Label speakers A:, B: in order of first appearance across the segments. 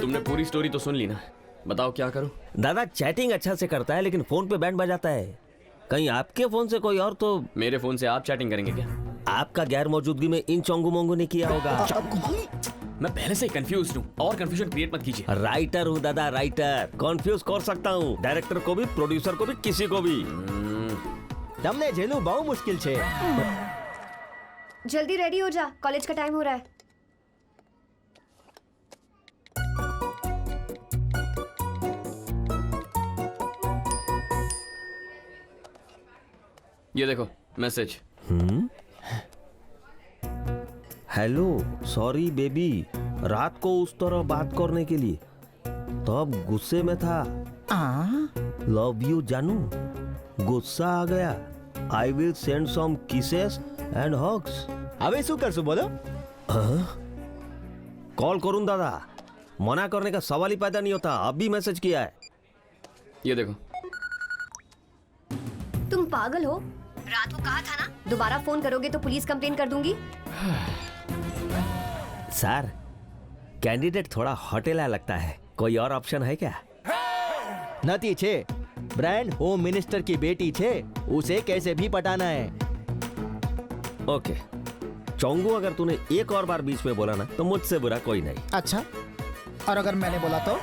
A: तुमने पूरी स्टोरी तो सुन ली ना, बताओ क्या करूं?
B: दादा चैटिंग अच्छा से करता है लेकिन फोन पे बैंड बजाता है। कहीं आपके फोन से कोई और तो।
A: मेरे फोन से आप चैटिंग करेंगे क्या?
B: आपका गैर मौजूदगी में इन चोंगू मोंगू ने किया होगा।
A: मैं पहले से ही कंफ्यूज हूँ और कंफ्यूजन क्रिएट मत कीजिए।
B: राइटर हूँ दादा, राइटर। कॉन्फ्यूज कर सकता हूँ डायरेक्टर को भी, प्रोड्यूसर को भी, किसी को भी।
C: તમને જેલું બહુ મુશ્કેલ છે।
D: जल्दी रेडी हो जा, कॉलेज का टाइम हो रहा है।
A: ये देखो मैसेज।
B: हेलो, सॉरी बेबी, रात को उस तरह बात करने के लिए तब गुस्से में था। लव यू जानू, गुस्सा आ गया। I will send some kisses and hugs.
C: હવે શું કરશું બોલો?
B: कॉल करूं दादा, मना करने का सवाल ही पैदा नहीं होता। अभी मैसेज किया है।
A: ये देखो।
D: तुम पागल हो? रात को कहा था ना, दोबारा फोन करोगे तो पुलिस कंप्लेन कर दूंगी।
B: सर, कैंडिडेट थोड़ा होटेला लगता है, कोई और ऑप्शन है क्या?
C: નથી છે। ब्रांड होम मिनिस्टर की बेटी छे, उसे कैसे भी पटाना है।
B: ओके चोंगू, अगर तूने एक और बार बीच में बोला ना तो मुझसे बुरा कोई नहीं।
E: अच्छा, और अगर मैंने बोला तो?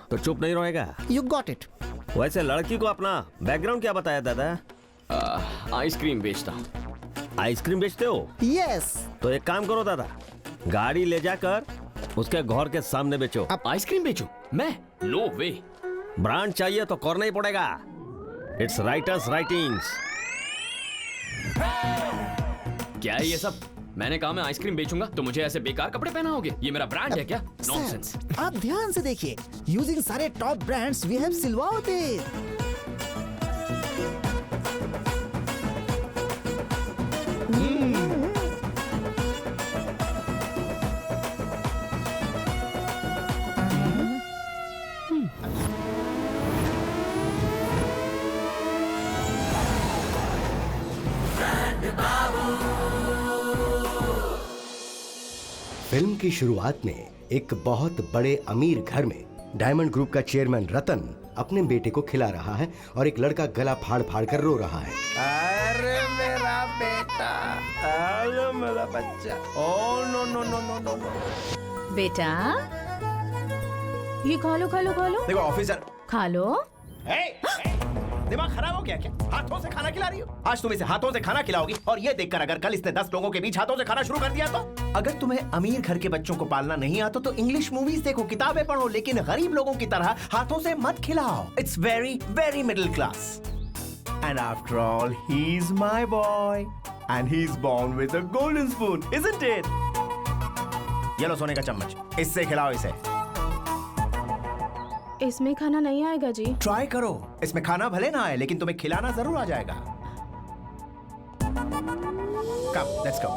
B: तो चुप नहीं रहेगा।
E: You got it.
B: वैसे लड़की को अपना बैकग्राउंड क्या बताया दादा?
A: आइसक्रीम बेचता हूँ।
B: आइसक्रीम बेचते हो?
E: यस।
B: तो एक काम करो दादा, गाड़ी ले जाकर उसके घर के सामने बेचो।
A: आइसक्रीम बेचूं? मैं? नो वे।
B: ब्रांड चाहिए तो करना ही पड़ेगा। It's writers writings.
A: क्या है ये सब? मैंने कहा मैं आइसक्रीम बेचूंगा तो मुझे ऐसे बेकार कपड़े पहनाओगे? ये मेरा ब्रांड है क्या? नॉनसेंस।
E: आप ध्यान से देखिए, यूजिंग सारे टॉप ब्रांड्स वी हैव सिलवाओ इट।
F: फिल्म की शुरुआत में एक बहुत बड़े अमीर घर में डायमंड ग्रुप का चेयरमैन रतन अपने बेटे को खिला रहा है और एक लड़का गला फाड़ फाड़ कर रो रहा है।
C: अरे मेरा बेटा, अरे मेरा बच्चा। Oh no no no no no no.
G: बेटा ये खा लो खा लो खा लो।
C: देखो ऑफिसर,
G: खा लो।
C: दिमाग खराब हो गया क्या? हाथों से खाना खिला रही हो? आज तुम इसे हाथों से खाना खिलाओगी और ये देखकर अगर कल इसने 10 लोगों के बीच हाथों से खाना शुरू कर दिया तो? अगर तुम्हें अमीर घर के बच्चों को पालना नहीं आता तो इंग्लिश मूवीज देखो, किताबें पढ़ो, लेकिन गरीब लोगों की तरह हाथों से मत खिलाओ। It's very very middle class. And after all he is my boy and he is born with a golden spoon, isn't it? ये लो सोने का चम्मच, इससे खिलाओ इसे।
G: इसमें खाना नहीं आएगा जी।
C: ट्राई करो, इसमें खाना भले ना आए लेकिन तुम्हें खिलाना जरूर आ जाएगा। कम, लेट्स गो।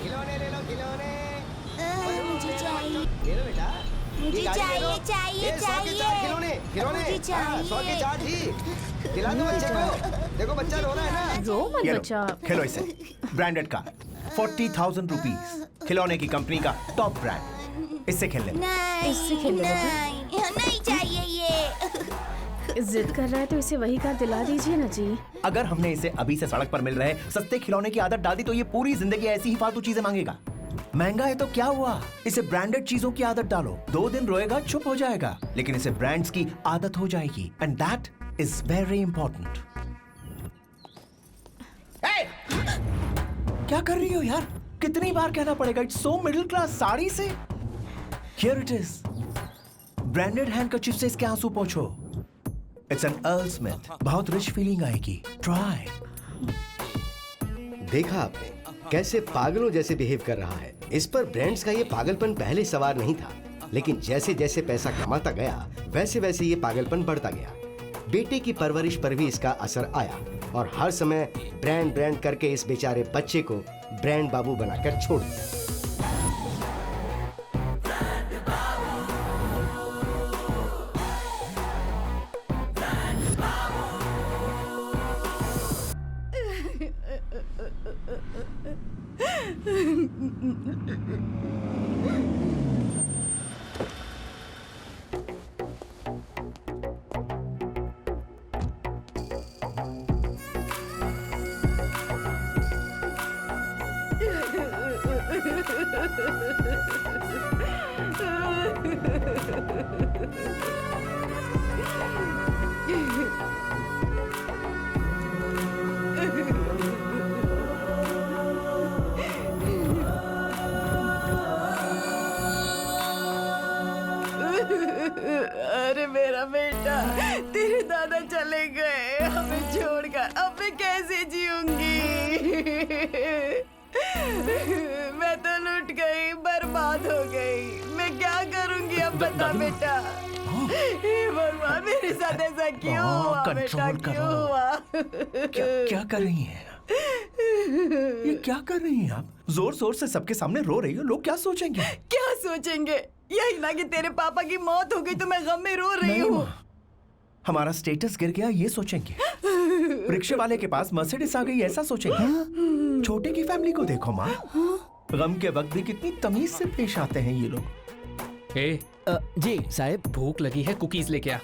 C: खिलौने ले लो, खिलौने।
H: मुझे चाहिए।
C: ले लो बेटा।
H: मुझे चाहिए चाहिए चाहिए।
C: खिलौने, खिलौने।
H: मुझे चाहिए।
C: 100 के 4 ही। खिला दो बच्चे को। देखो बच्चा रो रहा है ना।
G: रो मत
C: ये लो,
G: बच्चा।
C: खेलो इसे। ब्रांडेड का 40,000 रुपीज, खिलौने की कंपनी का टॉप ब्रांड। इससे खेल ले।
H: नहीं,
G: इससे खेल ले बेटा।
H: नहीं, नहीं चाहिए ये।
G: जिद कर रहा है तो इसे वही कार दिला दीजिए ना जी।
C: अगर हमने इसे अभी से सड़क पर मिल रहे सस्ते खिलौने की आदत डाल दी तो ये पूरी जिंदगी ऐसी ही फालतू चीजें मांगेगा। महंगा है तो क्या हुआ, इसे ब्रांडेड चीजों की आदत डालो। 2 दिन रोएगा, चुप हो जाएगा, लेकिन इसे ब्रांड्स की आदत हो जाएगी and that is very important. क्या कर रही हो यार? कितनी बार कहना पड़ेगा? It's so middle class. Sari से here it is. Branded handkerchief से इसके आंसू पोंछो। इट्स एन अर्ल स्मिथ, बहुत रिच फीलिंग आएगी। ट्राई।
F: देखा आपने कैसे पागलों जैसे बिहेव कर रहा है। इस पर ब्रांड्स का ये पागलपन पहले सवार नहीं था, लेकिन जैसे जैसे पैसा कमाता गया वैसे वैसे ये पागलपन बढ़ता गया। बेटे की परवरिश पर भी इसका असर आया और हर समय ब्रांड ब्रांड करके इस बेचारे बच्चे को ब्रांड बाबू बनाकर छोड़ दिया।
I: अरे मेरा बेटा, तेरे दादा चले गए हमें छोड़कर, अब मैं कैसे जीऊंगी? मैं तो लुट गई, बर्बाद हो गई। मैं क्या करूंगी अब, बता बेटा। हे भगवान, मेरे साथ ऐसा क्यों हुआ बेटा, क्यों हुआ?
C: क्या कर रही हैं? ये क्या कर रही हैं आप? जोर जोर से सबके सामने रो रही हो, लोग क्या सोचेंगे?
I: क्या सोचेंगे? यही ना कि तेरे पापा की मौत हो गई तो मैं गम में रो रही हूँ।
C: हमारा स्टेटस गिर गया ये सोचेंगे। रिक्शे वाले के पास मर्सिडीज आ गई ऐसा सोचेंगे। छोटे की फैमिली को देखो माँ, गम के वक्त भी कितनी तमीज से पेश आते हैं ये लोग।
J: जी साहब,
K: भूख लगी है, कुकीज लेके आ।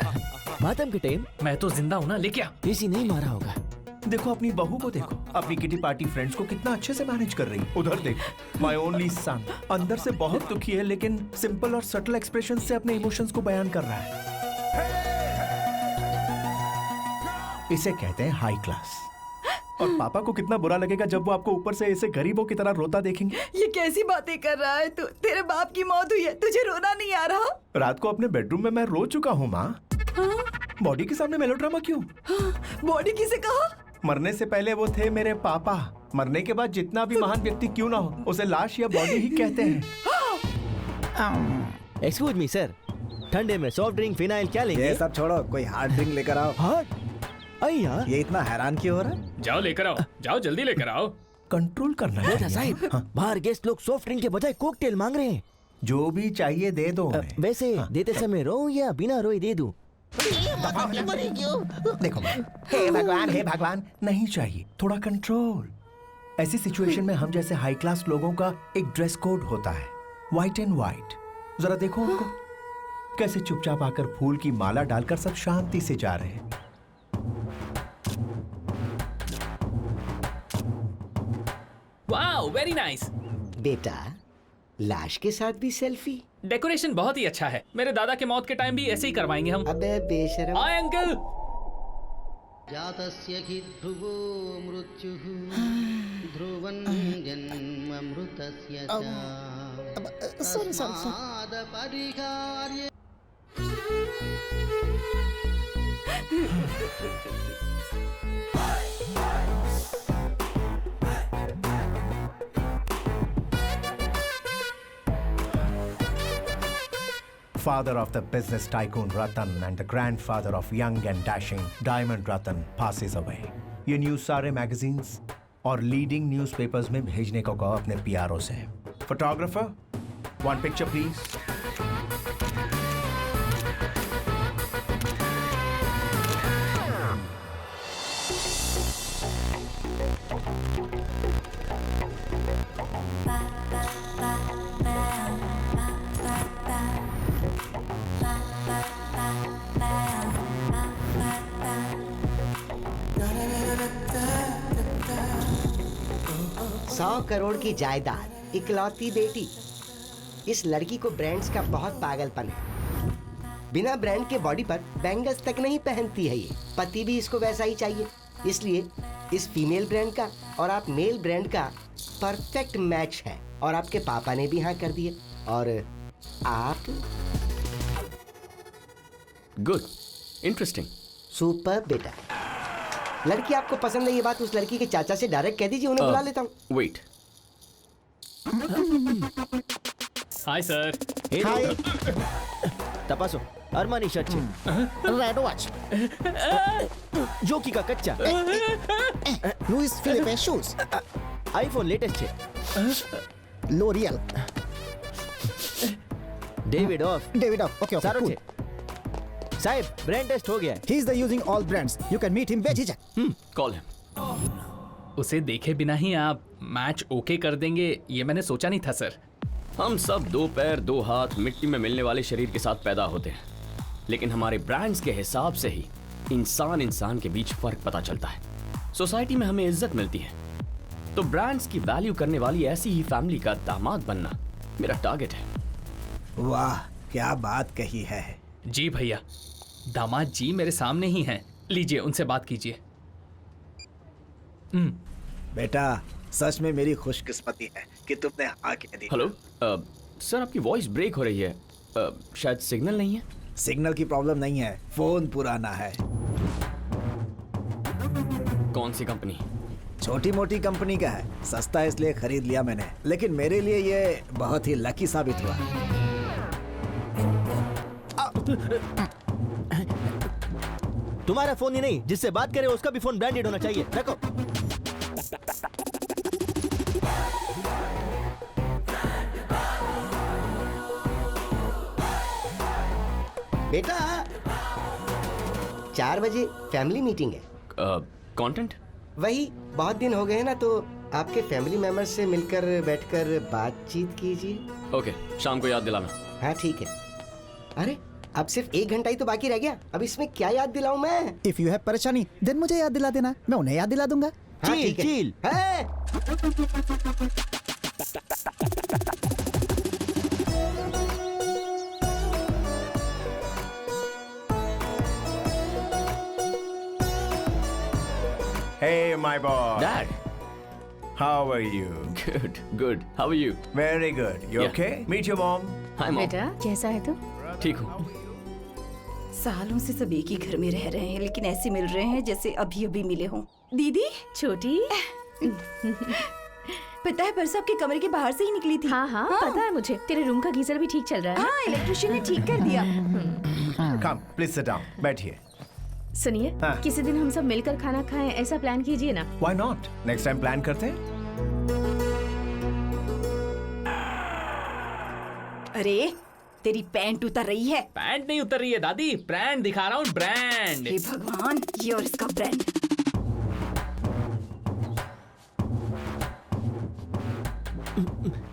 J: मातम के टाइम
K: मैं तो जिंदा हूँ ना, लेके आ।
J: किसी नहीं मारा होगा।
C: देखो अपनी बहू को, देखो अपनी किटी पार्टी फ्रेंड्स को कितना अच्छे से मैनेज कर रही। उधर देखो, माय ओनली सन अंदर से बहुत दुखी है, लेकिन सिंपल और सटल एक्सप्रेशन से अपने इमोशंस को बयान कर रहा है। इसे कहते हैं हाई क्लास। और पापा को कितना बुरा लगेगा जब वो आपको ऊपर से ऐसे गरीबों की तरह रोता देखेंगे।
I: ये कैसी बातें कर रहा है तू? तेरे बाप की मौत हुई है, तुझे रोना नहीं आ रहा?
C: रात को अपने बेडरूम में मैं रो चुका हूँ माँ। बॉडी के सामने मेलोड्रामा क्यों?
I: बॉडी किसे कहा?
C: मरने से पहले वो थे मेरे पापा, मरने के बाद जितना भी महान व्यक्ति क्यों ना हो, उसे लाश या बॉडी ही कहते हैं।
J: एक्सक्यूज मी सर, ठंडे में सॉफ्ट ड्रिंक, फिनाइल क्या लेंगे?
E: ये सब छोड़ो, कोई हार्ड ड्रिंक लेकर आओ।
J: हार्ड? अय्या,
E: ये इतना हैरान क्यों हो रहा है?
K: जाओ लेकर आओ, जाओ जल्दी लेकर आओ।
C: कंट्रोल करना
J: बेटा
C: चाहिए।
J: साहब, बाहर गेस्ट लोग सॉफ्ट ड्रिंक के बजाय कोकटेल मांग रहे हैं।
C: जो भी चाहिए दे दो उन्हें।
J: वैसे देते समय रो या बिना रोए दे दूं?
C: देखो हे भगवान, नहीं चाहिए, थोड़ा कंट्रोल। ऐसी सिचुएशन में हम जैसे हाई क्लास लोगों का एक ड्रेस कोड होता है, व्हाइट एंड व्हाइट। जरा देखो उनको, कैसे चुपचाप आकर फूल की माला डालकर सब शांति से जा रहे हैं।
K: Wow, very nice.
F: बेटा, लाश के साथ भी सेल्फी?
K: डेकोरेशन बहुत ही अच्छा है। मेरे दादा के मौत के टाइम भी ऐसे ही करवाएंगे हम।
F: अबे बेशरम।
K: Hi uncle.
L: जातस्य हि ध्रुवो मृत्युः ध्रुवं जन्ममृतस्य च तस्मादपरिहार्य।
C: Father of the business tycoon Ratan and the grandfather of young and dashing Diamond Ratan passes away. ये न्यूज सारे मैगजीन्स और लीडिंग न्यूज़पेपर्स में भेजने को कहो अपने पीआरओ से। Photographer, one picture please.
F: Crore की जायदाद, इकलौती बेटी। इस लड़की को ब्रांड्स का बहुत पागलपन है। बिना ब्रांड के बॉडी पर बैंगल्स तक नहीं पहनती है ये। पति भी इसको वैसा ही चाहिए, इसलिए इस फीमेल ब्रांड का और आप मेल ब्रांड का परफेक्ट मैच है। और आपके पापा ने भी हाँ कर दिए। और आप?
A: गुड, इंटरेस्टिंग,
F: सुपर बेटा। लड़की आपको पसंद है, ये बात उस लड़की के चाचा से डायरेक्ट कह दीजिए, उन्हें बुला लेता हूँ।
A: वेट।
K: Hi sir.
J: हाय। तपासो, अरमानी शर्ट छे।
E: Red watch.
J: जोकी का कच्चा।
E: Louis Philippe shoes.
J: IPhone latest छे।
E: लोरियल।
J: Davidoff.
E: ओके
J: सारो छे। साहब, ब्रांड टेस्ट हो गया है।
E: He is the using all brands. You can meet him बेझिझक।
A: Call him.
K: उसे देखे बिना ही आप मैच ओके कर देंगे, ये मैंने सोचा नहीं था सर।
A: हम सब दो पैर दो हाथ मिट्टी में मिलने वाले शरीर के साथ पैदा होते हैं, लेकिन हमारे ब्रांड्स के हिसाब से ही इंसान के बीच फर्क पता चलता है। सोसाइटी में हमें इज्जत मिलती है, तो ब्रांड्स की वैल्यू करने वाली ऐसी ही फैमिली का दामाद बनना मेरा टारगेट है।
E: वाह क्या बात कही है।
K: जी भैया, दामाद जी मेरे सामने ही हैं। लीजिए, उनसे बात कीजिए।
E: बेटा सच में मेरी खुशकिस्मती है कि तुमने हाँ कह दी।
A: हेलो सर, आपकी वॉइस ब्रेक हो रही है। शायद सिग्नल नहीं है।
E: सिग्नल की प्रॉब्लम नहीं है, फोन पुराना है।
A: कौन सी कंपनी?
E: छोटी मोटी कंपनी का है, सस्ता है इसलिए खरीद लिया मैंने, लेकिन मेरे लिए ये बहुत ही लकी साबित हुआ।
J: तुम्हारा फोन ही नहीं, जिससे बात करे उसका भी फोन ब्रांडेड होना चाहिए। रखो।
F: बेटा 4 बजे फैमिली मीटिंग है।
A: कंटेंट?
F: वही, बहुत दिन हो गए हैं ना, तो आपके फैमिली मेंबर्स से मिलकर बैठकर बातचीत कीजिए।
A: ओके, शाम को याद दिलाना।
F: हाँ ठीक है। अरे अब सिर्फ 1 घंटा ही तो बाकी रह गया, अब इसमें क्या याद दिलाऊं मैं?
E: इफ यू हैव परेशानी देन मुझे याद दिला देना, मैं उन्हें याद दिला दूंगा।
F: हाँ, ठीक है।
J: चील।
C: Hey, my boy.
A: Dad.
C: How are you?
A: Good, good. How are you?
C: Very good. You
A: Yeah.
C: okay? Meet your mom.
A: Hi, mom.
G: बेटा कैसा है तू?
A: ठीक हूँ।
I: सालों से सब एक ही घर में रह रहे हैं, लेकिन ऐसे मिल रहे हैं जैसे अभी अभी मिले हों। दीदी
G: छोटी।
I: पता है परसों आपके कमरे के बाहर से ही निकली थी।
G: हाँ, पता है मुझे। तेरे रूम का गीजर भी ठीक चल रहा है।
I: हाँ, इलेक्ट्रिशियन ने ठीक कर दिया।
C: Come, please sit down. बैठिए।
G: सुनिए,
C: हाँ।
G: किसी दिन हम सब मिलकर खाना खाएं, ऐसा प्लान कीजिए ना।
C: Why not? Next time plan करते हैं।
I: अरे तेरी पैंट उतर रही है।
K: पैंट नहीं उतर रही है दादी, ब्रांड दिखा रहा हूँ, ब्रांड।
I: हे भगवान, ये और इसका ब्रांड।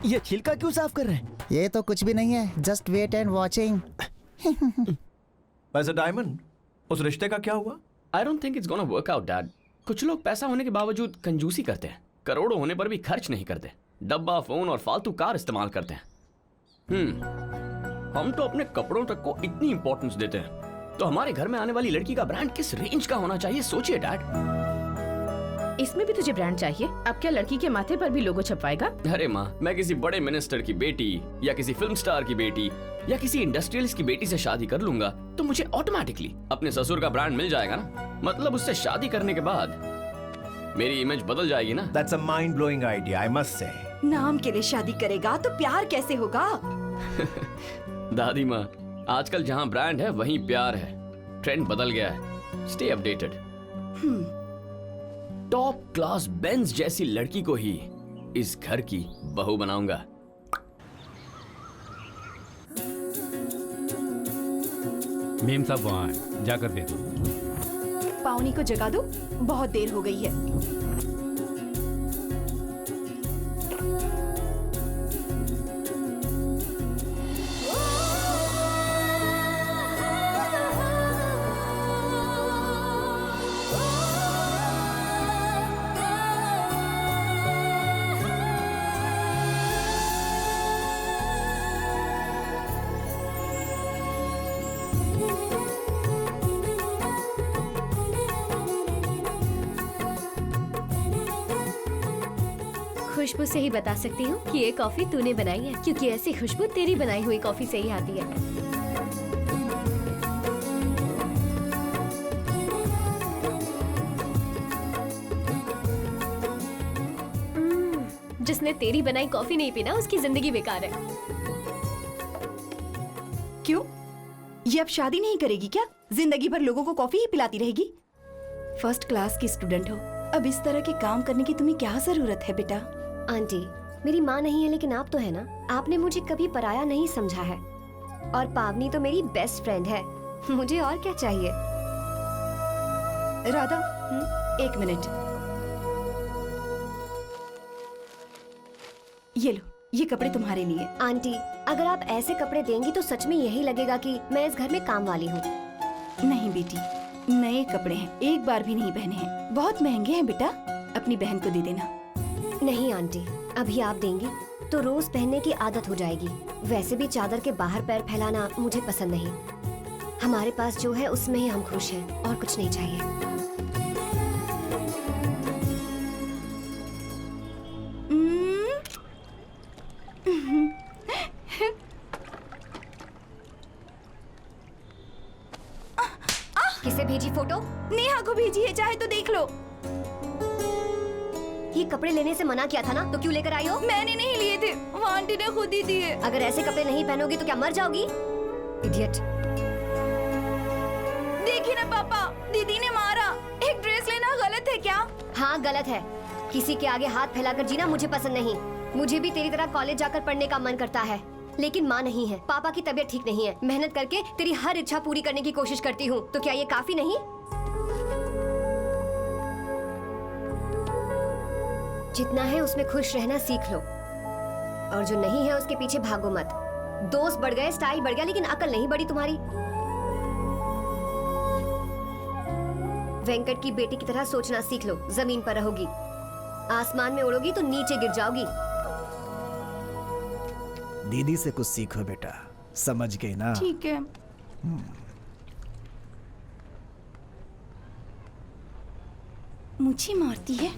J: ये छिलका क्यों साफ कर रहे हैं?
E: ये तो कुछ भी नहीं है, जस्ट वेट एंड वॉचिंग।
C: वैसे डायमंड, उस रिश्ते का क्या हुआ?
A: I don't think it's gonna work out, Dad. कुछ लोग पैसा होने के बावजूद कंजूसी करते हैं, करोड़ों होने पर भी खर्च नहीं करते, डब्बा, फोन और फालतू कार इस्तेमाल करते हैं। हम तो अपने कपड़ों तक को इतनी इंपॉर्टेंस देते हैं, तो हमारे घर में आने वाली लड़की का ब्रांड किस रेंज का होना चाहिए, सोचिए डैड।
G: इसमें भी तुझे ब्रांड चाहिए? अब क्या लड़की के माथे पर भी लोगो छपवाएगा?
A: अरे माँ, मैं किसी बड़े मिनिस्टर की बेटी या किसी फिल्म स्टार की बेटी या किसी इंडस्ट्रियलिस्ट की बेटी से शादी कर लूंगा तो मुझे ऑटोमेटिकली अपने ससुर का ब्रांड मिल जाएगा ना। मतलब उससे शादी करने के बाद मेरी इमेज बदल जाएगी ना।
C: That's a mind-blowing idea, I must say.
I: नाम के लिए शादी करेगा तो प्यार कैसे होगा?
A: दादी माँ, आजकल जहाँ ब्रांड है वहीं प्यार है। ट्रेंड बदल गया है। Stay updated. Top class Benz जैसी लड़की को ही इस घर की बहू बनाऊंगा।
M: मेम साहब वहाँ जाकर दे दो।
I: पावनी को जगा दो, बहुत देर हो गई है।
D: खुशबू से ही बता सकती हूँ कि ये कॉफी तूने बनाई है, क्योंकि ऐसी खुशबू तेरी बनाई हुई कॉफी से ही आती है। जिसने तेरी बनाई कॉफी नहीं पीना उसकी जिंदगी बेकार है।
I: क्यों? ये अब शादी नहीं करेगी क्या? जिंदगी भर लोगों को कॉफी ही पिलाती रहेगी? फर्स्ट क्लास की स्टूडेंट हो, अब इस तरह के काम करने की तुम्हें क्या जरूरत है बेटा?
D: आंटी, मेरी माँ नहीं है लेकिन आप तो है ना। आपने मुझे कभी पराया नहीं समझा है, और पावनी तो मेरी बेस्ट फ्रेंड है। मुझे और क्या चाहिए?
I: राधा, 1 मिनट। ये लो, ये कपड़े तुम्हारे लिए।
D: आंटी, अगर आप ऐसे कपड़े देंगी तो सच में यही लगेगा कि मैं इस घर में काम वाली हूँ।
I: नहीं बेटी, नए कपड़े हैं, एक बार भी नहीं पहने हैं, बहुत महंगे हैं बेटा, अपनी बहन को दे देना।
D: नहीं आंटी, अभी आप देंगी तो रोज पहनने की आदत हो जाएगी। वैसे भी चादर के बाहर पैर फैलाना मुझे पसंद नहीं। हमारे पास जो है उसमें ही हम खुश हैं और कुछ नहीं चाहिए। किसे भेजी फोटो?
N: नेहा को भेजी है, चाहे तो देख लो।
D: ये कपड़े लेने से मना किया था ना, तो क्यों लेकर आई हो?
N: मैंने नहीं लिए थे, वो आंटी ने खुद ही दिए।
D: अगर ऐसे कपड़े नहीं पहनोगी तो क्या मर जाओगी? इडियट।
N: देखिए ना पापा, दीदी ने मारा। एक ड्रेस लेना गलत है क्या?
D: हाँ गलत है। किसी के आगे हाथ फैलाकर जीना मुझे पसंद नहीं। मुझे भी तेरी तरह कॉलेज जाकर पढ़ने का मन करता है, लेकिन माँ नहीं है। पापा की तबीयत ठीक नहीं है। मेहनत करके तेरी हर इच्छा पूरी करने की कोशिश करती हूँ, तो क्या ये काफी नहीं? जितना है उसमें खुश रहना सीख लो, और जो नहीं है उसके पीछे भागो मत। दोस्त बढ़ गए, स्टाइल बढ़ गया, लेकिन अकल नहीं बढ़ी तुम्हारी। वेंकट की बेटी की तरह सोचना सीख लो। जमीन पर रहोगी, आसमान में उड़ोगी तो नीचे गिर जाओगी।
E: दीदी से कुछ सीखो बेटा, समझ गई ना?
N: ठीक है। मुझे मारती है,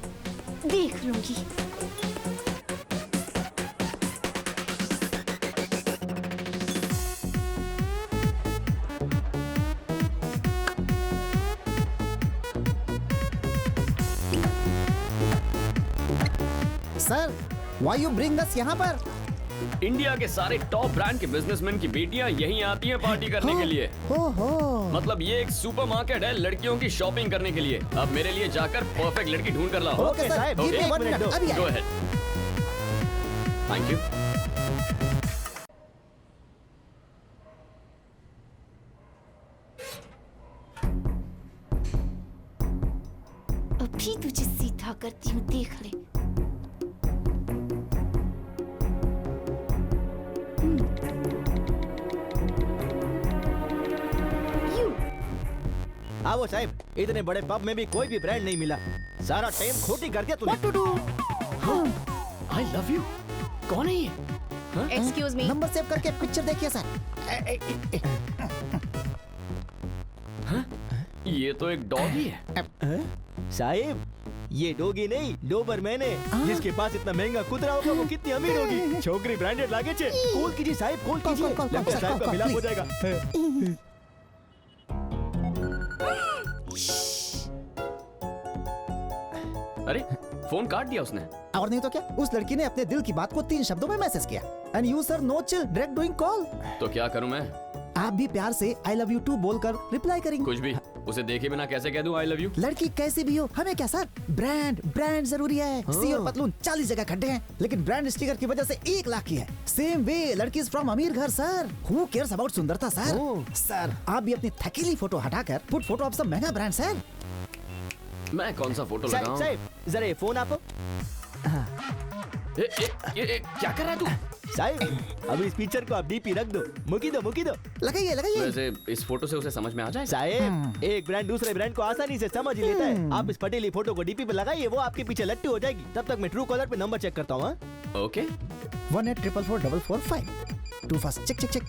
N: देख लूंगी।
E: Sir, why you bring us यहाँ पर?
A: इंडिया के सारे टॉप ब्रांड के बिजनेसमैन की बेटियां यहीं आती हैं पार्टी करने के लिए। मतलब ये एक सुपरमार्केट है लड़कियों की शॉपिंग करने के लिए। अब मेरे लिए जाकर परफेक्ट लड़की ढूंढ कर लाओ।
E: ओके साहब, give me 1 minute, अभी
A: गो अहेड। Thank you.
N: अभी तुझे सीधा करती हूँ, देख ले।
J: आओ साहब, इतने बड़े पब में भी कोई भी ब्रांड नहीं मिला। सारा टाइम खोटी करके तूने।
E: What to do?
A: I love you. कौन है ये?
N: Excuse me.
E: नंबर सेव करके पिक्चर देखिए सर।
A: ये तो एक डॉग ही है।
J: साहिब, ये डोगी नहीं, डोबरमैन है। जिसके पास इतना महंगा कुतरा होगा वो कितनी अमीर होगी। छोकरी ब्रांडेड लागे छे। कॉल कीजिए साहिब, कॉल कीजिए। लगता है साहिब का मिलाप हो जाएगा।
A: अरे फोन काट दिया उसने।
E: और नहीं तो क्या, उस लड़की ने अपने दिल की बात को 3 शब्दों में मैसेज किया। And you sir no chill, direct doing call.
A: तो क्या करूं मैं?
E: आप भी प्यार से आई लव यू टू बोलकर रिप्लाई करेंगे।
A: कुछ भी। उसे देखे बिना कैसे कह दूं आई लव यू?
E: लड़की कैसी भी हो, हमें क्या सर, ब्रांड ब्रांड जरूरी है। सी और पतलून 40 जगह खड्डे हैं, लेकिन ब्रांड स्टिकर की वजह से 1 लाख की है। सेम वे लड़की फ्रॉम अमीर घर सर। हु केयर्स अबाउट सुंदरता सर। सर आप भी अपनी थकीली फोटो हटाकर पुट फोटो ऑफ सम महंगा ब्रांड सर।
A: मैं कौन सा फोटो
J: साहिब,
A: लगाऊं?
J: साहिब, जरा ये फोन आप।
A: क्या कर रहा है तू?
J: साहिब, अभी इस पिक्चर को आप डीपी रख दो। मुकी दो, मुकी दो।
E: लगाइए लगाइए।
A: वैसे इस फोटो से उसे समझ में आ जाए?
J: साहिब, एक ब्रांड दूसरे ब्रांड को आसानी से समझ ही लेता है। आप इस पटेली फोटो को डीपी पे लगाइए, वो आपके पीछे लट्टू हो जाएगी। तब तक मैं ट्रू कॉलर पे नंबर चेक करता हूँ।
A: Okay.
E: 1844445 two first check check check.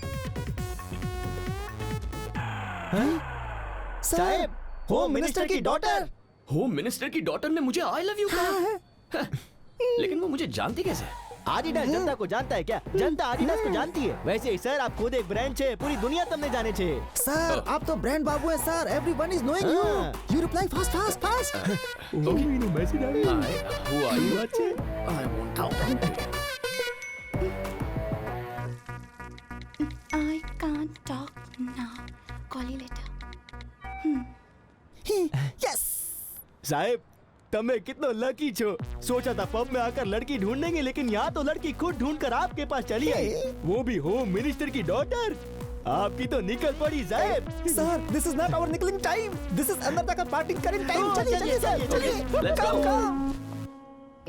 J: साहिब, होम मिनिस्टर की डॉटर।
A: होम मिनिस्टर की डॉटर ने मुझे आई लव यू कहा। लेकिन वो मुझे जानती कैसे?
J: आदिडास जनता को जानता है क्या? जनता आदिडास को जानती है। वैसे ही सर, आप खुद एक ब्रांड छे, पूरी दुनिया तुमने जाने छे।
E: सर आप तो ब्रांड बाबू है sir. Everyone is knowing you. You reply fast fast fast.
A: Okay.
J: Message आ गया।
A: Who are you?
J: अच्छे।
A: I want to talk to you.
N: I can't talk now. Call you later.
E: Yes
J: Sahib, તમે कितना lucky छो। सोचा था पब में आकर लड़की ढूंढेंगे, लेकिन यहाँ तो लड़की खुद ढूंढकर आपके पास चली आई, वो भी होम मिनिस्टर की डॉटर। आपकी तो निकल पड़ी साहिब।
E: Sir this is not our निकलिंग टाइम, दिस इज अनदर का पार्टी करेंग टाइम। चलिए
J: चलिए,
E: चलिए
J: चलिए,
E: चलिए।
A: Let's go.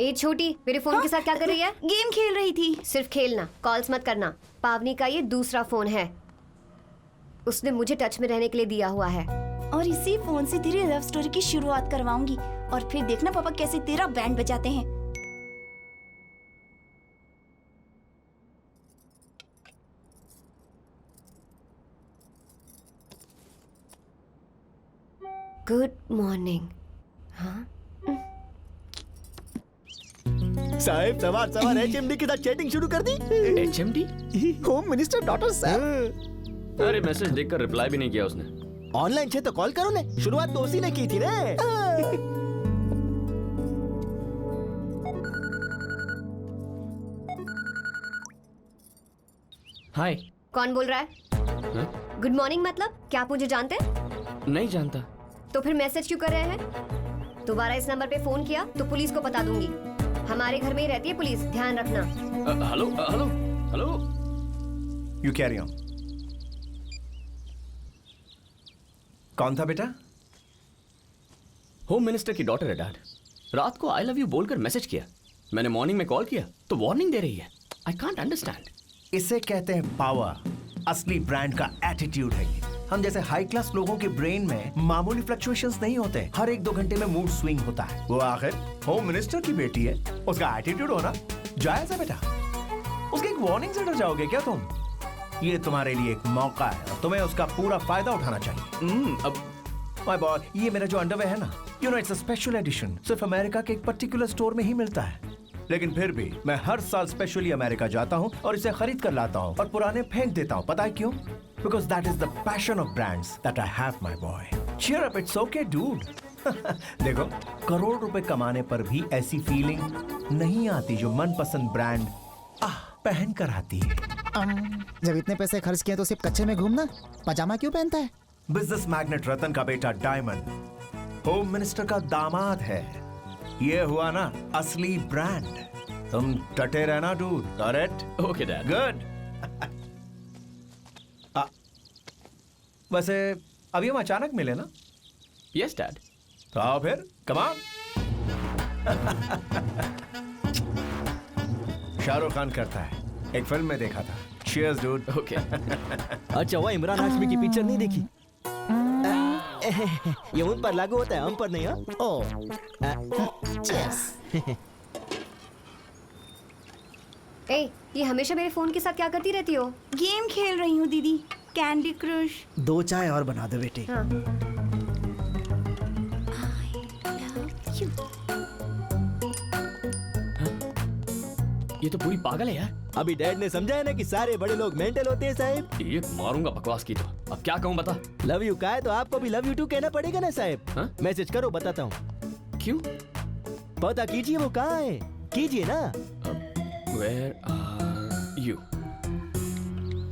D: ए छोटी, मेरे फोन के साथ क्या कर रही है?
N: गेम खेल रही थी।
D: सिर्फ खेलना, कॉल्स मत करना। पावनी का ये दूसरा फोन है, उसने मुझे टच में रहने के लिए दिया हुआ है।
N: और इसी फोन से तेरी लव स्टोरी की शुरुआत करवाऊंगी, और फिर देखना पापा कैसे तेरा बैंड बजाते हैं।
D: Good morning. हाँ
J: साहब सवार HMD के साथ चैटिंग शुरू कर दी।
A: HMD?
E: Home minister daughter sir.
A: अरे मैसेज देखकर रिप्लाई भी नहीं किया उसने।
J: ऑनलाइन छे तो कॉल करो ने, शुरुआत तो उसी ने की थी ने।
A: हाय।
D: कौन बोल रहा है? गुड मॉर्निंग मतलब क्या आप मुझे जानते हैं?
A: नहीं जानता।
D: तो फिर मैसेज क्यों कर रहे हैं? दोबारा इस नंबर पे फोन किया तो पुलिस को बता दूंगी। हमारे घर में ही रहती है पुलिस, ध्यान रखना।
A: Hello hello hello.
C: You carry on. कौन था बेटा?
A: होम मिनिस्टर की डॉटर है डैड। रात को आई लव यू बोलकर मैसेज किया। मैंने मॉर्निंग में कॉल किया तो वार्निंग दे रही है। I can't understand.
C: इसे कहते हैं पावर। असली ब्रांड का एटीट्यूड है ये। हम जैसे हाई क्लास लोगों के ब्रेन में मामूली फ्लक्चुएशंस नहीं होते, हर 1-2 घंटे में मूड स्विंग होता है। वो आखिर होम मिनिस्टर की बेटी है, उसका एटीट्यूड होना जायज है बेटा। उसके एक वार्निंग से डर जाओगे क्या तुम? ये तुम्हारे लिए एक मौका है और तुम्हें उसका पूरा फायदा उठाना चाहिए।
A: अब
C: माय बॉय, ये मेरा जो अंडरवेयर है ना, you know it's a special edition, सिर्फ अमेरिका के एक पर्टिकुलर स्टोर में ही मिलता है। लेकिन फिर भी मैं हर साल स्पेशली अमेरिका जाता हूँ और इसे खरीद कर लाता हूँ और पुराने फेंक देता हूँ। पता है क्यों? Because that is the passion of brands that I have, my boy. Cheer up, it's okay, dude. देखो, करोड़ रुपए कमाने पर भी ऐसी फीलिंग नहीं आती जो मनपसंद ब्रांड पहन कर आती है।
E: जब इतने पैसे खर्च किए तो सिर्फ कच्चे में घूमना, पजामा क्यों पहनता है?
C: बिजनेस मैग्नेट रतन का बेटा डायमंड होम मिनिस्टर का दामाद है। ये हुआ ना असली ब्रांड। तुम डटे रहना dude. Correct?
A: Okay dad.
C: Good. वैसे अभी हम अचानक मिले ना?
A: Yes dad.
C: तो आओ फिर, कम ऑन। शाहरुख खान करता है, एक फिल्म में देखा था। Cheers, dude.
A: ओके।
J: अच्छा वो इमरान हाशमी की पिक्चर नहीं देखी? ये उन पर लागू होता है, हम पर नहीं।
D: ए, ये हमेशा मेरे फोन के साथ क्या करती रहती हो?
N: गेम खेल रही हूँ दीदी, कैंडी क्रश।
E: 2 चाय और बना दो बेटी।
D: हाँ।
A: ये तो पूरी पागल है यार।
J: अभी डैड ने समझाया ना कि सारे बड़े लोग मेंटल होते हैं साहब।
A: ये मारूंगा बकवास की तो। अब क्या कहूँ बता?
J: लव यू का है तो आपको भी लव यू टू कहना पड़ेगा ना साहब। मैसेज करो, बताता हूँ।
A: क्यों?
J: पता कीजिए वो कहाँ है, कीजिए ना।
A: Where are you?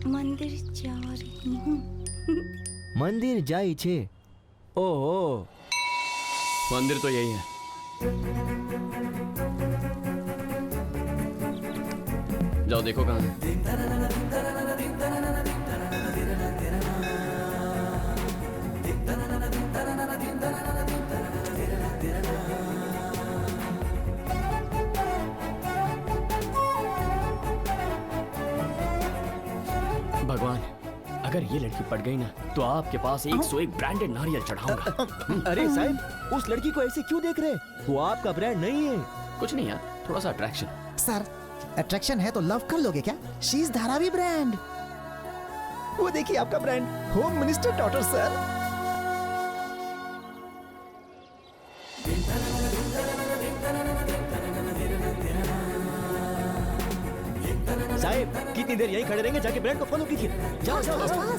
N: मंदिर जा रही हूँ।
J: मंदिर जाई छे। ओहो,
A: मंदिर तो यही है। जाओ देखो कहाँ है। भगवान, अगर ये लड़की पट गई ना तो आपके पास 101 ब्रांडेड नारियल चढ़ाऊंगा।
J: अरे साहब, उस लड़की को ऐसे क्यों देख रहे? वो आपका ब्रांड नहीं है।
A: कुछ नहीं यार, थोड़ा सा अट्रैक्शन।
E: सर, अट्रैक्शन है तो लव कर लोगे क्या? She is Dharavi brand. वो देखिए आपका brand, home minister daughter sir.
J: साहब, कितनी देर यहीं खड़े रहेंगे? जाके ब्रांड को फॉलो कीजिए। जाओ जाओ जाओ।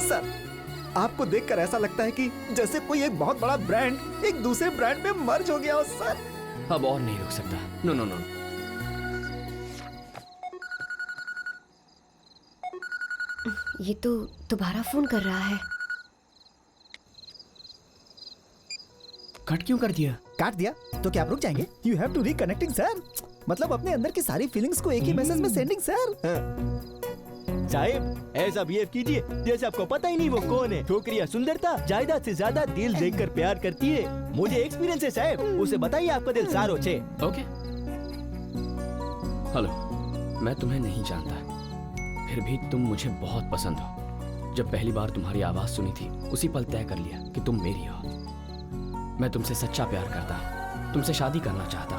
E: सर, आपको देखकर ऐसा लगता है कि जैसे कोई एक बहुत बड़ा ब्रांड एक दूसरे ब्रांड में मर्ज हो गया हो सर।
A: अब और नहीं रुक सकता। No no no.
D: ये तो दोबारा फोन कर रहा है।
A: कट क्यों कर दिया?
E: काट दिया तो क्या आप रुक जाएंगे? You have to reconnecting sir. मतलब अपने अंदर की सारी फीलिंग्स को एक ही मैसेज में सेंडिंग सर।
J: साहब, ऐसा बिहेव कीजिए जैसे आपको पता ही नहीं वो कौन है। छोकरियां सुंदरता जायदाद से ज्यादा दिल देखकर प्यार करती है। मुझे एक्सपीरियंस है साहब, उसे बताइए आपका दिल सारो छे।
A: ओके। हेलो, मैं तुम्हें नहीं जानता, फिर भी तुम मुझे बहुत पसंद हो। जब पहली बार तुम्हारी आवाज सुनी थी उसी पल तय कर लिया कि तुम मेरी हो। मैं तुमसे सच्चा प्यार करता, तुमसे शादी करना चाहता।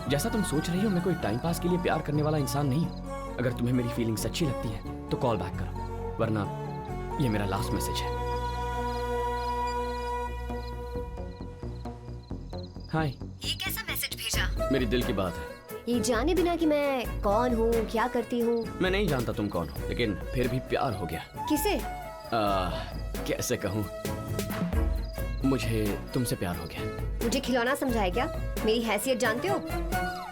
A: जैसा तुम सोच रही हो, मैं कोई टाइम पास के लिए प्यार करने वाला इंसान नहीं हूँ। अगर तुम्हें मेरी फीलिंग्स अच्छी लगती है तो कॉल बैक करो, वरना ये मेरा लास्ट मैसेज है। हाय।
D: ये कैसा मैसेज भेजा?
A: मेरी दिल की बात है।
D: ये जाने बिना कि मैं कौन हूँ, क्या करती हूँ।
A: मैं नहीं जानता तुम कौन हो, लेकिन फिर भी प्यार हो गया।
D: किसे?
A: कैसे कहूँ, मुझे तुमसे प्यार हो गया।
D: मुझे खिलौना समझा है क्या? मेरी हैसियत जानते हो?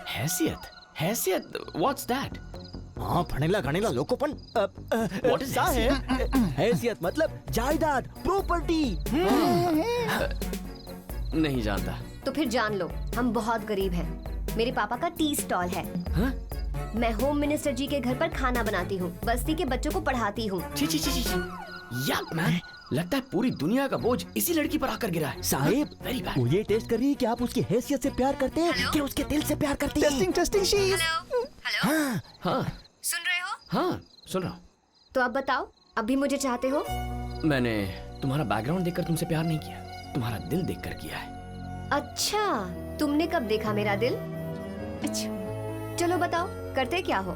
A: हैसियत? हैसियत? What's that?
J: हाँ, फणेला गणेला लोकोपन।
A: What is
J: है? हैसियत मतलब जायदाद, प्रॉपर्टी।
A: नहीं जानता।
D: तो फिर जान लो, हम बहुत गरीब हैं। मेरे पापा का टी स्टॉल है।
A: हाँ?
D: मैं होम मिनिस्टर जी के घर पर खाना बनाती हूँ, बस्ती के बच्चों को पढ़ाती हूँ।
A: यार मैन, लगता है पूरी दुनिया का बोझ इसी लड़की पर आकर गिरा है।
J: Sahib,
A: very bad.
J: वो ये टेस्ट कर रही है कि आप उसकी हैसियत से प्यार करते हैं कि उसके दिल से प्यार करते हैं। टेस्टिंग शीज।
A: हाँ हाँ
D: सुन रहे हो?
A: हाँ सुन रहा हूँ।
D: तो अब बताओ, अब भी मुझे चाहते हो?
A: मैंने तुम्हारा बैकग्राउंड देखकर तुमसे प्यार नहीं किया, तुम्हारा दिल देखकर किया है।
D: अच्छा, तुमने कब देखा मेरा दिल? अच्छा, चलो बताओ, करते क्या हो?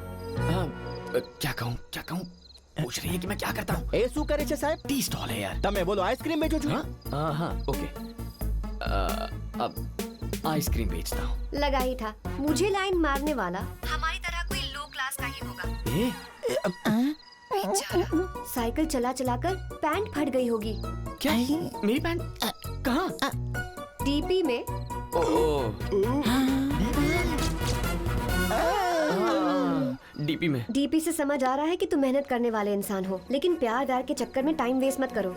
A: क्या कहूँ? पूछ रही है कि मैं क्या करता हूँ।
J: ए શું કરે છે સાહેબ?
A: टी स्टॉल है यार।
J: તમે બોલો આઈસ્ક્રીમ બેચો છો?
A: हाँ ओके। अब आइसक्रीम बेचता हूँ।
D: लगा ही था, मुझे लाइन मारने वाला हमारी तरह कोई लो क्लास का ही होगा। बेचारा, साइकिल चला चलाकर पैंट फट गई होगी।
A: क्या? मेरी पैंट कहाँ?
D: डीपी में।
A: डीपी में।
D: डीपी से समझ आ रहा है कि तुम मेहनत करने वाले इंसान हो, लेकिन प्यार व्यार के चक्कर में टाइम वेस्ट मत करो।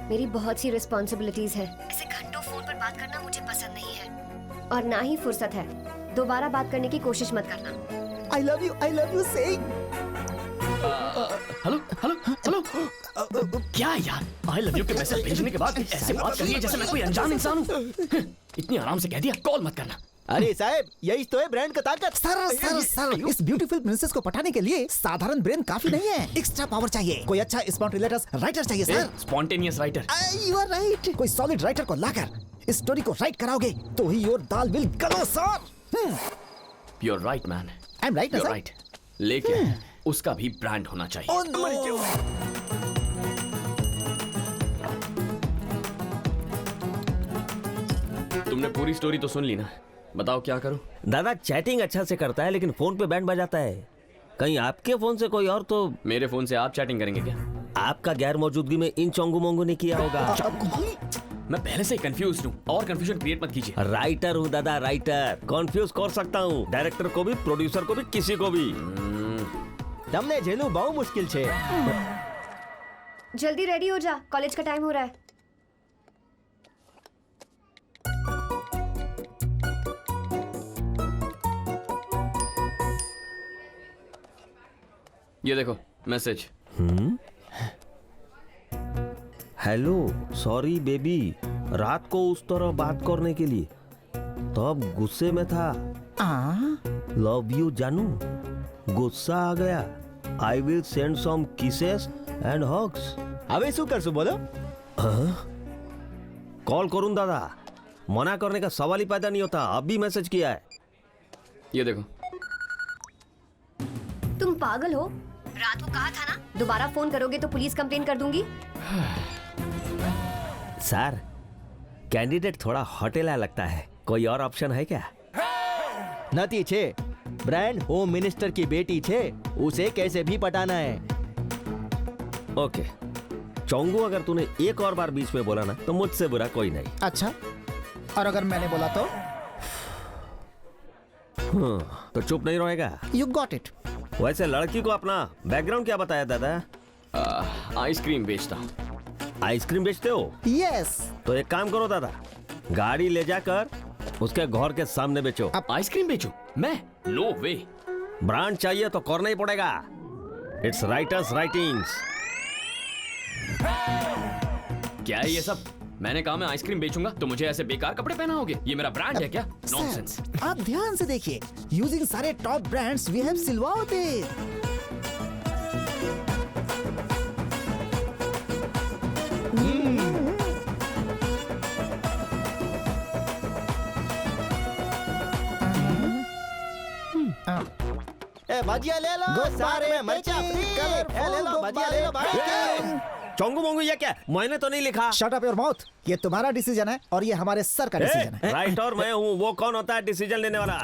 D: मेरी बहुत सी रिस्पॉन्सिबिलिटीज है। ऐसे घंटों फोन पर बात करना मुझे पसंद नहीं है, और ना ही फुर्सत है। दोबारा बात करने की कोशिश मत करना।
E: I love you saying।
A: Hello क्या यार, आई लव यू के मैसेज भेजने के बाद ऐसे बात कर रही है जैसे मैं कोई अनजान इंसान हूँ। इतनी आराम से कह दिया, कॉल मत करना।
J: अरे साहब, यही तो है ब्रांड का ताकत।
E: सर, इस ब्यूटीफुल प्रिंसेस को पटाने के लिए साधारण ब्रेन काफी नहीं है, एक्स्ट्रा पावर चाहिए। कोई अच्छा स्पॉन्टेनियस राइटर चाहिए sir.
A: Spontaneous writer?
E: You are right. कोई सॉलिड राइटर को लाकर स्टोरी को राइट कराओगे तो ही your dal will glow sir.
A: You are right man.
E: I am right ना सर?
A: राइट, लेकिन उसका भी ब्रांड होना चाहिए। तुमने पूरी स्टोरी तो सुन ली ना, बताओ क्या करूं?
B: दादा चैटिंग अच्छा से करता है, लेकिन फोन पे बैंड बजाता है। कहीं आपके फोन से कोई और तो?
A: मेरे फोन से आप चैटिंग करेंगे क्या?
B: आपका गैर मौजूदगी में इन चोंगू मोंगू ने किया होगा।
A: मैं पहले से ही कंफ्यूज हूँ, और कंफ्यूजन क्रिएट मत कीजिए।
B: राइटर हूँ दादा, राइटर। कंफ्यूज कर सकता हूँ डायरेक्टर को भी, प्रोड्यूसर को भी, किसी को भी।
J: તમને જેલું બહુ મુશ્કેલ છે।
D: जल्दी रेडी हो जा, कॉलेज का टाइम हो रहा है।
A: ये देखो मैसेज।
B: हेलो, सॉरी बेबी, रात को उस तरह बात करने के लिए तब गुस्से में था। लव यू जानू, गुस्सा आ गया। I will send some kisses and hugs.
J: હવે શું કરશું બોલો?
B: कॉल करूं दादा, मना करने का सवाल ही पैदा नहीं होता। अभी मैसेज किया है।
A: ये देखो।
D: तुम पागल हो? रात को कहा था ना, दोबारा फोन करोगे तो पुलिस कंप्लेन कर दूंगी।
B: सर, कैंडिडेट थोड़ा होटेला लगता है, कोई और ऑप्शन है क्या?
J: નથી છે। ब्रांड होम मिनिस्टर की बेटी छे, उसे कैसे भी पटाना है।
B: ओके चोंगू, अगर तूने एक और बार बीच में बोला ना तो मुझसे बुरा कोई नहीं।
E: अच्छा, और अगर मैंने बोला तो?
B: तो चुप नहीं रहेगा।
E: You got it.
B: वैसे लड़की को अपना बैकग्राउंड क्या बताया दादा?
A: आइसक्रीम बेचता हूँ।
B: आइसक्रीम बेचते हो?
E: यस।
B: तो एक काम करो दादा, गाड़ी ले जाकर उसके घर के सामने बेचो।
A: अब आइसक्रीम बेचो? मैं? नो वे।
B: ब्रांड चाहिए तो करना ही पड़ेगा। It's writers writings.
A: क्या है ये सब? मैंने कहा मैं आइसक्रीम बेचूंगा तो मुझे ऐसे बेकार कपड़े पहनाओगे? ये मेरा ब्रांड है क्या? नॉनसेंस।
E: आप ध्यान से देखिए, यूजिंग सारे टॉप ब्रांड्स वी हैव सिलवाते।
J: भजिया ले लो, सारे में मर्चा फ्री, ले लो भजिया ले लो भाई।
B: चोंगू मोंगू ये क्या? मैंने तो नहीं लिखा।
E: Shut up your mouth. ये तुम्हारा डिसीजन है और ये हमारे सर का डिसीजन है।
B: राइट और मैं हूँ, वो कौन होता है डिसीजन लेने वाला?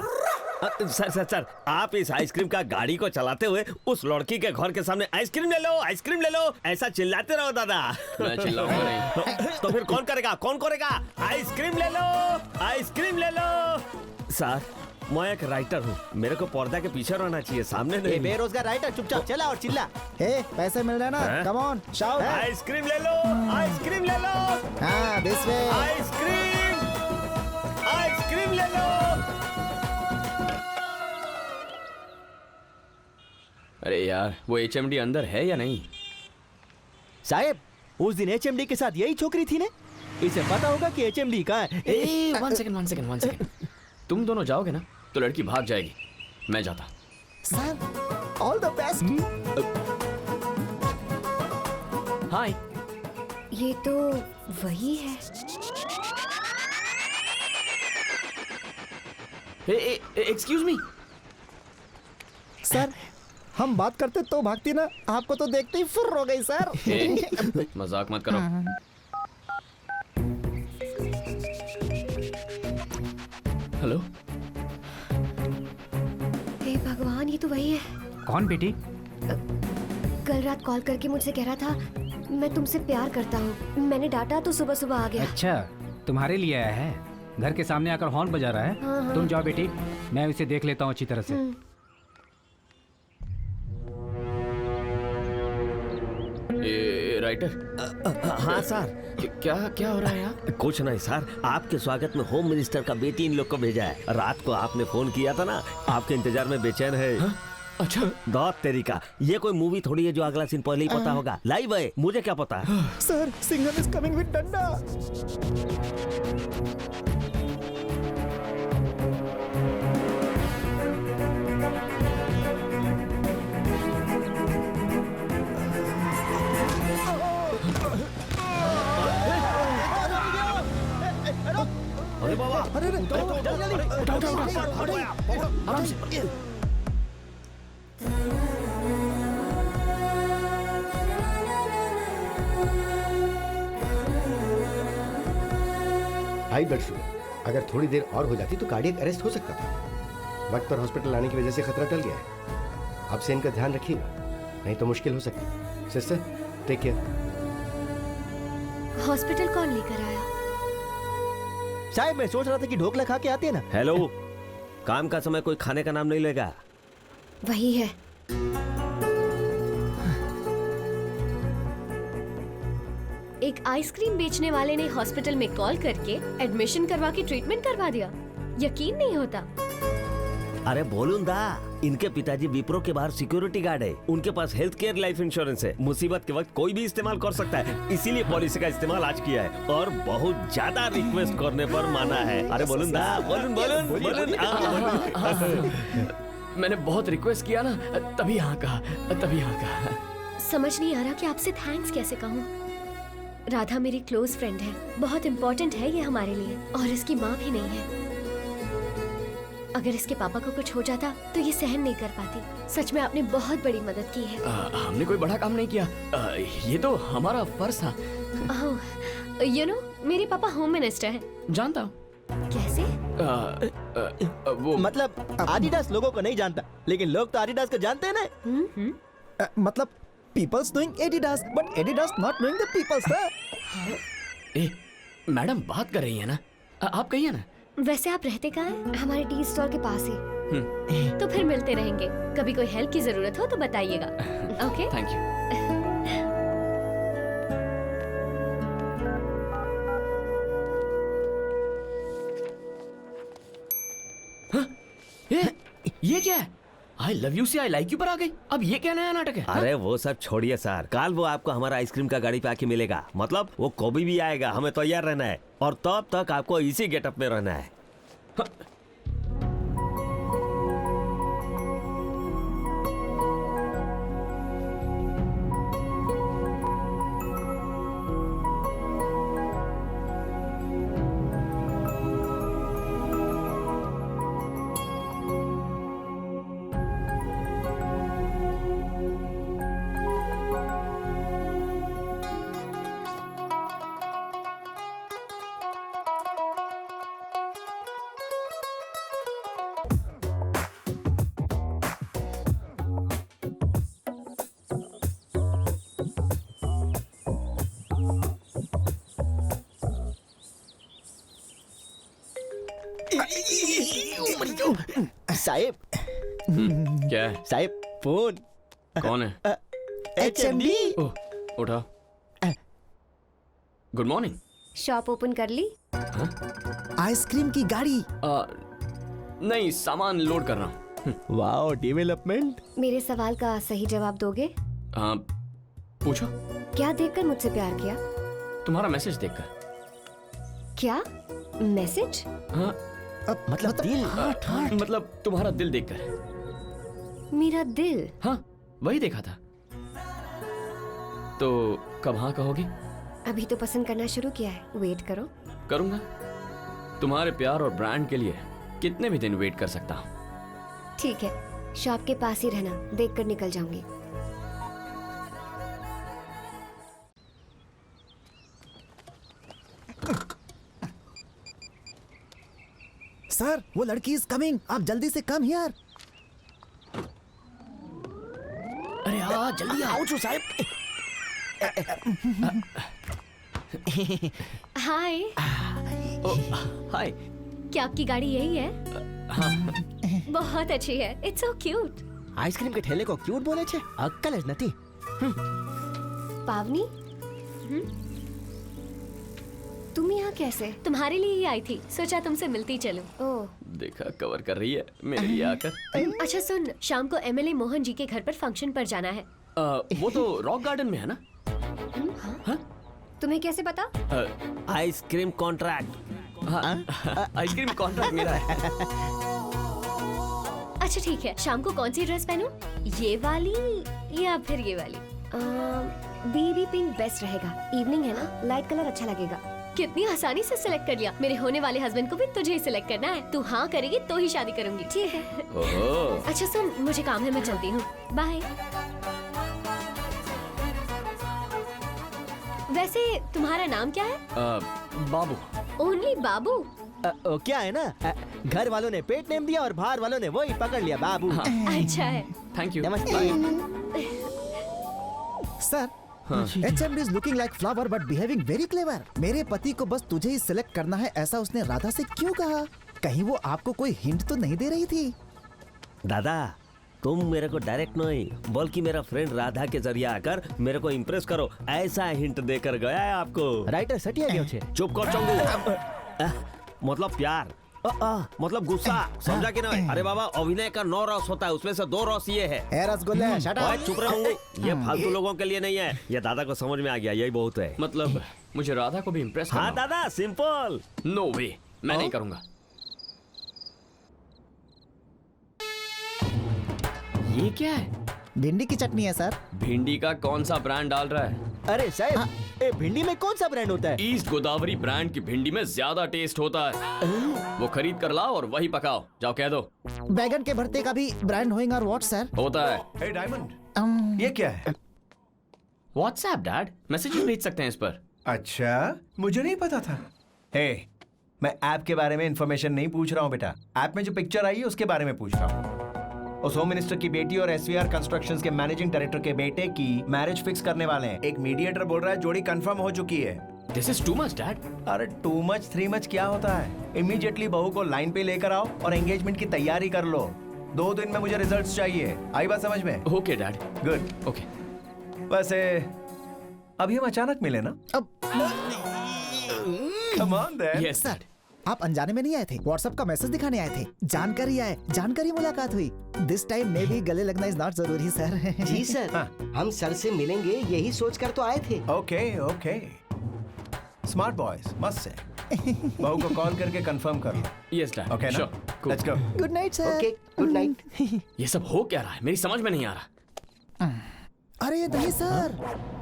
B: सर सर सर, आप इस आइसक्रीम का गाड़ी को चलाते हुए उस लड़की के घर के सामने आइसक्रीम ले लो ऐसा चिल्लाते रहो दादा।
A: मैं चिल्लाऊंगा नहीं।
B: तो फिर कौन करेगा? आइसक्रीम ले लो। सर मैं एक राइटर हूँ, मेरे को पर्दा के पीछे रहना चाहिए, सामने नहीं।
J: बेरोजगार राइटर चुपचाप चला और चिल्ला।
E: पैसे मिल रहे ना, कम ऑन शाउट।
B: आइसक्रीम ले लो।
E: हाँ दिस वे।
B: आइसक्रीम ले लो।
A: अरे यार, वो HMD अंदर है या नहीं?
J: साहब, उस दिन HMD के साथ यही छोकरी थी ने? इसे पता होगा कि HMD कहाँ है।
A: One second. तुम दोनों जाओगे ना तो लड़की भाग जाएगी, मैं जाता।
E: Sir all the best.
A: Hi.
D: ये तो वही है।
A: एक्सक्यूज मी
E: सर, हम बात करते तो भागती ना, आपको तो देखते ही फुर्र हो गई सर।
A: मजाक मत करो। हेलो।
D: हे भगवान, ये तो वही है।
M: कौन बेटी?
D: कल रात कॉल करके मुझसे कह रहा था मैं तुमसे प्यार करता हूँ। मैंने डांटा तो सुबह सुबह आ गया।
M: अच्छा, तुम्हारे लिए आया है? घर के सामने आकर हॉर्न बजा रहा है।
D: हाँ।
M: तुम जाओ बेटी, मैं उसे देख लेता हूँ अच्छी तरह से।
A: राइटर।
B: हाँ सर।
A: क्या हो रहा है यहाँ?
B: कुछ नहीं सर, आपके स्वागत में होम मिनिस्टर का बेटी इन लोग को भेजा है। रात को आपने फोन किया था ना, आपके इंतजार में बेचैन है।
A: हाँ? अच्छा।
B: दौत तेरी का, ये कोई मूवी थोड़ी है जो अगला सीन पहले ही पता होगा। लाइव है, मुझे क्या पता।
E: Sir, Singham is coming with डंडा।
B: अरे बाबा,
E: अरे
A: आराम से।
F: हाई ब्लड शुगर, अगर थोड़ी देर और हो जाती तो कार्डियक अरेस्ट हो सकता था। वक्त पर हॉस्पिटल आने की वजह से खतरा टल गया है। अब से इनका ध्यान रखिएगा, नहीं तो मुश्किल हो सकती है। Sister, take care.
D: हॉस्पिटल कौन लेकर आया?
J: साहब, मैं सोच रहा था कि ढोकला खा के आते हैं ना।
B: हेलो, काम का समय कोई खाने का नाम नहीं लेगा।
D: वही है। एक आइसक्रीम बेचने वाले ने हॉस्पिटल में कॉल करके एडमिशन करवा के ट्रीटमेंट करवा दिया। यकीन नहीं होता।
B: अरे बोलूं दा, इनके पिताजी विप्रो के बाहर सिक्योरिटी गार्ड है। उनके पास हेल्थ केयर लाइफ इंश्योरेंस है। मुसीबत के वक्त कोई भी इस्तेमाल कर सकता है, इसीलिए पॉलिसी का इस्तेमाल आज किया है और बहुत ज्यादा रिक्वेस्ट करने पर माना है। अरे बोलूं दा, बोलूं।
A: मैंने बहुत रिक्वेस्ट किया ना, तभी हाँ कहा।
D: समझ नहीं आ रहा कि आपसे थैंक्स कैसे कहूँ। राधा मेरी क्लोज फ्रेंड है, बहुत इम्पोर्टेंट है ये हमारे लिए, और इसकी माँ भी नहीं है। अगर इसके पापा को कुछ हो जाता तो ये सहन नहीं कर पाती। सच में आपने बहुत बड़ी मदद की है।
A: हमने कोई बड़ा काम नहीं किया, ये तो हमारा फर्ज था।
D: यू नो, मेरे पापा होम मिनिस्टर हैं।
A: जानता हूँ।
D: कैसे?
J: वो मतलब आदिडास लोगों को नहीं जानता, लेकिन लोग तो आदिडास को जानते हैं ना।
E: मतलब peoples knowing Adidas, but Adidas not knowing the peoples.
A: ए, मैडम बात कर रही है ना, आप कहिए ना।
D: वैसे आप रहते कहाँ हैं? हमारे टी स्टॉल के पास ही। तो फिर मिलते रहेंगे। कभी कोई हेल्प की जरूरत हो तो बताइएगा। ओके?
A: Thank you. ये क्या है? आई लव यू से आई लाइक यू पर आ गई। अब ये क्या नया नाटक है?
B: अरे वो सब छोड़िए सर, कल वो आपको हमारा आइसक्रीम का गाड़ी पे आके मिलेगा। मतलब वो कभी भी आएगा, हमें तैयार रहना है और तब तक आपको इसी गेटअप में रहना है।
J: साहेब
A: क्या है?
J: साहेब फोन
A: कौन है?
J: HMD
A: ओह, उठा। Good morning.
D: शॉप ओपन कर ली?
E: आइसक्रीम की गाड़ी।
A: नहीं, सामान लोड कर रहा हूँ।
J: Wow, development.
D: मेरे सवाल का सही जवाब दोगे?
A: पूछो।
D: क्या देखकर मुझसे प्यार किया?
A: तुम्हारा मैसेज देखकर।
D: क्या मैसेज?
A: हाँ,
J: मतलब दिल।
A: मतलब तुम्हारा दिल देखकर।
D: मेरा दिल?
A: हाँ, वही देखा था। तो कब हाँ कहोगी?
D: अभी तो पसंद करना शुरू किया है, वेट करो।
A: करूंगा। तुम्हारे प्यार और ब्रांड के लिए कितने भी दिन वेट कर सकता हूँ।
D: ठीक है, शॉप के पास ही रहना, देखकर निकल जाऊंगी।
E: सर, वो लड़की इज कमिंग, आप जल्दी से कम हियर।
A: अरे हाँ, जल्दी आओ जो साहब।
D: हाय।
A: हाय।
D: क्या आपकी गाड़ी यही है?
A: हाँ।
D: बहुत अच्छी है, इट्स सो क्यूट।
J: आइसक्रीम के ठेले को क्यूट बोले छे? अक्कल ज नथी।
D: पावनी, तुम यहाँ कैसे? तुम्हारे लिए ही आई थी, सोचा तुमसे मिलती चलूं। ओह,
A: देखा कवर कर रही है मेरे लिए आकर।
D: अच्छा सुन, शाम को एमएलए मोहन जी के घर पर फंक्शन पर जाना है।
A: वो तो रॉक गार्डन में है ना?
D: हाँ? तुम्हें कैसे पता?
B: Ice cream contract.
A: आइसक्रीम कॉन्ट्रैक्ट मेरा है।
D: अच्छा ठीक है, शाम को कौन सी ड्रेस पहनूं? ये वाली या फिर ये वाली? बेबी पिंक बेस्ट रहेगा, इवनिंग है ना, लाइट कलर अच्छा लगेगा। कितनी आसानी से सिलेक्ट कर लिया। मेरे होने वाले हस्बैंड को भी तुझे ही सिलेक्ट करना है। तू हाँ करेगी तो ही शादी करूंगी, ठीक है? अच्छा सुन, मुझे काम है, मैं चलती हूँ, बाय। वैसे तुम्हारा नाम क्या है?
A: बाबू।
D: ओनली बाबू?
J: क्या है ना, घर वालों ने पेट नेम दिया और बाहर वालों ने वही पकड़ लिया, बाबू।
D: अच्छा है।
A: Thank you.
J: नमस्ते।
E: Sir, HMD is looking like flower but behaving very clever. मेरे पति को बस तुझे ही सिलेक्ट करना है, ऐसा उसने राधा से क्यों कहा? कहीं वो आपको कोई हिंट तो नहीं दे रही थी?
B: दादा, तुम मेरे को डायरेक्ट नहीं बल्कि मेरा फ्रेंड राधा के जरिए आकर मेरे को इम्प्रेस करो, ऐसा हिंट देकर गया है आपको।
J: राइटर सटिया गया छे।
B: चुप कर चंगू। मतलब प्यार, मतलब गुस्सा, समझा कि नहीं? अरे बाबा, अभिनय का 9 रस होता है, उसमें से 2 रस ये है।
E: रसगुल्ले, शट अप।
B: चुप रहूंगी। ये फालतू लोगों के लिए नहीं है, ये दादा को समझ में आ गया, यही बहुत है।
A: मतलब मुझे राधा को भी इम्प्रेस करना?
B: हाँ दादा, सिंपल।
A: नो वे, मैं नहीं करूंगा। ये क्या है?
E: भिंडी की चटनी है सर।
A: भिंडी का कौन सा ब्रांड डाल रहा है?
J: अरे साहब, भिंडी में कौन सा ब्रांड होता है?
A: ईस्ट गोदावरी ब्रांड की भिंडी में ज्यादा टेस्ट होता है। वो खरीद कर लाओ और वही पकाओ, जाओ कह दो।
E: बैगन के भरते का भी ब्रांड होएगा और व्हाट सर?
A: होता है।
C: हे डायमंड, ये क्या है?
A: व्हाट्सएप डैड, मैसेज भेज सकते हैं इस पर।
C: अच्छा, मुझे नहीं पता था। हे, मैं ऐप के बारे में इंफॉर्मेशन नहीं पूछ रहा हूँ बेटा, ऐप में जो पिक्चर आई है उसके बारे में पूछ रहा हूँ। उस होम मिनिस्टर की बेटी और SVR कंस्ट्रक्शंस के मैनेजिंग डायरेक्टर के बेटे की मैरिज फिक्स करने वाले हैं। एक मीडिएटर बोल रहा है जोड़ी कंफर्म हो चुकी है।
A: This is too much dad.
C: अरे टू मच 3 मच क्या होता है? इमीडिएटली बहू को लाइन पे लेकर आओ और एंगेजमेंट की तैयारी कर लो। 2 दिन में मुझे रिजल्ट्स चाहिए। आई बात समझ में?
A: Okay dad.
C: गुड।
A: ओके।
C: वैसे अभी हम अचानक मिले ना? Come on then.
A: Yes dad.
E: आप अनजाने में नहीं आए थे, व्हाट्सएप का मैसेज दिखाने आए थे। जानकारी आए, जानकारी मुलाकात हुई। दिस टाइम में भी गले लगना इज नॉट जरूरी सर।
F: जी सर, हम सर से मिलेंगे यही सोचकर तो आए थे।
C: ओके ओके, स्मार्ट बॉयज, मस्त है। बहू को कॉल करके कंफर्म कर लो।
A: Yes dad.
C: ओके ना, let's go.
E: Good night sir.
F: Okay, good night.
A: ये सब हो क्या रहा है? मेरी समझ में नहीं आ रहा।
E: अरे नहीं सर,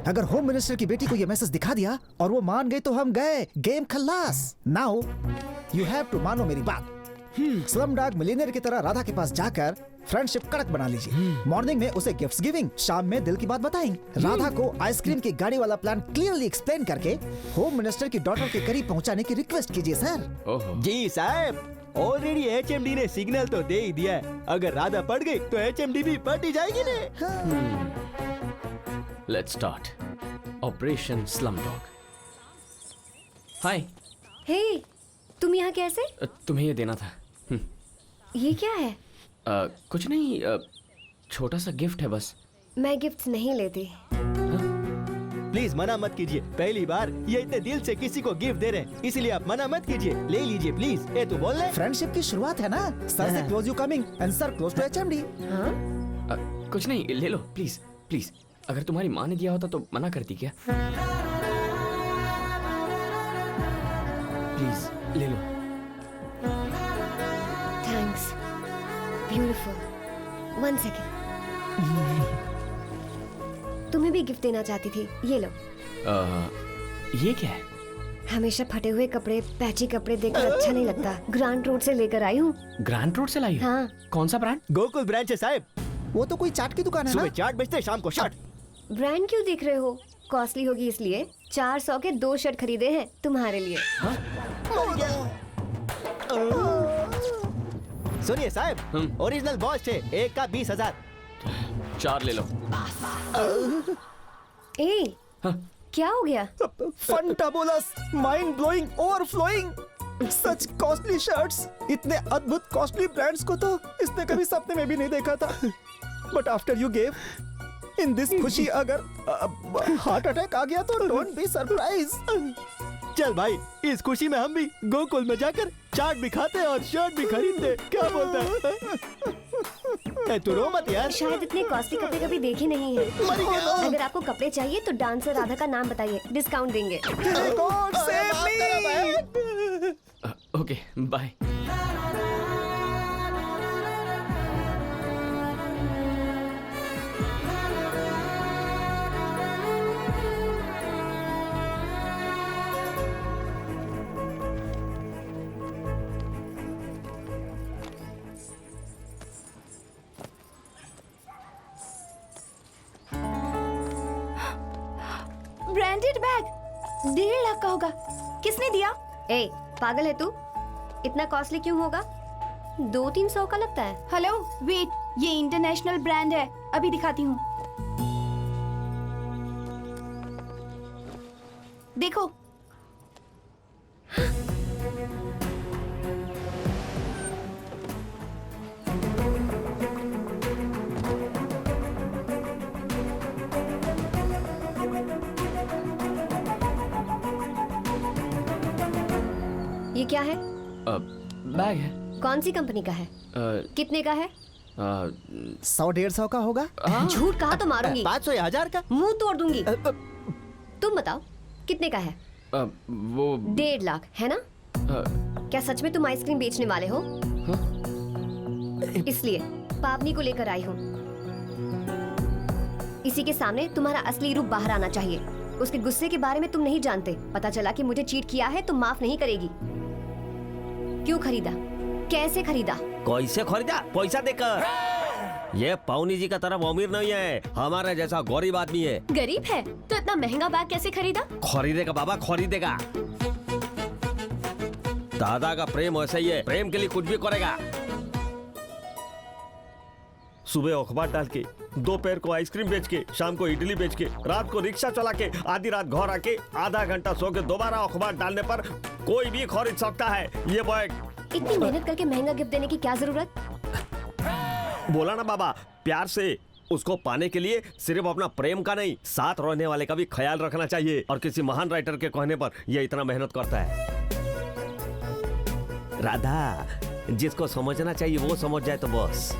E: अगर होम मिनिस्टर की बेटी को ये मैसेज दिखा दिया और वो मान गई तो हम गए, गेम खल्लास। नाउ यू हैव टू मानो मेरी बात। स्लमडॉग मिलियनेयर की तरह राधा के पास जाकर फ्रेंडशिप कड़क बना लीजिए। मॉर्निंग में उसे गिफ्ट्स गिविंग, शाम में दिल की बात बताएंगे। राधा को आइसक्रीम की गाड़ी वाला प्लान क्लियरली एक्सप्लेन करके होम मिनिस्टर की डॉटर के करीब पहुंचाने की रिक्वेस्ट कीजिए सर।
J: जी साहब, ऑलरेडी HMD ने सिग्नल तो दे ही दिया है। अगर राधा पड़ गई तो HMD भी पड़ ही जाएगी ना।
A: Let's start operation Slumdog. Hi.
D: Hey, तुम यहाँ कैसे?
A: तुम्हें ये देना था।
D: ये क्या है?
A: कुछ नहीं, छोटा सा गिफ्ट है बस।
D: मैं गिफ्ट नहीं लेती।
J: प्लीज मना मत कीजिए, पहली बार ये इतने दिल से किसी को गिफ्ट दे रहे हैं, इसीलिए आप मना मत कीजिए, ले लीजिए प्लीज। ए तू बोल ले।
E: फ्रेंडशिप की शुरुआत है ना, सर से close you coming and sir close to HMD.
A: कुछ नहीं, ले लो प्लीज प्लीज। अगर तुम्हारी माँ ने दिया होता तो मना करती क्या? प्लीज ले लो।
D: थैंक्स। ब्यूटीफुल। 1 सेकेंड। तुम्हें भी गिफ्ट देना चाहती थी, ये लो।
A: ये क्या है?
D: हमेशा फटे हुए कपड़े, पैची कपड़े देखकर अच्छा नहीं लगता। ग्रांड रोड से लेकर आई हूँ।
A: ग्रांड रोड से लाई हो?
D: हाँ।
A: कौन सा ब्रांड?
J: गोकुल ब्रांड है साहब।
E: वो तो कोई चाट की दुकान है ना?
J: सुबह चाट बेचते, शाम को शर्ट।
D: ब्रांड क्यों देख रहे हो? कॉस्टली होगी इसलिए। 400 के 2 शर्ट खरीदे हैं तुम्हारे लिए।
J: सुनिए साहब, ओरिजिनल बॉस है, एक का 20,000।
A: 4 ले लो।
D: ए, क्या हो गया?
E: फंटाबुलस, माइंड ब्लोइंग, ओवरफ्लोइंग। सच कॉस्टली शर्ट्स, इतने अद्भुत कॉस्टली ब्रांड्स को तो इसने कभी सपने में भी नहीं देखा था। But after you gave in this खुशी, अगर हार्ट अटैक आ गया तो डोंट बी सरप्राइज।
J: चल भाई, इस खुशी में हम भी गोकुल में जाकर चाट भी खाते और शर्ट भी खरीदते, क्या बोलता है? तू रो मत यार।
D: शायद इतने कॉस्टली कपड़े कभी देखे नहीं हैं। अगर आपको कपड़े चाहिए तो डांसर राधा का नाम बताइए, डिस्काउंट देंगे।
A: Okay bye.
N: Branded bag 1.5 lakh का होगा। किसने दिया?
D: ए, पागल है तू? इतना कॉस्टली क्यों होगा? 200-300 का लगता है।
N: हेलो वेट, ये इंटरनेशनल ब्रांड है, अभी दिखाती हूँ। देखो।
D: ये क्या है?
A: बैग है।
D: कौन सी कंपनी का है? कितने का है?
E: 100-150 का होगा।
D: झूठ कहा तो मारूंगी।
J: 500 या 1000 का?
D: मुंह तोड़ दूंगी। तुम बताओ कितने का है?
A: वो
D: 1.5 लाख है ना? क्या सच में तुम आइसक्रीम बेचने वाले हो? इसलिए पावनी को लेकर आई हूँ। इसी के सामने तुम्हारा असली रूप बाहर आना चाहिए। उसके गुस्से के बारे में तुम नहीं जानते। पता चला कि मुझे चीट किया है तो माफ नहीं करेगी। क्यों खरीदा? कैसे खरीदा?
B: कैसे खरीदा? पैसा देकर। ये पावनी जी का तरफ अमीर नहीं है, हमारे जैसा गरीब आदमी है।
D: गरीब है तो इतना महंगा बैग कैसे खरीदा?
B: खरीदेगा बाबा, खरीदेगा। दादा का प्रेम वैसा ही है, प्रेम के लिए कुछ भी करेगा। सुबह अखबार डाल के, दोपहर को आइसक्रीम बेच के, शाम को इडली बेच के, रात को रिक्शा चला के, आधी रात घर आके आधा घंटा सो के दोबारा अखबार डालने पर कोई भी खरीद सकता है ये बैग।
D: इतनी मेहनत करके महंगा गिफ्ट देने की क्या जरूरत?
B: बोला ना बाबा, प्यार से उसको पाने के लिए सिर्फ अपना प्रेम का नहीं, साथ रहने वाले का भी ख्याल रखना चाहिए। और किसी महान राइटर के कहने पर यह इतना मेहनत करता है। राधा, जिसको समझना चाहिए वो समझ जाए तो बस।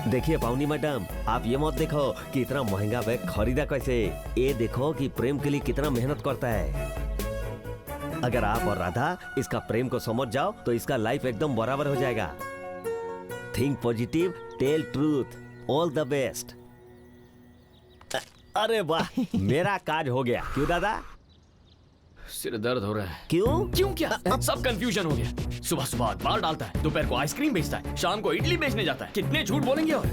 B: देखिए पावनी मैडम, आप ये मत देखो कि इतना महंगा बैग खरीदा कैसे, ये देखो कि प्रेम के लिए कितना मेहनत करता है। अगर आप और राधा इसका प्रेम को समझ जाओ तो इसका लाइफ एकदम बराबर हो जाएगा। Think positive, tell truth, all the best. अरे वाह, मेरा काज हो गया। क्यों दादा?
A: सिर दर्द हो रहा है।
B: क्यों?
A: क्यों क्या? सब कंफ्यूजन हो गया। सुबह सुबह अखबार डालता है, दोपहर को आइसक्रीम बेचता है, शाम को इडली बेचने जाता है। कितने झूठ बोलेंगे? और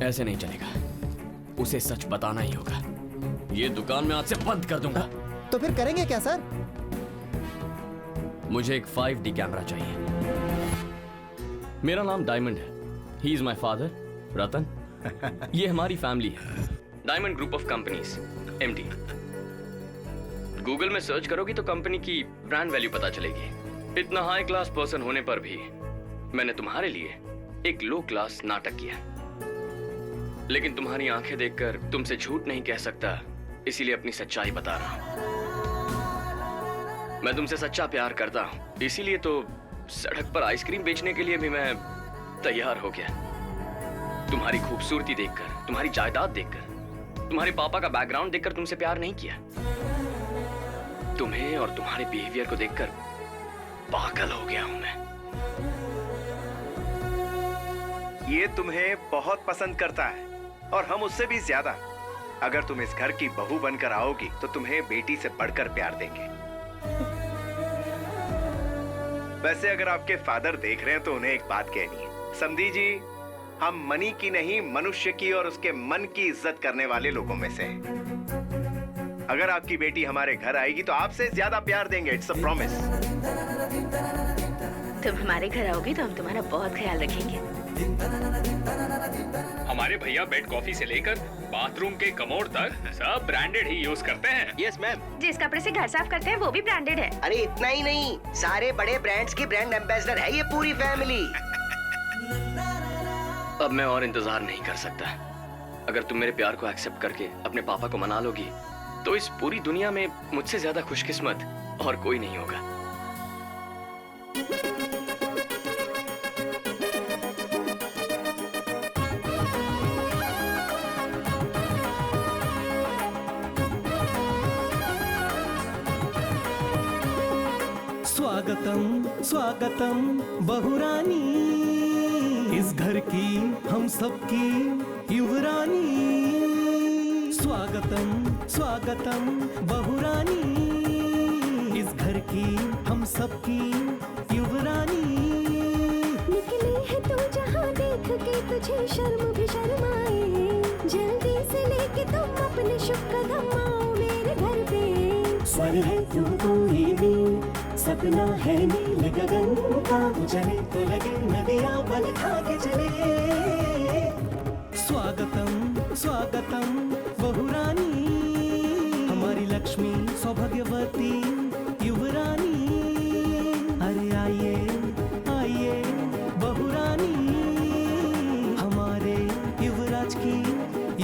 A: ऐसे नहीं चलेगा, उसे सच बताना ही होगा। ये दुकान में आज से बंद कर दूंगा।
E: तो फिर करेंगे क्या सर?
A: मुझे एक 5D कैमरा चाहिए। मेरा नाम डायमंड है। ही इज माई फादर रतन। ये हमारी फैमिली है, diamond group of companies, MD। Google में सर्च करोगी तो कंपनी की ब्रांड वैल्यू पता चलेगी। इतना हाई क्लास पर्सन होने पर भी मैंने तुम्हारे लिए एक लो क्लास नाटक किया। लेकिन तुम्हारी आंखें देखकर तुमसे झूठ नहीं कह सकता, इसीलिए अपनी सच्चाई बता रहा हूं। मैं तुमसे सच्चा प्यार करता हूं, इसीलिए तो सड़क पर आइसक्रीम बेचने के लिए भी मैं तैयार हो गया। तुम्हारी खूबसूरती देखकर, तुम्हारी जायदाद देखकर, तुम्हारे पापा का बैकग्राउंड देखकर तुमसे प्यार नहीं किया। तुम्हें और तुम्हारे बिहेवियर को देखकर पागल हो गया हूं मैं।
O: ये तुम्हें बहुत पसंद करता है और हम उससे भी ज्यादा। अगर तुम इस घर की बहू बनकर आओगी तो तुम्हें बेटी से बढ़कर प्यार देंगे। वैसे अगर आपके फादर देख रहे हैं तो उन्हें एक बात कहनी है। समधी जी, हम मनी की नहीं, मनुष्य की और उसके मन की इज्जत करने वाले लोगों में से हैं। अगर आपकी बेटी हमारे घर आएगी तो आपसे ज्यादा प्यार देंगे। It's a promise.
G: तुम हमारे घर आओगी तो हम तुम्हारा बहुत ख्याल रखेंगे।
K: हमारे भैया बेड कॉफी से लेकर बाथरूम के कमोड तक सब ब्रांडेड ही यूज करते हैं।
F: Yes ma'am.
G: जिस कपड़े से घर साफ करते हैं वो भी ब्रांडेड है।
F: अरे इतना ही नहीं, सारे बड़े ब्रांड्स की ब्रांड एम्बेसडर है ये पूरी फैमिली।
A: अब मैं और इंतजार नहीं कर सकता। अगर तुम मेरे प्यार को एक्सेप्ट करके अपने पापा को मना लोगी तो इस पूरी दुनिया में मुझसे ज्यादा खुशकिस्मत और कोई नहीं होगा।
P: स्वागतम स्वागतम बहुरानी, इस घर की हम सबकी युवरानी। स्वागतम स्वागतम बहुरानी, इस घर की हम सबकी युवरानी।
Q: निकले है तो जहाँ देख के तुझे शर्म भी शर्माए, जल्दी से लेके तुम अपने शुभ कदम आओ मेरे घर पे।
P: स्वर है तू कोई भी, सपना है नील गगन का, चले तो लगे नदियाँ बल खा के चले। स्वागतम स्वागतम बहुरानी, हमारी लक्ष्मी सौभाग्यवती युवरानी। अरे आइए आइए बहुरानी, हमारे युवराज की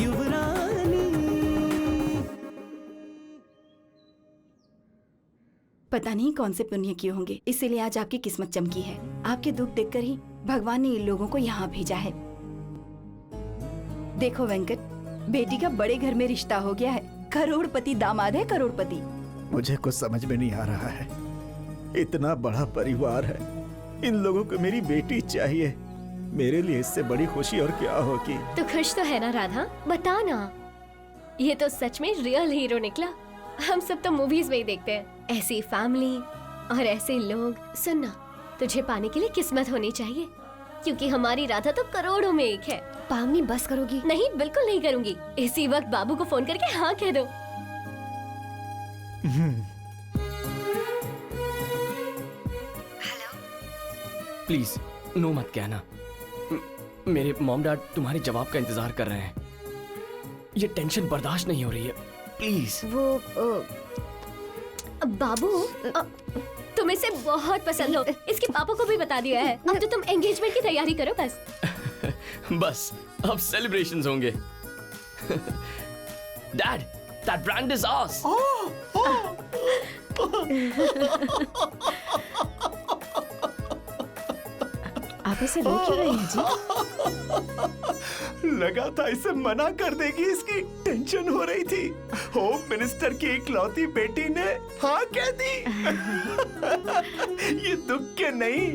P: युवरानी।
N: पता नहीं कौन से पुण्य किए होंगे, इसीलिए आज आपकी किस्मत चमकी है। आपके दुख देखकर ही भगवान ने इन लोगों को यहाँ भेजा है। देखो वेंकट, बेटी का बड़े घर में रिश्ता हो गया है। करोड़पति दामाद है, करोड़पति।
E: मुझे कुछ समझ में नहीं आ रहा है। इतना बड़ा परिवार है, इन लोगों को मेरी बेटी चाहिए। मेरे लिए इससे बड़ी खुशी और क्या होगी।
D: तो खुश तो है ना राधा? बता ना। ये तो सच में रियल हीरो निकला। हम सब तो मूवीज में ही देखते हैं ऐसी फैमिली और ऐसे लोग। सुनना, तुझे पाने के लिए किस्मत होनी चाहिए, क्योंकि हमारी राधा तो करोड़ों में एक है। पावनी बस करोगी? नहीं, बिल्कुल नहीं करूंगी। इसी वक्त बाबू को फोन करके हाँ कह दो।
A: प्लीज नो मत कहना। मेरे मॉम डैड तुम्हारे जवाब का इंतजार कर रहे हैं। ये टेंशन बर्दाश्त नहीं हो रही है, प्लीज।
D: वो बाबू, तुम इसे बहुत पसंद हो, इसके पापा को भी बता दिया है। अब तो तुम एंगेजमेंट की तैयारी करो बस।
A: बस अब सेलिब्रेशंस होंगे। Dad, that brand is ours.
N: आप इसे रो क्यों रहे हैं जी?
C: लगा था इसे मना कर देगी, इसकी टेंशन हो रही थी। होम मिनिस्टर की इकलौती बेटी ने हाँ कह दी। ये दुख के नहीं,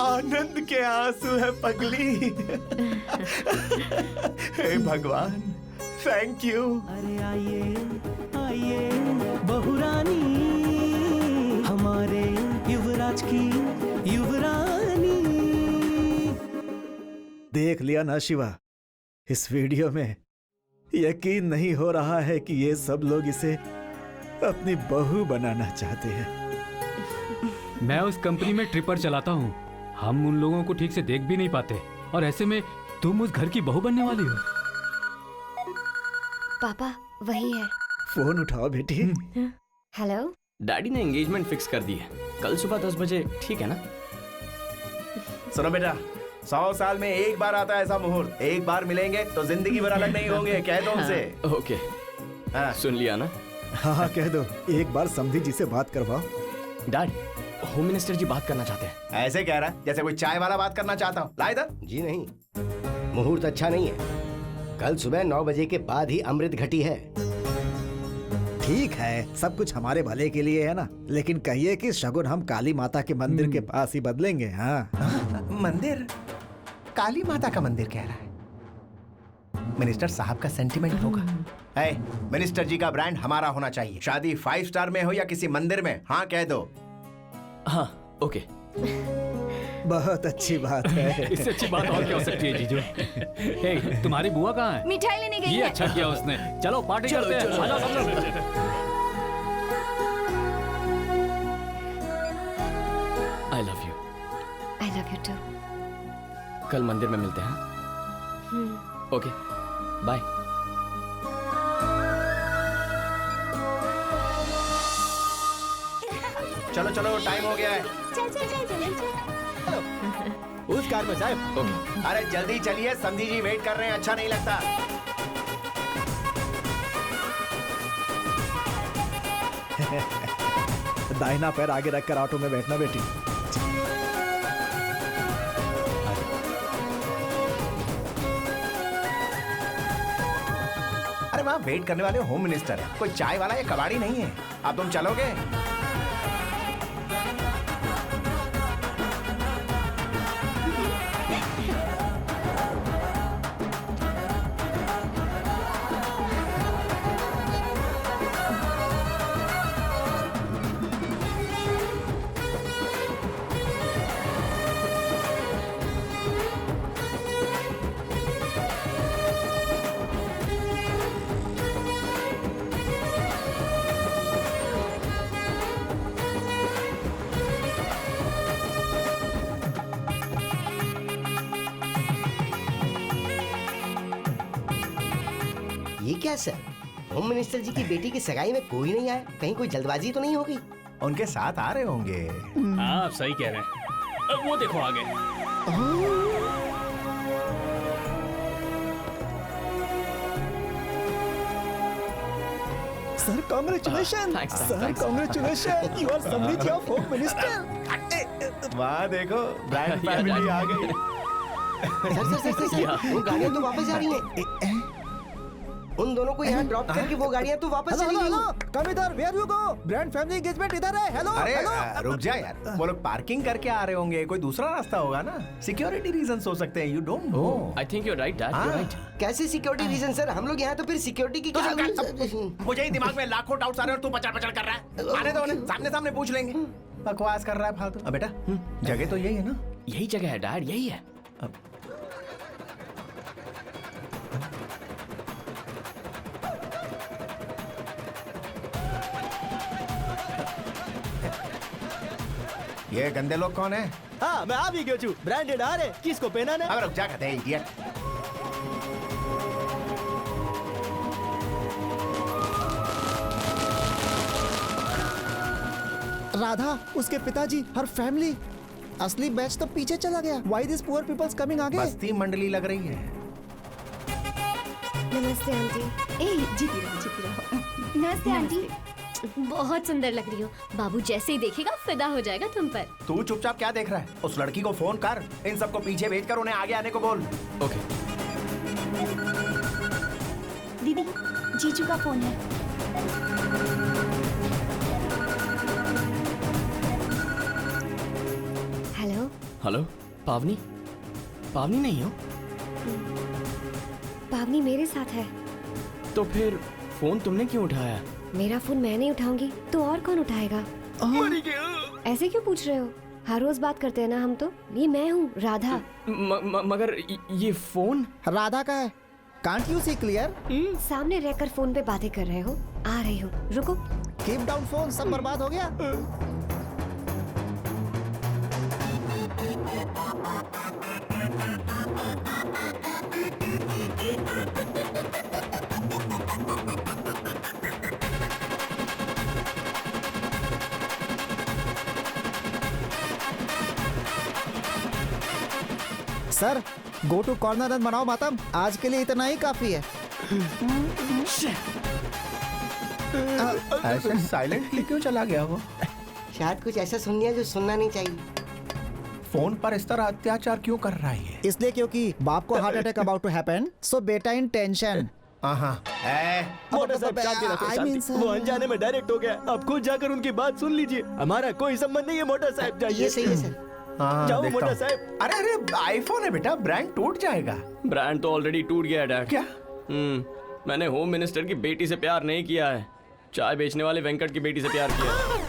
C: आनंद के आंसू है पगली। हे भगवान, थैंक यू।
P: अरे आइए आइए बहुरानी, हमारे युवराज की युवरानी।
E: देख लिया ना शिवा, इस वीडियो में यकीन नहीं हो रहा है कि ये सब लोग इसे अपनी बहू बनाना चाहते हैं।
M: मैं उस कंपनी में ट्रिपर चलाता हूँ। हम उन लोगों को ठीक से देख भी नहीं पाते, और ऐसे में तुम उस घर की बहू बनने वाली हो।
D: पापा वही है।
E: फोन उठाओ बेटी।
D: हेलो।
A: डैडी ने एंगेजमेंट फिक्स कर दी है, कल सुबह 10 बजे, ठीक है ना?
C: सुनो बेटा, 100 साल में एक बार आता है ऐसा मुहूर्त, एक बार मिलेंगे तो जिंदगी भर अलग नहीं होंगे, कह दो उनसे।
A: ओके, सुन लिया ना?
E: हाँ कह दो, एक बार समधी जी से बात करवाओ।
A: डैड, होम मिनिस्टर जी बात करना चाहते हैं।
C: ऐसे कह रहा है जैसे कोई चाय वाला बात करना चाहता हूँ। ला इधर।
F: जी नहीं, मुहूर्त अच्छा नहीं है। कल सुबह 9 बजे के बाद ही अमृत घटी है।
E: ठीक है, सब कुछ हमारे भले के लिए है ना, लेकिन कहिए कि शगुन हम काली माता के मंदिर के पास ही बदलेंगे। हाँ
C: मंदिर? काली माता का मंदिर कह रहा है? मिनिस्टर साहब का सेंटिमेंट होगा। मिनिस्टर जी का ब्रांड हमारा होना चाहिए। शादी 5 स्टार में हो या किसी मंदिर में, हाँ कह दो।
A: हाँ ओके।
E: बहुत अच्छी बात है।
M: इससे अच्छी बात और क्या हो सकती है जीजू? हे, तुम्हारी बुआ कहाँ है?
N: मिठाई लेने गई
M: ये
N: है।
M: अच्छा किया उसने। चलो पार्टी करते हैं। आ जाओ सब लोग।
A: I love you.
D: I love you too.
A: कल मंदिर में मिलते हैं। Okay, bye.
C: चलो चलो, टाइम हो गया है।
H: चल चल चल चल चल।
C: उस कार में साहब। ओके। अरे जल्दी चलिए, समधी जी वेट कर रहे हैं, अच्छा नहीं लगता।
E: दाहिना पैर आगे रखकर ऑटो में बैठना बेटी।
C: अरे वहाँ वेट करने वाले होम मिनिस्टर है, कोई चाय वाला या कबाड़ी नहीं है। अब तुम चलोगे?
F: ये क्या सर, होम मिनिस्टर जी की बेटी की सगाई में कोई नहीं आया? कहीं कोई जल्दबाजी तो नहीं होगी?
C: उनके साथ आ रहे होंगे।
K: हाँ सही कह रहे हैं। वो देखो आगे।
E: Sir congratulation, sir congratulation, you are समधी ऑफ होम मिनिस्टर।
C: वाह देखो, ब्रांड फैमिली आ गई।
F: सर, वो गाड़ियाँ तो वापस जा रही हैं। उन दोनों को यहाँ ड्रॉप करके वो गाड़ियाँ तो वापस चली गई।
E: कम इधर, where you go? Brand family engagement इधर है। हेलो
C: अरे
E: हेलो।
C: रुक जा यार, वो लोग पार्किंग करके आ रहे होंगे, कोई दूसरा रास्ता होगा ना। सिक्योरिटी रीजंस हो सकते हैं, you don't know.
A: I think you are right dad, you are right.
F: कैसे सिक्योरिटी रीजन सर? हम लोग यहाँ तो फिर सिक्योरिटी की
C: मुझे ही दिमाग में लाखों डाउट्स आ रहे हैं और तू पचड़ पचड़ कर रहा है। आने दो उन्हें, सामने सामने पूछ लेंगे। बकवास कर रहा है फालतू। अब बेटा, जगह तो यही है ना?
A: यही जगह है डैड, यही है।
C: ये गंदे लोग कौन है?
J: हाँ मैं आ भी गया छू। ब्रांडेड आ रहे, किसको पहना ना?
C: अब रुक जा, कहते हैं इडियट।
E: राधा, उसके पिताजी, हर फैमिली। असली बैच तो पीछे चला गया। Why these poor people's coming आगे?
C: बस्ती मंडली लग रही है।
D: नमस्ते आंटी।
N: जीती रहो।
D: नमस्ते आंटी। बहुत सुंदर लग रही हो। बाबू जैसे ही देखेगा फिदा हो जाएगा तुम पर।
C: तू चुपचाप क्या देख रहा है? उस लड़की को फोन कर, इन सबको पीछे भेजकर उन्हें आगे आने को बोल।
A: ओके।
N: दीदी, जीजू का फोन है।
D: हेलो।
A: हेलो, पावनी? पावनी नहीं हो?
D: पावनी मेरे साथ है।
A: तो फिर फोन तुमने क्यों उठाया?
D: मेरा फोन मैं नहीं उठाऊंगी तो और कौन उठाएगा? ऐसे क्यों पूछ रहे हो? हर रोज बात करते हैं ना हम तो। ये मैं हूँ राधा।
A: मगर ये फोन
E: राधा का है। Can't you see clear?
D: सामने रहकर फोन पे बातें कर रहे हो। आ रही हूँ, रुको।
E: कीप डाउन फोन, सब बर्बाद हो गया। Sir go to corner and बनाओ मातम, आज के लिए इतना ही काफी है।
C: ऐसे साइलेंटली क्यों चला गया वो?
F: शायद कुछ ऐसा सुन लिया जो सुनना नहीं चाहिए।
C: फोन पर इस तरह अत्याचार क्यों कर रहा है?
E: इसलिए क्योंकि बाप को heart attack about to happen, so बेटा इन टेंशन।
J: मोटा साहब शांति रखो, शांति। वो अनजाने में डायरेक्ट हो गया, आप खुद जाकर उनकी बात सुन लीजिए। हमारा कोई संबंध नहीं है मोटा साहब, जाइए।
F: ये सही है सर।
J: जाओ मोटा साहब।
C: अरे आईफोन है बेटा, ब्रांड टूट जाएगा।
A: ब्रांड तो ऑलरेडी टूट गया है डैड।
C: क्या?
A: मैंने होम मिनिस्टर की बेटी से प्यार नहीं किया है, चाय बेचने वाले वेंकट की बेटी से प्यार किया है।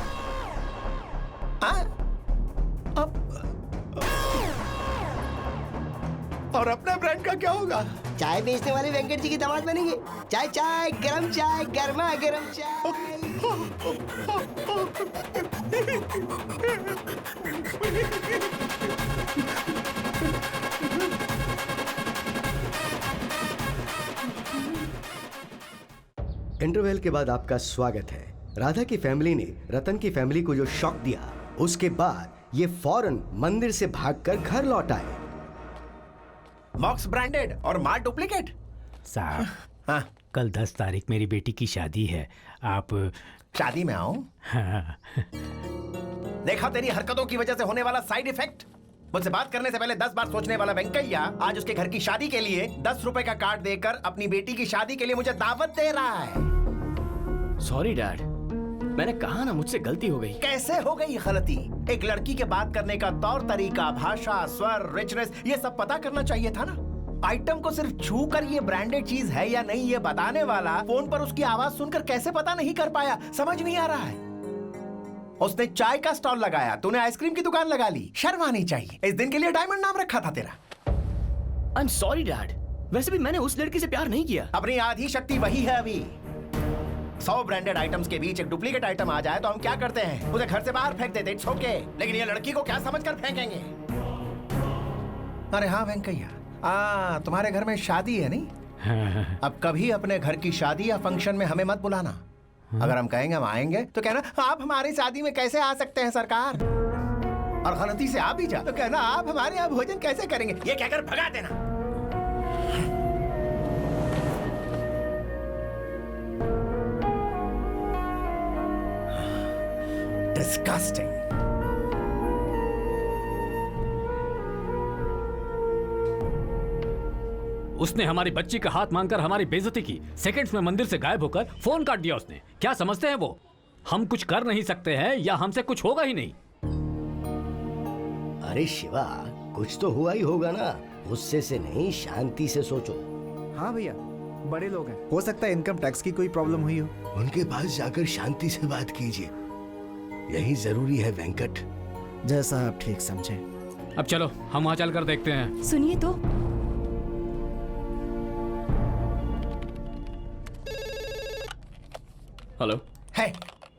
C: और अपना ब्रांड का क्या होगा?
F: चाय बेचने वाले वेंकट जी की दामाद बनेंगे। चाय चाय गरम चाय, गर्मा गरम चाय। इंटरवल के बाद आपका स्वागत है। राधा की फैमिली ने रतन की फैमिली को जो शॉक दिया, उसके बाद ये फौरन मंदिर से भागकर घर लौट आए।
C: बॉक्स ब्रांडेड और माल डुप्लीकेट।
M: साहब,
C: हाँ?
M: कल 10 तारीख मेरी बेटी की शादी है, आप
C: शादी में आओ?
M: हाँ।
C: देखा तेरी हरकतों की वजह से होने वाला साइड इफेक्ट। मुझसे बात करने से पहले 10 बार सोचने वाला वेंकैया आज उसके घर की शादी के लिए 10 रुपए का कार्ड देकर अपनी बेटी की शादी के लिए मुझे दावत दे रहा है।
A: सॉरी डैड, मैंने कहा ना मुझसे गलती हो गई।
C: कैसे हो गई गलती? एक लड़की के बात करने का तौर तरीका, भाषा, स्वर, रिचनेस, ये सब पता करना चाहिए था ना। आइटम को सिर्फ छू कर ये ब्रांडेड चीज है या नहीं ये बताने वाला फोन पर उसकी आवाज सुनकर कैसे पता नहीं कर पाया? समझ नहीं आ रहा है। उसने चाय का स्टॉल लगाया, तूने आइसक्रीम की दुकान लगा ली। शर्म आनी चाहिए। इस दिन के लिए डायमंड नाम रखा था तेरा।
A: आई एम सॉरी डैड, वैसे भी मैंने उस लड़की से प्यार नहीं किया।
C: अपनी आधी शक्ति वही है अभी। 100 ब्रांडेड आइटम्स के बीच एक डुप्लीकेट आइटम आ जाए तो हम क्या करते हैं? उसे घर से बाहर फेंक देते, इट्स ओके। लेकिन ये लड़की को क्या समझकर फेंकेंगे? अरे हाँ वेंकैया, तुम्हारे घर में शादी है नहीं? अब कभी अपने घर की शादी या फंक्शन में हमें मत बुलाना। अगर हम कहेंगे हम आएंगे तो कहना आप हमारी शादी में कैसे आ सकते हैं सरकार। और गलती से आ भी जा तो कहना आप हमारे यहाँ भोजन कैसे करेंगे। ये कहकर भगा देना। Disgusting.
M: उसने हमारी बच्ची का हाथ मांगकर हमारी बेइज्जती की। सेकंड्स में मंदिर से गायब होकर फोन काट दिया उसने। क्या समझते हैं वो हम कुछ कर नहीं सकते हैं या हमसे कुछ होगा ही नहीं?
F: अरे शिवा, कुछ तो हुआ ही होगा ना। गुस्से से नहीं, शांति से सोचो।
E: हाँ भैया, बड़े लोग हैं, हो सकता है इनकम टैक्स की कोई प्रॉब्लम हुई हो।
F: उनके पास जाकर शांति से बात कीजिए, यही जरूरी है वेंकट।
E: जैसा आप ठीक समझे।
M: अब चलो हम वहाँ चलकर देखते हैं।
N: सुनिए तो।
A: हेलो।
C: है,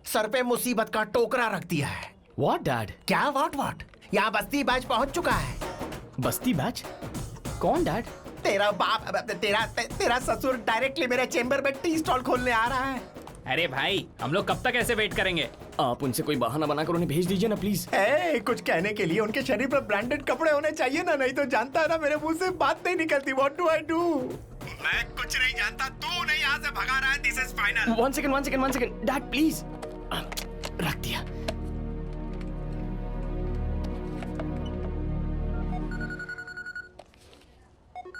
C: सर पे मुसीबत का टोकरा रख दिया है।
A: What dad?
C: क्या व्हाट? यहाँ बस्ती बैच पहुँच चुका है।
A: बस्ती बैच? कौन डैड?
C: तेरा बाप, तेरा ससुर डायरेक्टली मेरे चेंबर में टी स्टॉल खोलने आ रहा है।
K: अरे भाई, हम लोग कब तक ऐसे वेट करेंगे?
A: आप उनसे कोई बहाना बनाकर उन्हें भेज दीजिए ना प्लीज।
C: कुछ कहने के लिए उनके शरीर पर ब्रांडेड कपड़े होने चाहिए ना, नहीं तो जानता है ना मेरे मुंह से बात नहीं निकलती। What do I do? मैं कुछ नहीं जानता, तू नहीं यहाँ से भगा रहा है। This is final.
A: One second dad please. रख दिया।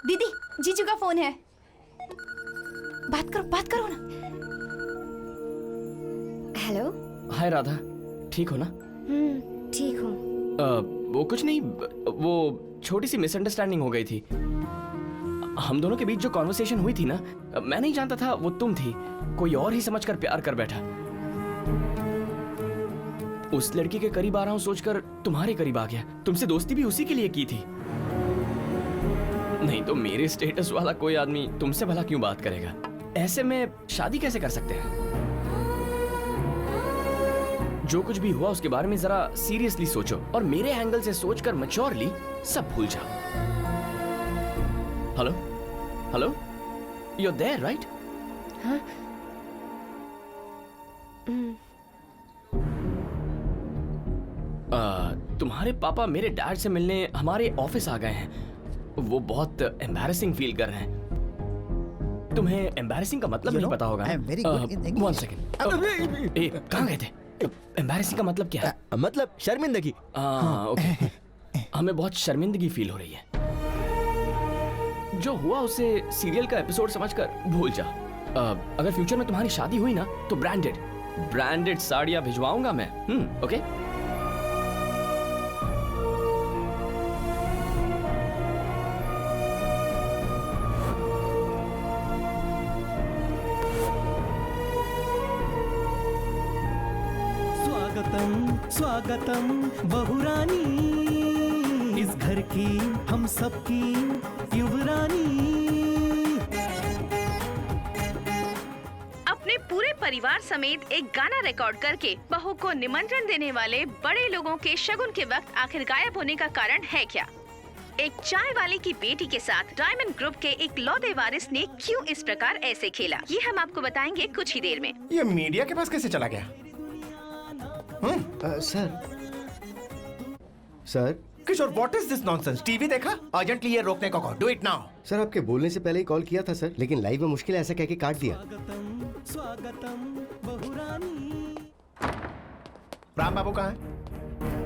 N: दीदी, जीजू का फोन है। बात करो ना।
D: हेलो।
A: हाय राधा, ठीक हो ना?
D: ठीक हूँ।
A: वो कुछ नहीं, वो छोटी सी मिसअंडरस्टैंडिंग हो गई थी। हम दोनों के बीच जो कॉन्वर्सेशन हुई थी ना, मैं नहीं जानता था वो तुम थी। कोई और ही समझकर प्यार कर बैठा। उस लड़की के करीब आ रहा हूँ सोचकर तुम्हारे करीब आ गया। तुमसे दोस्ती भी उसी के लिए की थी। नहीं तो मेरे स्टेटस वाला कोई आदमी तुमसे भला क्यों बात करेगा? ऐसे में शादी कैसे कर सकते हैं? जो कुछ भी हुआ उसके बारे में जरा सीरियसली सोचो और मेरे एंगल से सोचकर मैच्योरली सब भूल जाओ। Hello, you are there right?
D: हाँ?
A: तुम्हारे पापा मेरे डैड से मिलने हमारे ऑफिस आ गए हैं। वो बहुत एम्बैरेसिंग फील कर रहे हैं। तुम्हें एम्बैरेसिंग का मतलब नहीं पता होगा। वन सेकेंड, कहाँ गए थे? एम्बैरेसिंग का मतलब क्या है?
J: मतलब शर्मिंदगी।
A: ओके। हमें बहुत शर्मिंदगी फील हो रही है। जो हुआ उसे सीरियल का एपिसोड समझकर भूल जा। अगर फ्यूचर में तुम्हारी शादी हुई ना तो ब्रांडेड साड़ियां भिजवाऊंगा मैं। ओके।
P: स्वागतम बहुरानी, इस घर की हम सबकी युवरानी।
G: अपने पूरे परिवार समेत एक गाना रिकॉर्ड करके बहू को निमंत्रण देने वाले बड़े लोगों के शगुन के वक्त आखिर गायब होने का कारण है क्या? एक चाय वाले की बेटी के साथ डायमंड ग्रुप के एक लौदे वारिस ने क्यों इस प्रकार ऐसे खेला, ये हम आपको बताएंगे कुछ ही देर में।
C: ये मीडिया के पास कैसे चला गया?
F: Sir
C: Kishore, what is this nonsense? TV देखा? अर्जेंटली ये रोकने को कहो। Do it now.
F: सर आपके बोलने से पहले ही कॉल किया था सर, लेकिन लाइव में मुश्किल है ऐसा कह के काट दिया।
C: राम बाबू कहाँ है?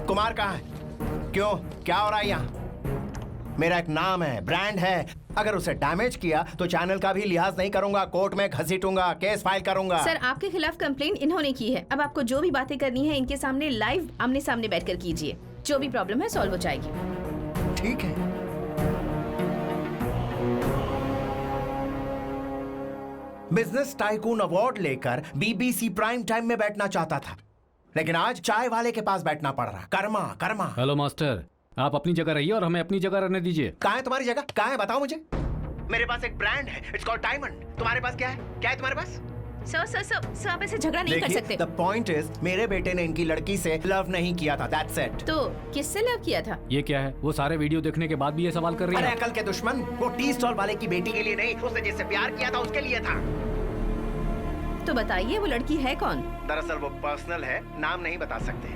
C: कुमार कहाँ है? क्यों, क्या हो रहा है यहाँ? मेरा एक नाम है, ब्रांड है। अगर उसे डैमेज किया तो चैनल का भी लिहाज नहीं करूंगा, कोर्ट में घसीटूंगा, केस फाइल करूंगा।
G: सर आपके खिलाफ कंप्लेंट इन्होंने की है। अब आपको जो भी बातें करनी है इनके सामने लाइव आमने सामने बैठकर कीजिए। जो भी प्रॉब्लम है सॉल्व हो जाएगी।
C: ठीक है। बिजनेस टाइकून अवार्ड लेकर बीबीसी प्राइम टाइम में बैठना चाहता था, लेकिन आज चाय वाले के पास बैठना पड़ रहा। कर्मा।
M: हेलो मास्टर, आप अपनी जगह रहिए और हमें अपनी जगह रहने दीजिए।
C: कहाँ है तुम्हारी जगह? कहाँ है बताओ मुझे। मेरे पास एक ब्रांड है, इट्स कॉल्ड डायमंड। तुम्हारे पास क्या है? क्या है तुम्हारे पास?
G: सर आप ऐसे झगड़ा नहीं कर सकते।
C: The point is, मेरे बेटे ने इनकी लड़की से लव नहीं किया था, that's it।
G: तो किससे लव किया था?
M: ये क्या है? वो सारे वीडियो देखने के बाद भी ये सवाल कर रही है।
C: अरे अकल के दुश्मन, वो टी स्टॉल वाले की बेटी के लिए नहीं, उसने जिससे प्यार किया था उसके लिए था।
G: तो बताइए वो लड़की है कौन?
O: दरअसल वो पर्सनल है, नाम नहीं बता सकते।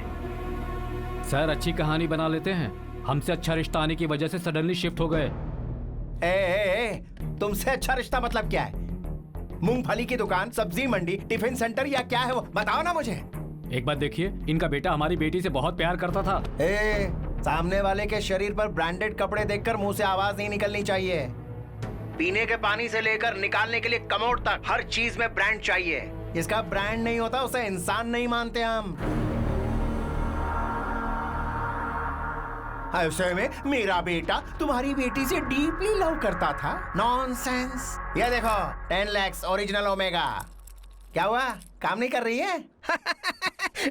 M: सर अच्छी कहानी बना लेते हैं। हमसे अच्छा रिश्ता आने की वजह से सडनली शिफ्ट हो गए।
C: तुमसे अच्छा रिश्ता मतलब क्या है? मूंगफली की दुकान, सब्जी मंडी, टिफिन सेंटर या क्या है वो? बताओ ना मुझे।
M: एक बात देखिए, इनका बेटा हमारी बेटी से बहुत प्यार करता था।
C: सामने वाले के शरीर पर ब्रांडेड कपड़े देखकर मुंह से आवाज नहीं निकलनी चाहिए। पीने के पानी से लेकर निकालने के लिए कमोड तक हर चीज में ब्रांड चाहिए। जिसका ब्रांड नहीं होता उसे इंसान नहीं मानते हम। ऐसे में मेरा बेटा तुम्हारी बेटी से डीपली लव करता था। नॉनसेंस। ये देखो 10 lakhs ओरिजिनल ओमेगा। क्या हुआ, काम नहीं कर रही है?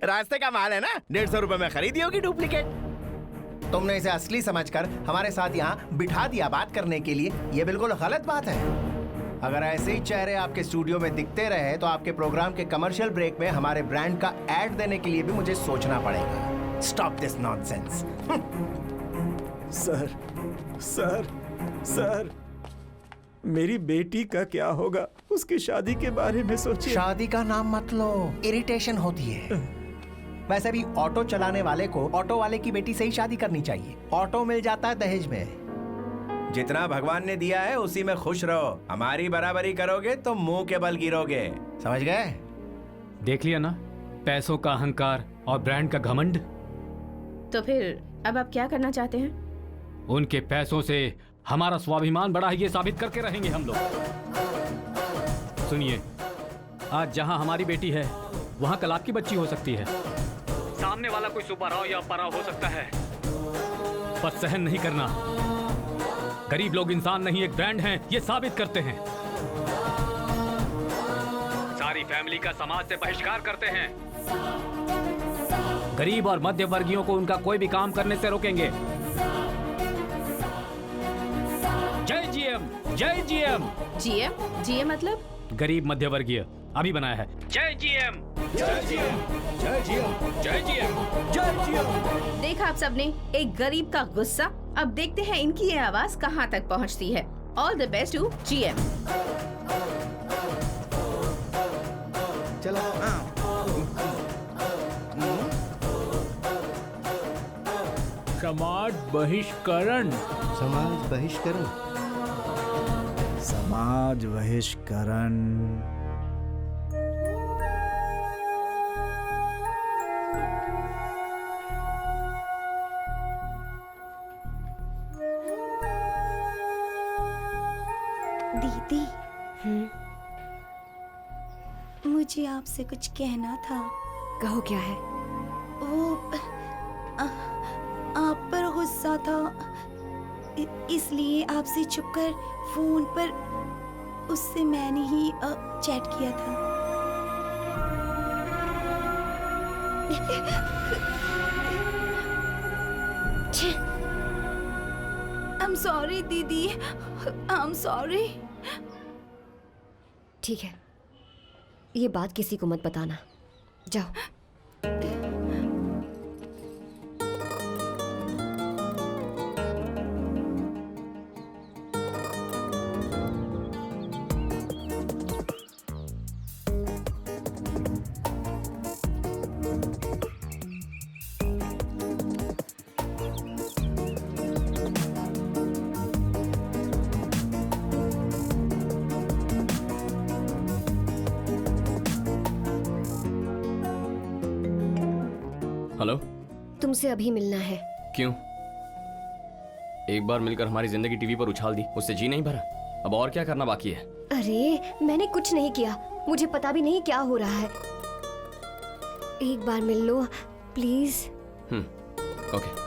C: रास्ते का माल है ना, 150 रुपए में खरीदी होगी डुप्लीकेट। तुमने इसे असली समझकर हमारे साथ यहाँ बिठा दिया बात करने के लिए। ये बिल्कुल गलत बात है। अगर ऐसे ही चेहरे आपके स्टूडियो में दिखते रहे तो आपके प्रोग्राम के कमर्शियल ब्रेक में हमारे ब्रांड का एड देने के लिए भी मुझे सोचना पड़ेगा। Stop this nonsense.
P: सर मेरी बेटी का क्या होगा? उसकी शादी के बारे में सोचिए।
C: शादी का नाम मत लो, इरिटेशन होती है। वैसे भी ऑटो चलाने वाले को ऑटो वाले की बेटी से ही शादी करनी चाहिए। ऑटो मिल जाता है दहेज में। जितना भगवान ने दिया है उसी में खुश रहो। हमारी बराबरी करोगे तो मुंह के बल गिरोगे। समझ गए?
M: देख लिया ना, पैसों का अहंकार और ब्रांड का घमंड।
G: तो फिर अब आप क्या करना चाहते हैं?
M: उनके पैसों से हमारा स्वाभिमान बढ़ा है, ये साबित करके रहेंगे हम लोग। सुनिए, आज जहां हमारी बेटी है वहां कल आपकी बच्ची हो सकती है। सामने वाला कोई सुपरहाउ या पराव हो सकता है, पर सहन नहीं करना। गरीब लोग इंसान नहीं एक ब्रांड हैं, ये साबित करते हैं। सारी फैमिली का समाज से बहिष्कार करते हैं। गरीब और मध्य वर्गीयों को उनका कोई भी काम करने से रोकेंगे। जय जीएम, जय जीएम।
G: जीएम मतलब?
M: गरीब मध्य वर्गीय। अभी बनाया है। जय जीएम, जय जीएम, जय जीएम, जय जीएम, जय जीएम।
G: देखा आप सबने, एक गरीब का गुस्सा। अब देखते हैं इनकी ये आवाज कहां तक पहुंचती है। All the best to GM.
F: चलो।
R: समाज बहिष्करण।
F: समाज बहिष्करण।
E: समाज बहिष्करण।
N: दीदी, मुझे आपसे कुछ कहना था।
D: कहो क्या है?
N: वो आप पर गुस्सा था, इसलिए आपसे छुपकर फोन पर उससे मैंने ही चैट किया था। I'm sorry दीदी, I'm sorry।
D: ठीक है, ये बात किसी को मत बताना। जाओ।
A: हेलो,
D: तुमसे अभी मिलना है।
A: क्यों? एक बार मिलकर हमारी जिंदगी टीवी पर उछाल दी, उससे जी नहीं भरा। अब और क्या करना बाकी है?
D: अरे मैंने कुछ नहीं किया, मुझे पता भी नहीं क्या हो रहा है। एक बार मिल लो प्लीज।
A: ओके।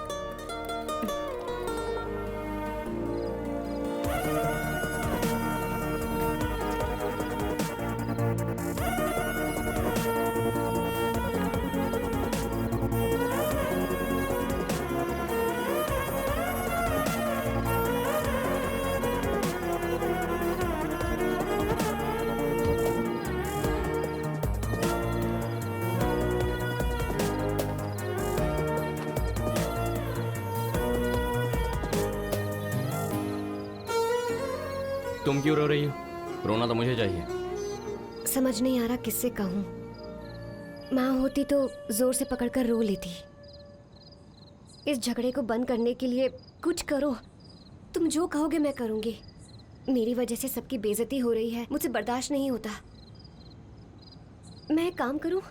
A: तुम क्यों रो रही हो? रोना तो मुझे चाहिए।
D: समझ नहीं आ रहा किससे कहूँ। माँ होती तो जोर से पकड़कर रो लेती। इस झगड़े को बंद करने के लिए कुछ करो। तुम जो कहोगे मैं करूँगी। मेरी वजह से सबकी बेइज्जती हो रही है, मुझसे बर्दाश्त नहीं होता। मैं एक काम करूँ,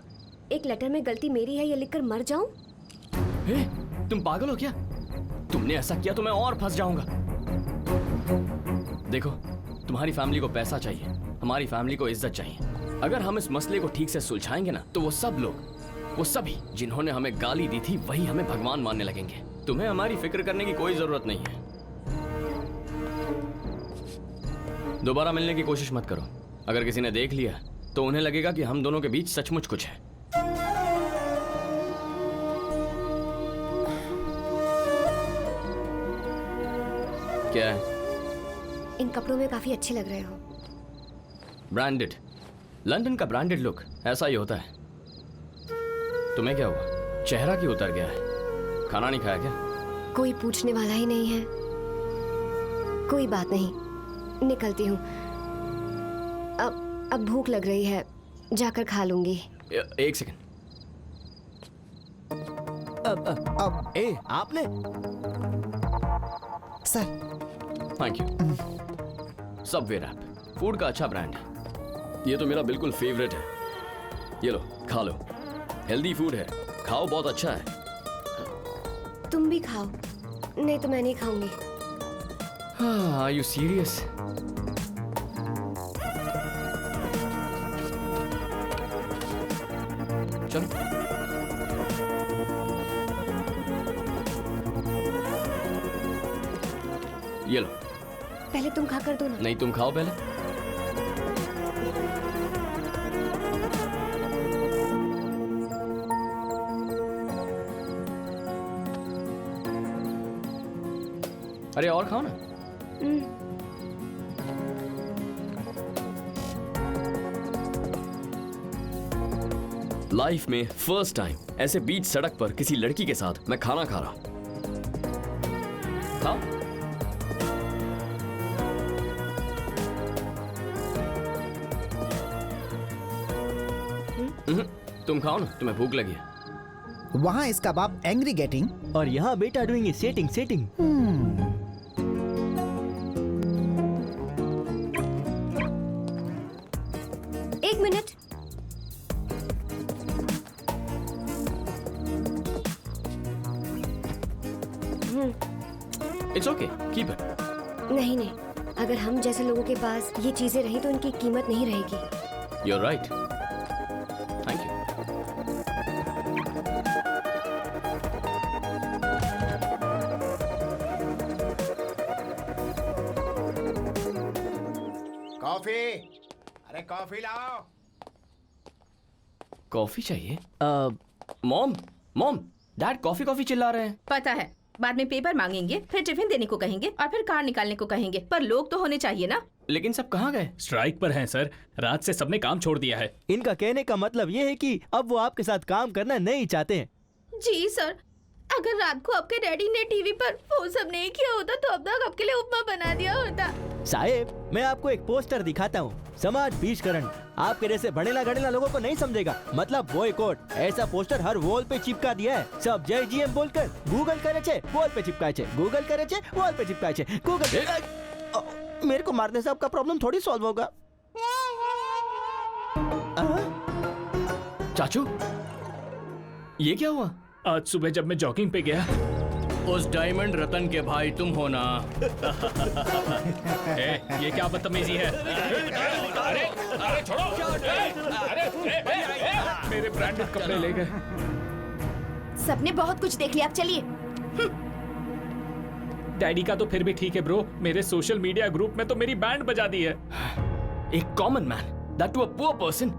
D: एक लेटर में गलती मेरी है ये लिखकर मर जाऊँ?
A: तुम पागल हो क्या? तुमने ऐसा किया तो मैं और फंस जाऊंगा। देखो, तुम्हारी फैमिली को पैसा चाहिए, हमारी फैमिली को इज्जत चाहिए। अगर हम इस मसले को ठीक से सुलझाएंगे ना, तो वो सब लोग, वो सभी जिन्होंने हमें गाली दी थी, वही हमें भगवान मानने लगेंगे। तुम्हें हमारी फिक्र करने की कोई जरूरत नहीं है। दोबारा मिलने की कोशिश मत करो। अगर किसी ने देख लिया तो उन्हें लगेगा कि हम दोनों के बीच सचमुच कुछ है। क्या है?
D: इन कपड़ों में काफी अच्छे लग रहे हो।
A: ब्रांडेड, लंदन का ब्रांडेड लुक ऐसा ही होता है। तुम्हें क्या हुआ? चेहरा क्यों उतर गया है? खाना नहीं खाया क्या?
D: कोई पूछने वाला ही नहीं है। कोई बात नहीं, निकलती हूँ। अब भूख लग रही है, जाकर खा लूंगी।
A: एक सेकंड।
J: आपने?
E: Sir.
A: Thank you. Subway wrap food का अच्छा ब्रांड है। ये तो मेरा बिल्कुल फेवरेट है। ये लो, खा लो। हेल्दी फूड है, खाओ, बहुत अच्छा है।
D: तुम भी खाओ, नहीं तो मैं नहीं खाऊंगी।
A: Are you serious? चलो। ये लो।
D: पहले तुम खाकर दो ना।
A: नहीं, तुम खाओ पहले। अरे और खाओ ना। लाइफ में फर्स्ट टाइम ऐसे बीच सड़क पर किसी लड़की के साथ मैं खाना खा रहा। खाओ। तुम खाओ ना, तुम्हें भूख लगी है।
E: वहाँ इसका बाप एंग्री गेटिंग
J: और यहाँ बेटा डूइंग सेटिंग सेटिंग।
D: एक minute.
A: It's okay, keep it.
D: नहीं नहीं, अगर हम जैसे लोगों के पास ये चीजें रही तो इनकी कीमत नहीं रहेगी।
A: You are right. Thank you.
C: Coffee, अरे कॉफी लाओ।
A: कॉफी चाहिए? Mom mom, dad coffee coffee चिल्ला रहे हैं।
G: पता है, बाद में पेपर मांगेंगे, फिर टिफिन देने को कहेंगे और फिर कार निकालने को कहेंगे, पर लोग तो होने चाहिए ना।
A: लेकिन सब कहाँ गए?
M: स्ट्राइक पर हैं सर, रात से सबने काम छोड़ दिया है।
J: इनका कहने का मतलब ये है कि अब वो आपके साथ काम करना नहीं चाहते हैं।
G: जी सर, अगर रात को आपके डैडी ने टीवी पर वो सब नहीं किया होता तो अब तक आपके लिए उपमा बना दिया होता।
J: साहेब, मैं आपको एक पोस्टर दिखाता हूँ। समाज बीजकरण आपके जैसे बढ़ेला घड़ेला लोगों को नहीं समझेगा, मतलब बॉयकॉट। ऐसा पोस्टर हर वॉल पे चिपका दिया है। सब जय जीएम बोलकर गूगल करे छे, वॉल पे चिपकाए छे, गूगल करे छे, वॉल पे चिपकाए छे, गूगल। मेरे को मारने से आपका प्रॉब्लम थोड़ी सॉल्व होगा।
A: चाचू, ये क्या हुआ?
M: आज सुबह जब मैं जॉगिंग पे गया,
A: उस डायमंड रतन के भाई तुम हो ना?
M: ये क्या बदतमीजी है? अरे अरे छोड़ो! मेरे ब्रांडेड कपड़े ले गए।
N: सबने बहुत कुछ देख लिया, अब चलिए।
M: डैडी का तो फिर भी ठीक है ब्रो, मेरे सोशल मीडिया ग्रुप में तो मेरी बैंड बजा दी है।
A: एक common man, that too a poor person,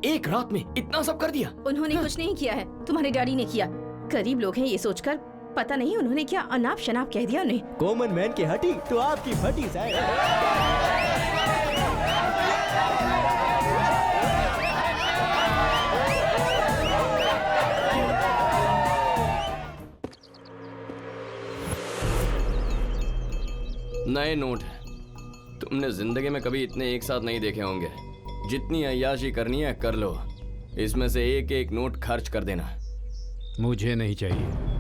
A: एक रात में इतना सब कर दिया।
G: उन्होंने कुछ नहीं किया है, तुम्हारे डैडी ने किया। गरीब लोग हैं ये सोचकर, पता नहीं उन्होंने क्या अनाप शनाप कह दिया उन्हें।
J: कॉमन मैन की हटी तो आपकी फटी साहब।
A: नए नोट है। तुमने जिंदगी में कभी इतने एक साथ नहीं देखे होंगे। जितनी अय्याशी करनी है कर लो, इसमें से एक एक नोट खर्च कर देना।
M: मुझे नहीं चाहिए।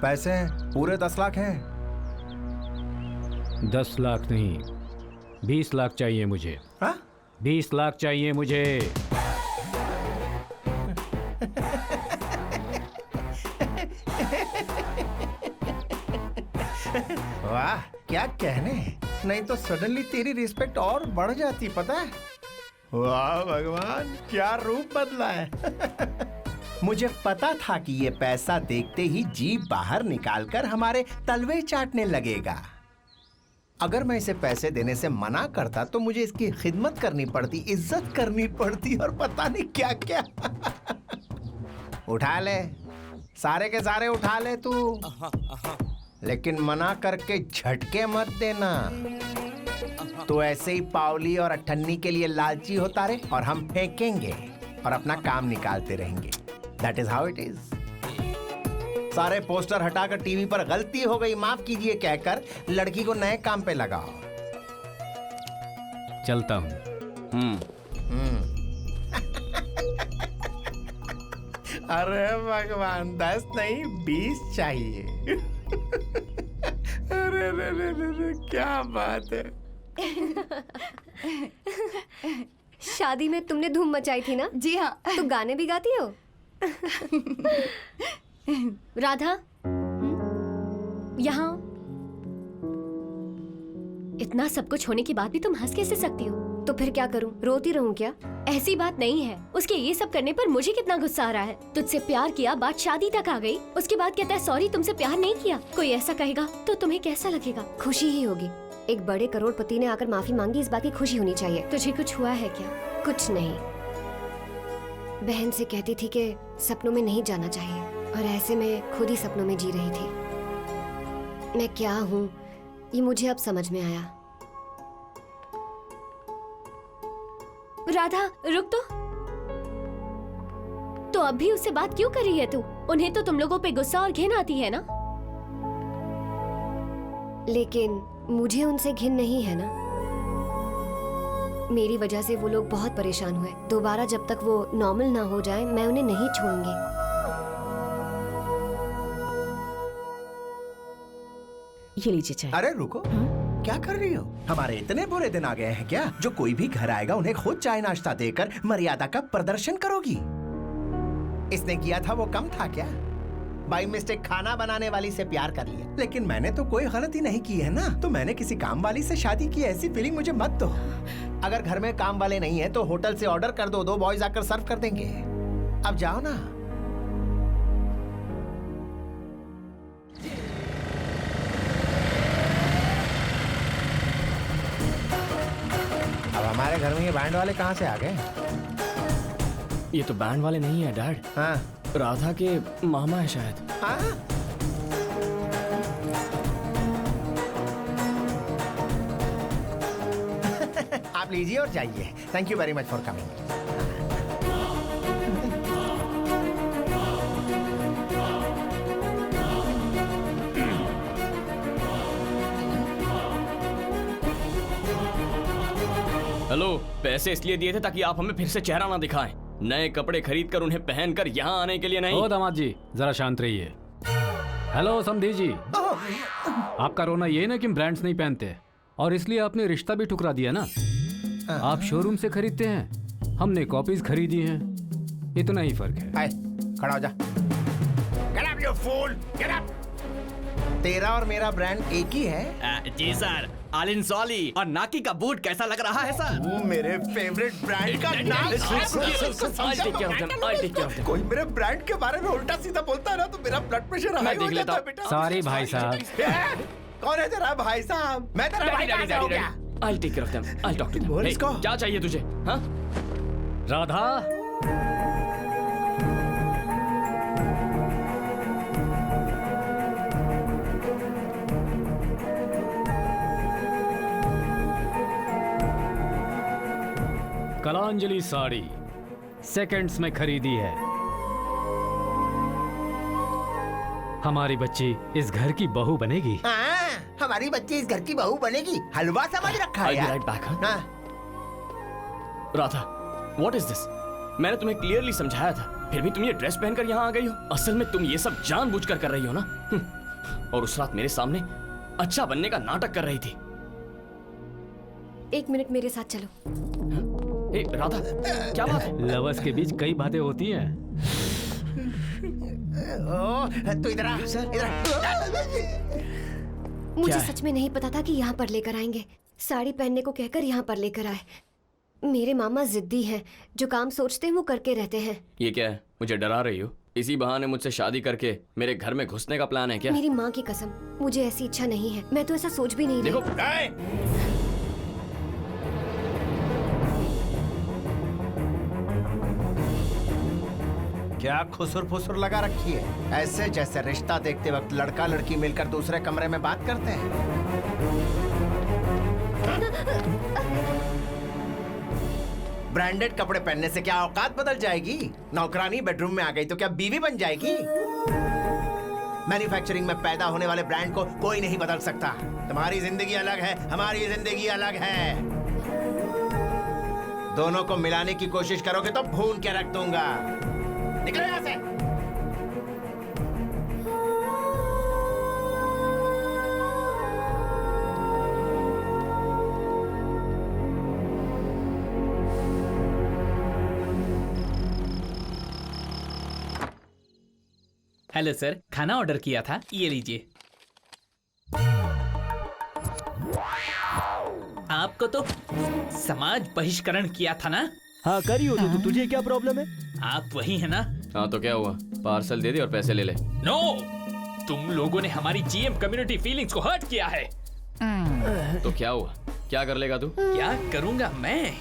C: पैसे पूरे 10 लाख हैं।
M: 10 लाख नहीं, 20 लाख चाहिए मुझे। 20 लाख चाहिए मुझे।
C: वाह, क्या कहने। नहीं तो सडनली तेरी रिस्पेक्ट और बढ़ जाती, पता है। वाह भगवान, क्या रूप बदला है। मुझे पता था कि ये पैसा देखते ही जीभ बाहर निकालकर हमारे तलवे चाटने लगेगा। अगर मैं इसे पैसे देने से मना करता तो मुझे इसकी खिदमत करनी पड़ती, इज्जत करनी पड़ती और पता नहीं क्या क्या। उठा ले, सारे के सारे उठा ले तू, लेकिन मना करके झटके मत देना। तो ऐसे ही पावली और अठन्नी के लिए लालची होता रहे और हम फेंकेंगे और अपना काम निकालते रहेंगे। That is how it is. सारे पोस्टर हटाकर टीवी पर गलती हो गई माफ कीजिए कहकर लड़की को नए काम पे लगाओ।
M: चलता हूँ।
C: अरे भगवान, 10 नहीं 20 चाहिए। अरे रे रे रे रे, क्या बात है।
D: शादी में तुमने धूम मचाई थी ना?
N: जी हाँ।
D: तो गाने भी गाती हो? राधा, यहाँ इतना सब कुछ होने के बाद भी तुम हंस कैसे सकती हो? तो फिर क्या करूं, रोती रहूं क्या? ऐसी बात नहीं है। उसके ये सब करने पर मुझे कितना गुस्सा आ रहा है। तुझसे प्यार किया, बात शादी तक आ गई, उसके बाद कहता है सॉरी तुमसे प्यार नहीं किया। कोई ऐसा कहेगा तो तुम्हें कैसा लगेगा? खुशी ही होगी। एक बड़े करोड़पति ने आकर माफी मांगी, इस बात की खुशी होनी चाहिए। तुझे कुछ हुआ है क्या? कुछ नहीं। बहन से कहती थी कि सपनों में नहीं जाना चाहिए, और ऐसे में खुद ही सपनों में जी रही थी। मैं क्या हूँ ये मुझे अब समझ में आया। राधा रुक तो अब भी उससे बात क्यों कर रही है तू? उन्हें तो तुम लोगों पे गुस्सा और घिन आती है ना? लेकिन मुझे उनसे घिन नहीं है ना। मेरी वजह से वो लोग बहुत परेशान हुए। दोबारा जब तक वो नॉर्मल ना हो जाए मैं उन्हें नहीं छोड़ूंगी।
S: ये लीजिए चाय।
C: अरे रुको, क्या कर रही हो? हमारे इतने बुरे दिन आ गए हैं क्या जो कोई भी घर आएगा उन्हें खुद चाय नाश्ता देकर मर्यादा का प्रदर्शन करोगी? इसने किया था वो कम था क्या? बाई मिस्टेक खाना बनाने वाली से प्यार कर लिया, लेकिन मैंने तो कोई गलती नहीं की है ना। तो मैंने किसी काम वाली से शादी की, ऐसी फीलिंग मुझे मत दो। अगर घर में काम वाले नहीं है तो होटल से ऑर्डर कर दो, 2 बॉयज आकर सर्व कर देंगे। अब जाओ ना। अब हमारे घर में ये बैंड वाले कहाँ से आ गए?
A: ये तो बैंड वाले नहीं है डैड।
C: हाँ,
A: राधा के मामा है शायद।
C: हाँ? आप लीजिए और जाइए। Thank you very much for coming.
A: Hello, पैसे इसलिए दिए थे ताकि आप हमें फिर से चेहरा ना दिखाएं। नए कपड़े खरीद कर उन्हें पहनकर यहाँ आने के लिए नहीं।
M: ओ दामाद जी, जरा शांत रहिए। हेलो समधी जी, आपका रोना ये ना कि ब्रांड्स नहीं पहनते और इसलिए आपने रिश्ता भी ठुकरा दिया ना। आप शोरूम से खरीदते हैं, हमने कॉपीज खरीदी हैं, इतना ही फर्क है।
C: खड़ा हो जा। Get up, you fool! Get up! तेरा और मेरा ब्रांड एक ही है?
A: जी सर। आलिन सॉली और नाकी का बूट कैसा लग रहा है सर?
C: वो मेरे फेवरेट ब्रांड का नाम। कोई मेरे ब्रांड के बारे में उल्टा सीधा बोलता है ना तो मेरा ब्लड प्रेशर हाई हो जाता है बेटा।
M: सॉरी भाई साहब।
C: कौन है तेरा भाई साहब? मैं तेरा भाई कहाँ से हो गया?
A: I'll take care of them. I'll talk to them.
C: बोल इसको।
A: क्या चाहिए तुझे? हाँ?
M: राधा, कलांजलि साड़ी सेकंड्स में खरीदी है। हमारी बच्ची इस घर की बहू बनेगी।
C: हाँ, हमारी बच्ची इस घर की बहू बनेगी। हलवा समझ रखा है
A: I'll be right back, हाँ? Radha, what is this? मैंने तुम्हें क्लियरली समझाया था, फिर भी तुम ये ड्रेस पहनकर यहाँ आ गई हो। असल में तुम ये सब जानबूझकर कर रही हो ना। और उस रात मेरे सामने अच्छा बनने का नाटक कर रही थी।
D: 1 मिनट मेरे साथ चलो।
A: ए, राधा, क्या बात है?
M: लवर्स के बीच कई बातें होती हैं।
C: तू इधर आ, इधर
D: मुझे सच में नहीं पता था कि यहाँ पर लेकर आएंगे। साड़ी पहनने को कहकर यहाँ पर लेकर आए। मेरे मामा जिद्दी हैं, जो काम सोचते हैं वो करके रहते हैं।
A: ये क्या है? मुझे डरा रही हो? इसी बहाने मुझसे शादी करके मेरे घर में घुसने का प्लान है क्या?
D: मेरी माँ की कसम, मुझे ऐसी इच्छा नहीं है। मैं तो ऐसा सोच भी नहीं
A: देखो,
C: क्या खुसुर फुसुर लगा रखी है? ऐसे जैसे रिश्ता देखते वक्त लड़का लड़की मिलकर दूसरे कमरे में बात करते हैं। ब्रांडेड कपड़े पहनने से क्या औकात बदल जाएगी? नौकरानी बेडरूम में आ गई तो क्या बीवी बन जाएगी? मैन्युफैक्चरिंग में पैदा होने वाले ब्रांड को कोई नहीं बदल सकता। तुम्हारी जिंदगी अलग है, हमारी जिंदगी अलग है। दोनों को मिलाने की कोशिश करोगे तो भून के रख दूंगा। निकलो यहाँ से।
R: हेलो सर, खाना ऑर्डर किया था, ये लीजिए। आपको तो समाज बहिष्करण किया था ना?
J: हाँ करियो तो तुझे क्या प्रॉब्लम है?
R: आप वही है ना?
A: हाँ तो क्या हुआ? पार्सल दे दे और पैसे ले ले।
R: नो, तुम लोगों ने हमारी जीएम कम्युनिटी फीलिंग्स को हर्ट किया है।
A: तो क्या हुआ? क्या कर लेगा तू?
R: क्या करूंगा मैं?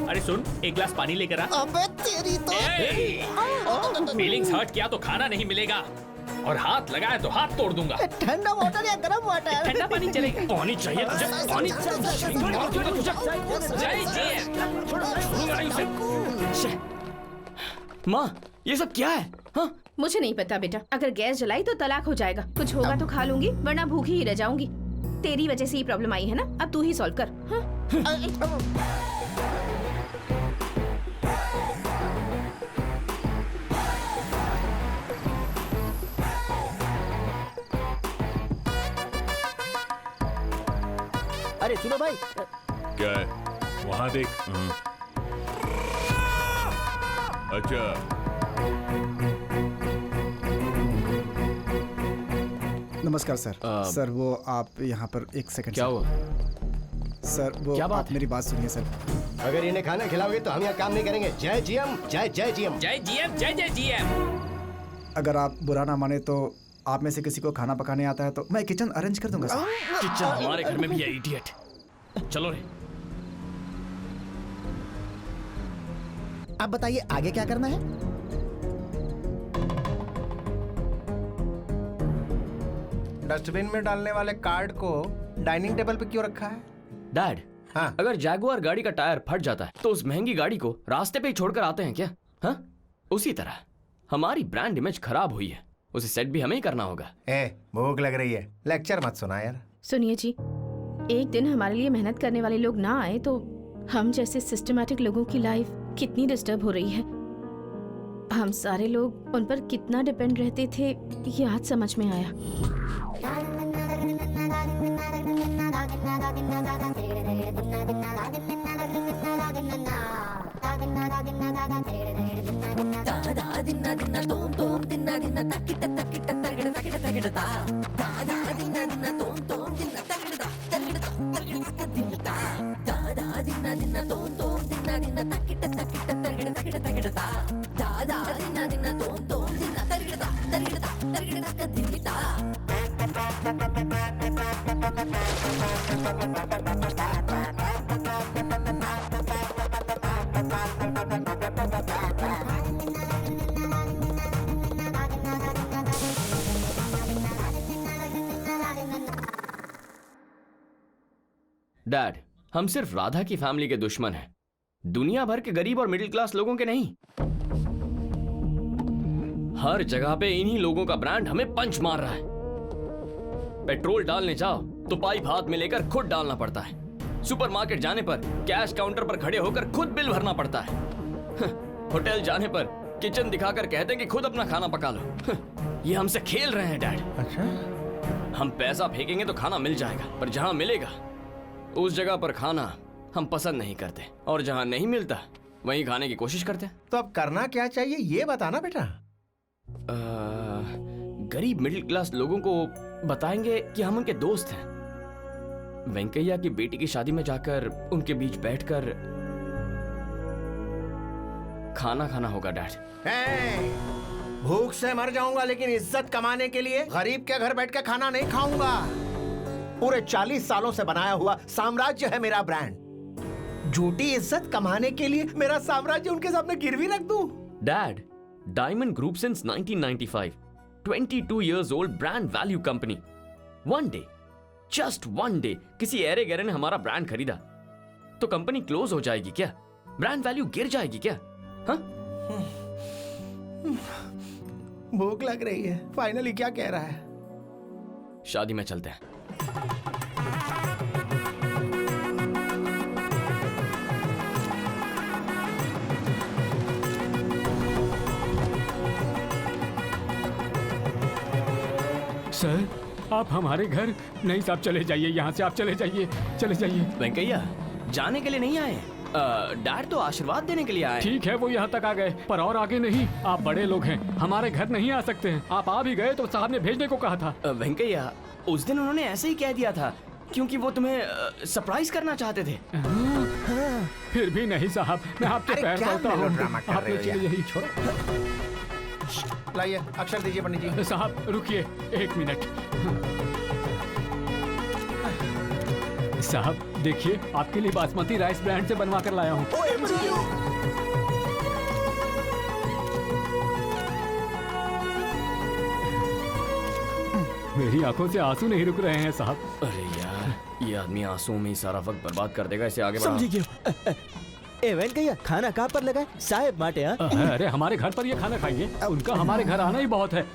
R: अरे सुन, एक गिलास पानी लेकर आ।
E: अबे तेरी तो
R: फीलिंग्स हर्ट किया तो खाना नहीं मिलेगा और हाथ लगाया तो हाथ तोड़ दूंगा।
E: ठंडा वाटर या गरम वाटर?
R: ठंडा पानी चलेगा।
A: पानी चाहिए तुझे? पानी माँ, ये सब क्या है? हाँ?
T: मुझे नहीं पता बेटा, अगर गैस जलाई तो तलाक हो जाएगा। कुछ होगा तो खा लूंगी, वरना भूखी ही रह जाऊंगी। तेरी वजह से ये प्रॉब्लम आई है ना, अब तू ही सॉल्व कर। हाँ?
J: अरे सुनो भाई,
U: क्या है? वहाँ देख। अच्छा,
E: नमस्कार सर। सर वो आप यहाँ पर एक सेकंड।
A: क्या हुआ
E: सर? वो
A: क्या बात
E: आप मेरी बात सुनिए सर।
F: अगर इन्हें खाना खिलाओगे तो हम यहाँ काम नहीं करेंगे। जय जीएम, जय जय जीएम,
R: जय जीएम, जय जय जीएम।
E: अगर आप बुरा ना माने तो आप में से किसी को खाना पकाने आता है तो मैं किचन अरेंज कर दूंगा सर।
A: किचन हमारे घर में भी है इडियट। चलो रे।
E: आप बताइए आगे क्या करना है?
C: डस्टबिन में डालने वाले कार्ड को डाइनिंग टेबल पे क्यों रखा है?
A: डैड, हाँ? अगर जैगुआर गाड़ी का टायर फट जाता है तो उस महंगी गाड़ी को रास्ते पे ही छोड़कर आते हैं क्या? हाँ? उसी तरह हमारी ब्रांड इमेज खराब हुई है, उसे सेट भी हमें ही करना होगा।
C: भूख लग रही है, लेक्चर मत सुना यार।
T: सुनिए जी, एक दिन हमारे लिए मेहनत करने वाले लोग ना आए तो हम जैसे सिस्टमैटिक लोगों की लाइफ कितनी डिस्टर्ब हो रही है। हम सारे लोग उन पर कितना डिपेंड रहते थे ये आज समझ में आया।
A: डैड, हम सिर्फ राधा की फैमिली के दुश्मन हैं, दुनिया भर के गरीब और मिडिल क्लास लोगों के नहीं। हर जगह पे इन्हीं लोगों का ब्रांड हमें पंच मार रहा है। पेट्रोल डालने जाओ तो पाइप हाथ में लेकर खुद डालना पड़ता है। सुपरमार्केट जाने पर कैश काउंटर पर खड़े होकर खुद बिल भरना पड़ता है। होटल जाने पर किचन दिखाकर कहते हैं कि खुद अपना खाना पका लो। ये हमसे खेल रहे हैं डैड।
C: अच्छा?
A: हम पैसा फेंकेंगे तो खाना मिल जाएगा, पर जहां मिलेगा उस जगह पर खाना हम पसंद नहीं करते, और जहां नहीं मिलता वहीं खाने की कोशिश करते हैं।
C: तो अब करना क्या चाहिए ये बताना बेटा।
A: गरीब मिडिल क्लास लोगों को बताएंगे कि हम उनके दोस्त हैं। वेंकैया की बेटी की शादी में जाकर उनके बीच बैठकर खाना खाना होगा डैड।
C: भूख से मर जाऊंगा लेकिन इज्जत कमाने के लिए गरीब के घर बैठ के खाना नहीं खाऊंगा। पूरे 40 सालों से बनाया हुआ साम्राज्य है मेरा ब्रांड। झूठी इज्जत कमाने के लिए मेरा साम्राज्य उनके सामने गिरवी रख दूं?
A: Dad, diamond group since 1995, 22 years old brand value company. One day, just one day, किसी ऐरे गैरे ने हमारा ब्रांड खरीदा तो कंपनी क्लोज हो जाएगी क्या? ब्रांड वैल्यू गिर जाएगी क्या? हाँ?
C: भूख लग रही है। फाइनली क्या कह रहा है?
A: शादी में चलते हैं।
M: सर, आप हमारे घर नहीं साहब, चले जाइए यहाँ से, आप चले जाइए, चले जाइए।
A: वेंकैया, जाने के लिए नहीं आए, डैड तो आशीर्वाद देने के लिए आए।
M: ठीक है, वो यहाँ तक आ गए, पर और आगे नहीं। आप बड़े लोग हैं, हमारे घर नहीं आ सकते हैं। आप आ भी गए तो साहब ने भेजने को कहा था।
A: वेंकैया, उस दिन उन्होंने ऐसे ही कह दिया था क्योंकि वो तुम्हें सरप्राइज करना चाहते थे।
M: फिर भी नहीं साहब, मैं आपके पैर पड़ता हूँ। आप
C: यही छोड़ो। लाइए, अक्षर दीजिए पंडित जी।
M: साहब रुकिए 1 मिनट। साहब देखिए, आपके लिए बासमती राइस ब्रांड से बनवा कर लाया हूँ। मेरी आंखों से आंसू नहीं रुक रहे हैं साहब।
A: अरे यार, ये आदमी आंसुओं में ही सारा वक्त बर्बाद कर देगा। इसे आगे बढ़ाओ।
E: समझिए,
J: ए वेंकैया खाना कहाँ पर लगाए? साहेब माटे हाँ?
M: अरे हमारे घर पर ये खाना खाएंगे, उनका हमारे घर आना ही बहुत है।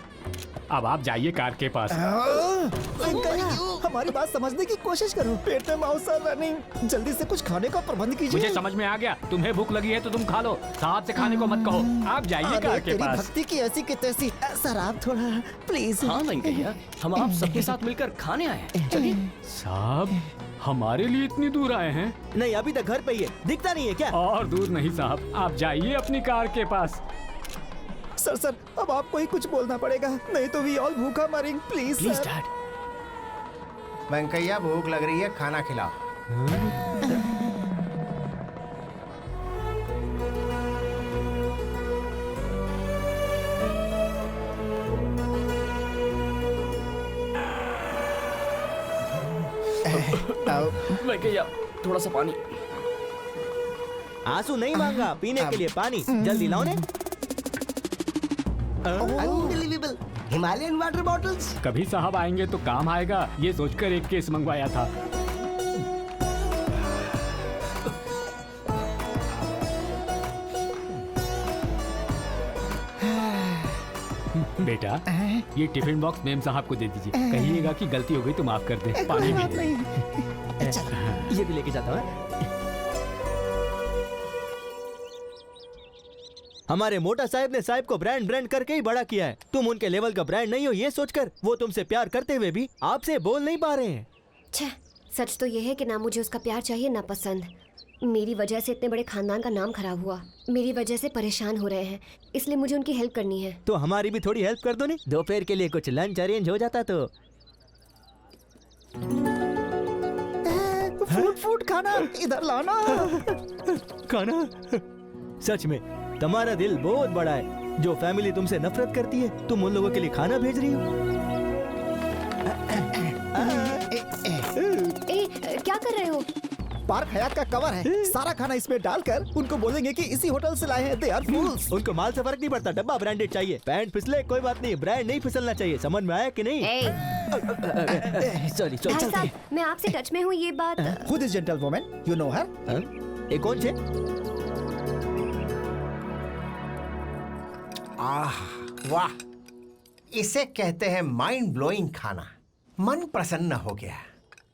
M: अब आप जाइए कार के पास।
E: वेंकैया हमारी बात समझने की कोशिश करो। पेट में मांसा रनिंग, जल्दी से कुछ खाने का प्रबंध कीजिए।
M: मुझे समझ में आ गया, तुम्हें भूख लगी है तो तुम खा लो, साहब से खाने को मत कहो। आप जाइए कार के पास।
E: भक्ति की ऐसी की तैसी। सर आप थोड़ा प्लीज।
A: हाँ वेंकैया, हम आप सबके साथ मिलकर खाने आए हैं। चलिए।
M: साहब हमारे लिए इतनी दूर आए हैं?
J: नहीं अभी तक घर पे ही है, दिखता नहीं है क्या?
M: और दूर नहीं साहब, आप जाइए अपनी कार के पास।
E: सर अब आपको ही कुछ बोलना पड़ेगा, नहीं तो वी ऑल भूखा मरेंगे। Please
A: dad.
C: वेंकैया भूख लग रही है, खाना खिलाओ।
A: वेंकैया थोड़ा सा पानी।
J: आंसू नहीं मांगा, पीने के लिए पानी जल्दी लाओ ने।
F: Unbelievable, Himalayan water bottles.
M: कभी साहब आएंगे तो काम आएगा, ये सोचकर एक केस मंगवाया था। बेटा ये टिफिन बॉक्स मेम साहब को दे दीजिए, कहिएगा कि गलती हो गई तो माफ कर दे। पानी भी दे।
J: ये भी लेके जाता हूँ। हमारे मोटा साहब ने साहब को ब्रांड करके ही बड़ा किया है। तुम उनके लेवल का ब्रांड नहीं हो ये सोचकर वो तुमसे प्यार करते हुए भी आपसे बोल नहीं पा रहे हैं।
D: सच तो ये है कि ना मुझे उसका प्यार चाहिए ना पसंद। मेरी वजह से इतने बड़े खानदान का नाम खराब हुआ, मेरी वजह से परेशान हो रहे हैं, इसलिए मुझे उनकी हेल्प करनी है।
J: तो हमारी भी थोड़ी हेल्प कर दो ने, दोपहर के लिए कुछ लंच अरेंज हो जाता तो।
E: फूड खाना इधर लाना।
J: खाना सच में तुम्हारा दिल बहुत बड़ा है। जो फैमिली तुमसे नफरत करती है तुम उन लोगों के लिए खाना भेज रही हो।
D: क्या कर रहे हो?
E: पार्क हयात का कवर है, सारा खाना इसमें डालकर उनको बोलेंगे कि इसी होटल से लाए हैं। They are fools.
J: उनको माल से फर्क नहीं पड़ता, डब्बा ब्रांडेड चाहिए। पैंट फिसले कोई बात नहीं, ब्रांड नहीं फिसलना चाहिए। समझ में आया कि नहीं? सॉरी
D: भाई साहब, मैं आपसे टच में हूँ, ये बात।
E: Who this gentlewoman? You know her?
J: ये कौन से?
C: वाह, इसे कहते हैं माइंड ब्लोइंग खाना। मन प्रसन्न हो गया।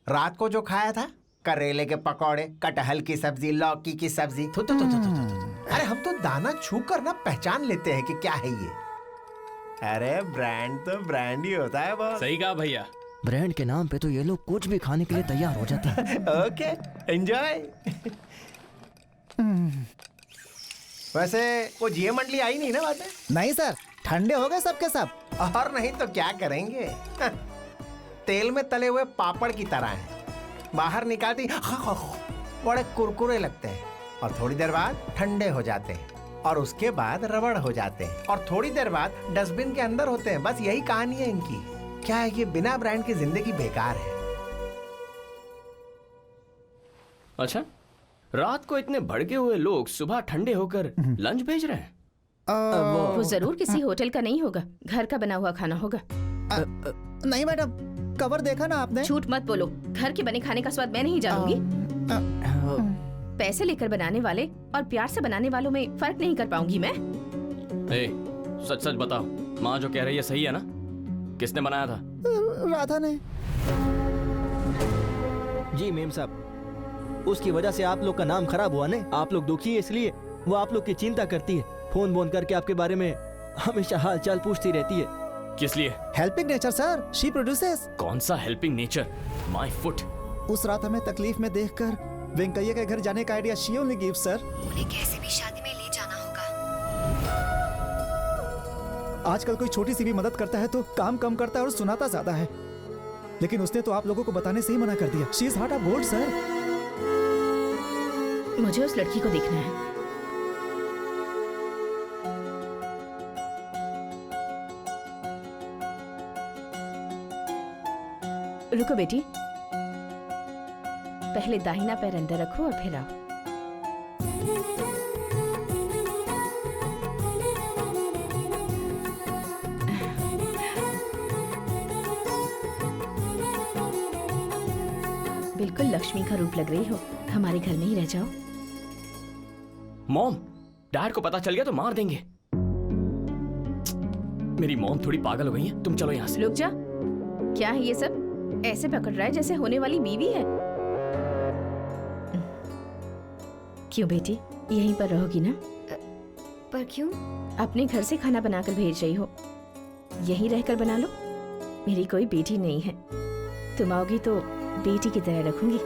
C: रात को जो खाया था, करेले के पकौड़े, कटहल की सब्जी, लौकी की सब्जी। थू, थू, थू, थू, थू, थू। अरे हम तो दाना छू कर ना पहचान लेते हैं कि क्या है ये। अरे ब्रांड तो ब्रांड ही होता है बॉस।
R: सही कहा भैया।
J: ब्रांड के नाम पे तो ये लोग कुछ भी खाने के लिए तैयार हो जाते हैं।
C: Okay, enjoy. वैसे वो जीए मंडली आई नहीं ना बात है?
E: नहीं सर, ठंडे हो गए सबके सब।
C: और नहीं तो क्या करेंगे। तेल में तले हुए पापड़ की तरह हैं। बाहर निकालती बड़े कुरकुरे लगते हैं और थोड़ी देर बाद ठंडे हो जाते हैं और उसके बाद रबड़ हो जाते हैं और थोड़ी देर बाद डस्टबिन के अंदर होते हैं। बस यही कहानी है इनकी। क्या है, ये बिना ब्रांड की जिंदगी बेकार है।
A: अच्छा, रात को इतने भड़के हुए लोग सुबह ठंडे होकर लंच भेज रहे हैं?
T: वो जरूर किसी होटल का नहीं होगा, घर का बना हुआ खाना होगा।
E: नहीं मैडम, कवर देखा ना आपने?
T: झूठ मत बोलो, घर के बने खाने का स्वाद मैं नहीं जानूंगी। पैसे लेकर बनाने वाले और प्यार से बनाने वालों में फर्क नहीं कर पाऊंगी मैं।
A: सच सच बताओ, माँ जो कह रही है सही है ना? किसने बनाया था?
E: राधा ने।
J: जी मेम साहब, उसकी वजह से आप लोग का नाम खराब हुआ ने। आप लोग दुखी है इसलिए वो आप लोग की चिंता करती है। फोन बोन करके आपके बारे में हमेशा हाल चाल पूछती रहती है।
A: किस लिए?
E: Helping nature sir, she produces.
A: कौन सा हेल्पिंग नेचर? My foot.
E: उस रात हमें तकलीफ में देखकर वेंकैया के घर जाने का idea she only gives sir.
D: उन्हें कैसे भी शादी में ले जाना होगा।
E: आजकल कोई छोटी सी भी मदद करता है तो काम कम करता है और सुनाता ज्यादा है। लेकिन उसने तो आप लोगों को बताने से ही मना कर दिया। She is heart of gold sir.
T: मुझे उस लड़की को देखना है। रुको बेटी, पहले दाहिना पैर अंदर रखो और फिर आओ। बिल्कुल लक्ष्मी का रूप लग रही हो, हमारे घर में ही रह जाओ।
A: मॉम, डैड को पता चल गया तो मार देंगे। मेरी मॉम थोड़ी पागल हो गई है। तुम चलो यहाँ से।
T: रुक जा, क्या है ये सब? ऐसे पकड़ रहा है जैसे होने वाली बीवी है। क्यों बेटी, यहीं पर रहोगी ना?
D: पर क्यों?
T: अपने घर से खाना बनाकर भेज रही हो, यहीं रहकर बना लो। मेरी कोई बेटी नहीं है, तुम आओगी तो बेटी की तरह रखूंगी।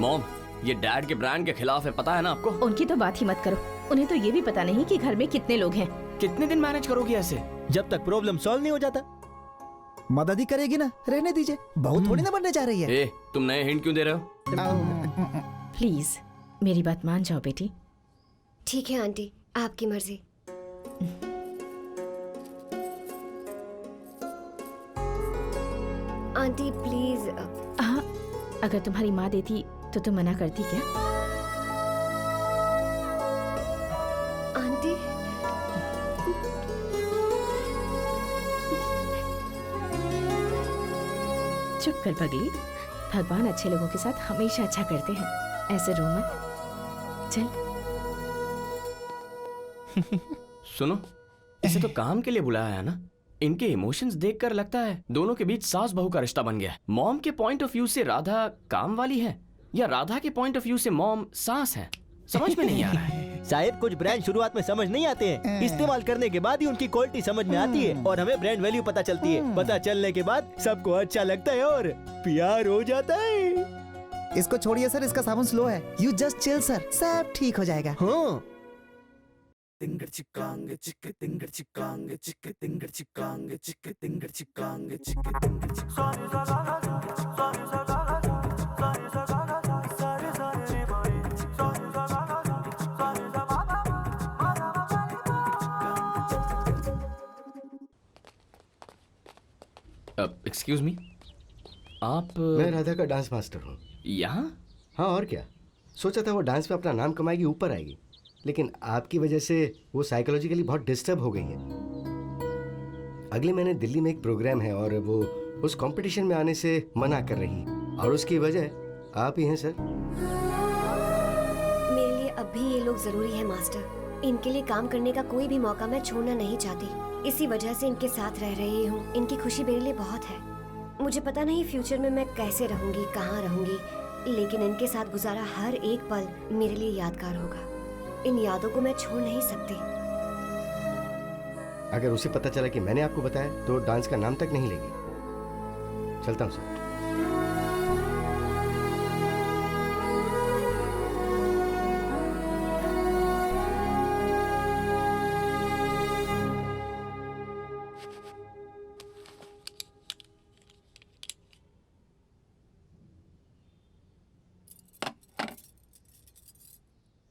A: मॉम, ये डैड के ब्रांड के खिलाफ है, पता है ना आपको?
T: उनकी तो बात ही मत करो। उन्हें तो ये भी पता नहीं कि घर में कितने लोग हैं।
A: कितने दिन मैनेज करोगी ऐसे?
J: जब तक प्रॉब्लम सॉल्व नहीं हो जाता।
E: मदद ही करेगी ना, रहने दीजिए, बहुत थोड़ी ना बनने जा रही है।
A: ए, तुम नए हिंट क्यों दे रहे हो?
T: प्लीज मेरी बात मान जाओ बेटी।
D: ठीक है आंटी, आपकी मर्जी। Aunty please.
T: हाँ, अगर तुम्हारी माँ देती तो तुम मना करती क्या?
D: आंटी
T: चुप कर पगली, भगवान अच्छे लोगों के साथ हमेशा अच्छा करते हैं, ऐसे रो मत। चल।
A: सुनो, इसे तो काम के लिए बुलाया है ना। इनके इमोशंस देखकर लगता है दोनों के बीच सास बहू का रिश्ता बन गया है। मॉम के पॉइंट ऑफ व्यू से राधा काम वाली है, या राधा के पॉइंट ऑफ व्यू से मॉम सास है, समझ में नहीं आ रहा है।
J: शायद कुछ ब्रांड शुरुआत में समझ नहीं आते हैं, इस्तेमाल करने के बाद ही उनकी क्वालिटी समझ में आती है और हमें ब्रांड वैल्यू पता चलती है। पता चलने के बाद सबको अच्छा लगता है और प्यार हो जाता है।
E: इसको छोड़िए सर, इसका साबुन स्लो है। यू जस्ट चिल सर, सब ठीक हो जाएगा।
J: हाँ।
P: तिंगर चिकांग चिक तिंगर चिकांग चिक तिंगर चिकांग चिक तिंगर चिकांग चिक तिंगर
A: एक्सक्यूज मी, आप?
F: मैं राधा का डांस मास्टर हूँ।
A: यहाँ?
F: हाँ, और क्या। सोचा था वो डांस में अपना नाम कमाएगी, ऊपर आएगी, लेकिन आपकी वजह से वो साइकोलॉजिकली बहुत डिस्टर्ब हो गई है। अगले महीने दिल्ली में एक प्रोग्राम है और वो उस कंपटीशन में आने से मना कर रही, और उसकी वजह आप ही हैं सर।
D: मेरे लिए अब भी ये लोग जरूरी है मास्टर। इनके लिए काम करने का कोई भी मौका मैं छोड़ना नहीं चाहती। इसी वजह से इनके साथ रह रही हूँ। इनकी खुशी मेरे लिए बहुत है। मुझे पता नहीं फ्यूचर में मैं कैसे रहूंगी, कहाँ रहूंगी, लेकिन इनके साथ गुजारा हर एक पल मेरे लिए यादगार होगा। इन यादों को मैं छोड़ नहीं सकती।
F: अगर उसे पता चला कि मैंने आपको बताया तो डांस का नाम तक नहीं लेगी। चलता हूँ सर।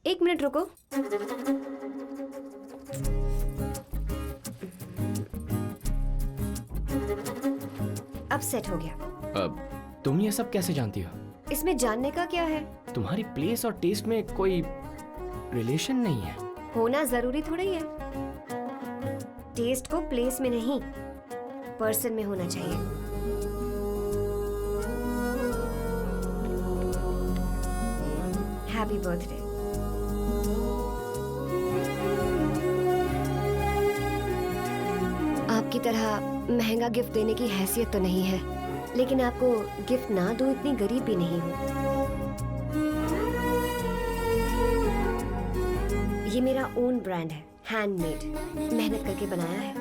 D: एक मिनट रुको। अब सेट हो गया।
A: अब तुम ये सब कैसे जानती हो?
D: इसमें जानने का क्या है?
A: तुम्हारी प्लेस और टेस्ट में कोई रिलेशन नहीं है।
D: होना जरूरी थोड़ा ही है। टेस्ट को प्लेस में नहीं, पर्सन में होना चाहिए। Happy birthday. आपकी तरह महंगा गिफ्ट देने की हैसियत तो नहीं है, लेकिन आपको गिफ्ट ना दूं इतनी गरीब भी नहीं हूँ। ये मेरा ओन ब्रांड है, हैंडमेड, मेहनत करके बनाया है।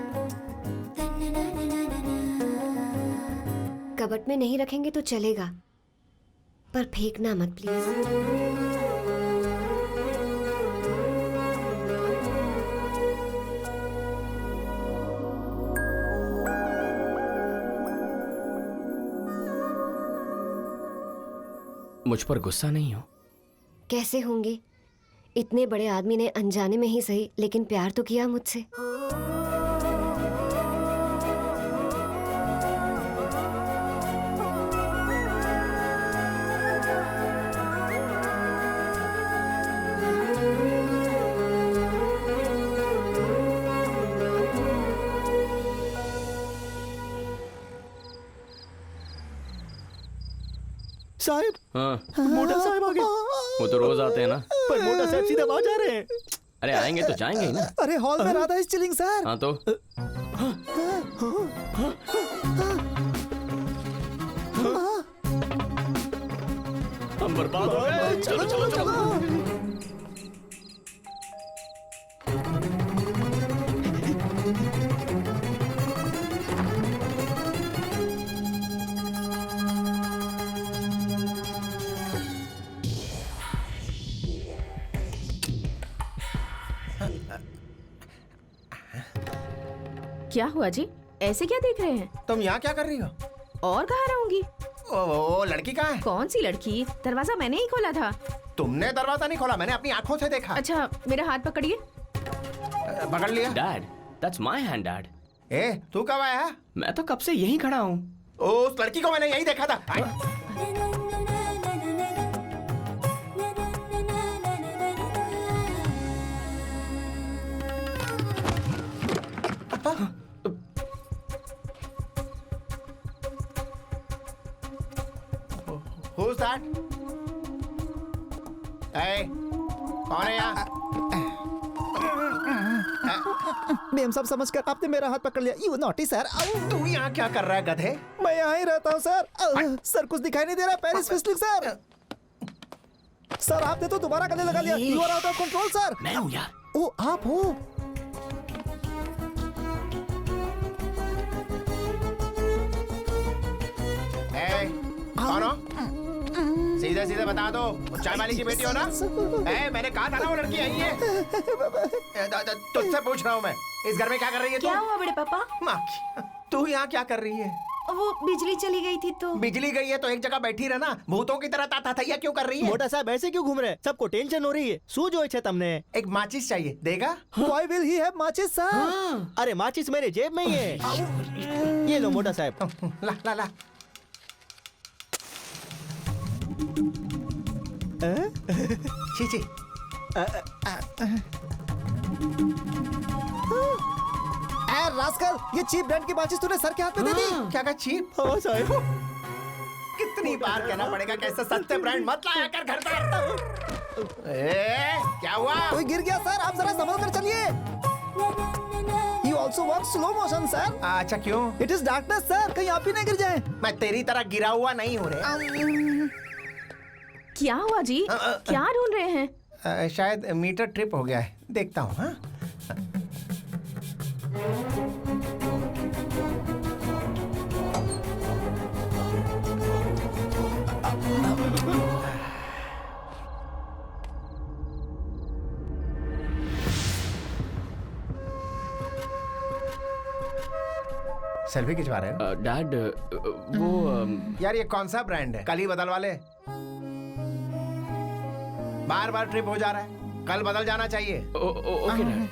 D: कबर्ड में नहीं रखेंगे तो चलेगा, पर फेंकना मत प्लीज।
A: मुझ पर गुस्सा नहीं हो?
D: कैसे होंगे? इतने बड़े आदमी ने अनजाने में ही सही, लेकिन प्यार तो किया मुझसे।
J: साहिब,
A: हाँ,
J: मोटा साहब आ गए।
A: वो तो रोज आते हैं ना।
J: पर मोटा साहब सीधा वहाँ जा रहे हैं।
A: अरे आएंगे तो जाएंगे ही ना।
E: अरे हॉल में राधा इज चिलिंग सर।
A: हाँ तो हम बर्बाद हो गए। चलो चलो चलो।
T: क्या हुआ जी? ऐसे क्या देख रहे हैं?
C: तुम यहाँ क्या कर रही हो?
T: और कहाँ रहूंगी?
C: ओ लड़की कहाँ है?
T: कौन सी लड़की? दरवाजा मैंने ही खोला था।
C: तुमने दरवाजा नहीं खोला, मैंने अपनी आंखों से देखा।
T: अच्छा मेरा हाथ पकड़िए।
C: पकड़ लिया।
A: Dad, that's my hand, Dad.
C: ए, तू कब आया?
A: मैं तो कब से यहीं खड़ा हूँ।
C: उस लड़की को मैंने यहीं देखा था। Who's that? Hey, कौन है यहाँ?
E: मेम सब समझकर आपने मेरा हाथ पकड़ लिया। You naughty sir.
C: तू यहाँ क्या कर रहा है गधे?
E: मैं यहाँ ही रहता हूँ सर। सर कुछ दिखाई नहीं दे रहा। Paris फिस्लिंग sir. सर आपने तो दोबारा गले लगा लिया। You are out of control sir.
A: मैं हूँ यार।
E: ओ आप हो?
C: कौन हो? सीधे सीधे बता दो, चाय वाली की बेटी हो ना? मैंने कहा था ना वो लड़की आई है। तुझसे पूछ रहा हूँ मैं, इस घर में क्या कर रही है तू?
N: क्या हुआ बड़े पापा?
C: माँ की, तू यहाँ क्या कर रही है?
N: वो बिजली चली गई थी तो।
C: बिजली गई है तो एक जगह बैठी रहना, भूतों की तरह ताता थैया क्यों कर रही है?
J: मोटा साहब ऐसे क्यों घूम रहे हैं? सबको टेंशन हो रही है। શું જોઈ છે તમને?
C: एक माचिस चाहिए, देगा?
E: Why will he have matches sir?
J: अरे माचिस मेरे जेब में ही है। ये लो मोटा साहब।
C: ला ला ला। छी छी।
E: रास्कल, ये चीप ब्रांड की माचिस तूने सर के हाथ में दे दी।
C: क्या कहा चीप?
J: हाँ साहब।
C: कितनी बार कहना पड़ेगा कि ऐसे सस्ते ब्रांड मत लाया कर घर पर। क्या हुआ?
E: कोई गिर गया सर, आप जरा संभल कर चलिए। You also walk slow motion sir.
C: अच्छा क्यों?
E: It is darkness सर, कहीं आप ही नहीं गिर जाएं।
C: मैं तेरी तरह गिरा हुआ नहीं हूँ रे।
T: क्या हुआ जी? क्या ढूंढ रहे हैं?
C: शायद मीटर ट्रिप हो गया है, देखता हूँ। हाँ सेल्फी खिंचवा रहे हो?
A: डैड वो
C: यार ये कौन सा ब्रांड है? कल ही बदलवा ले। बार बार ट्रिप हो जा रहा है, कल बदल जाना चाहिए।
A: Okay dad.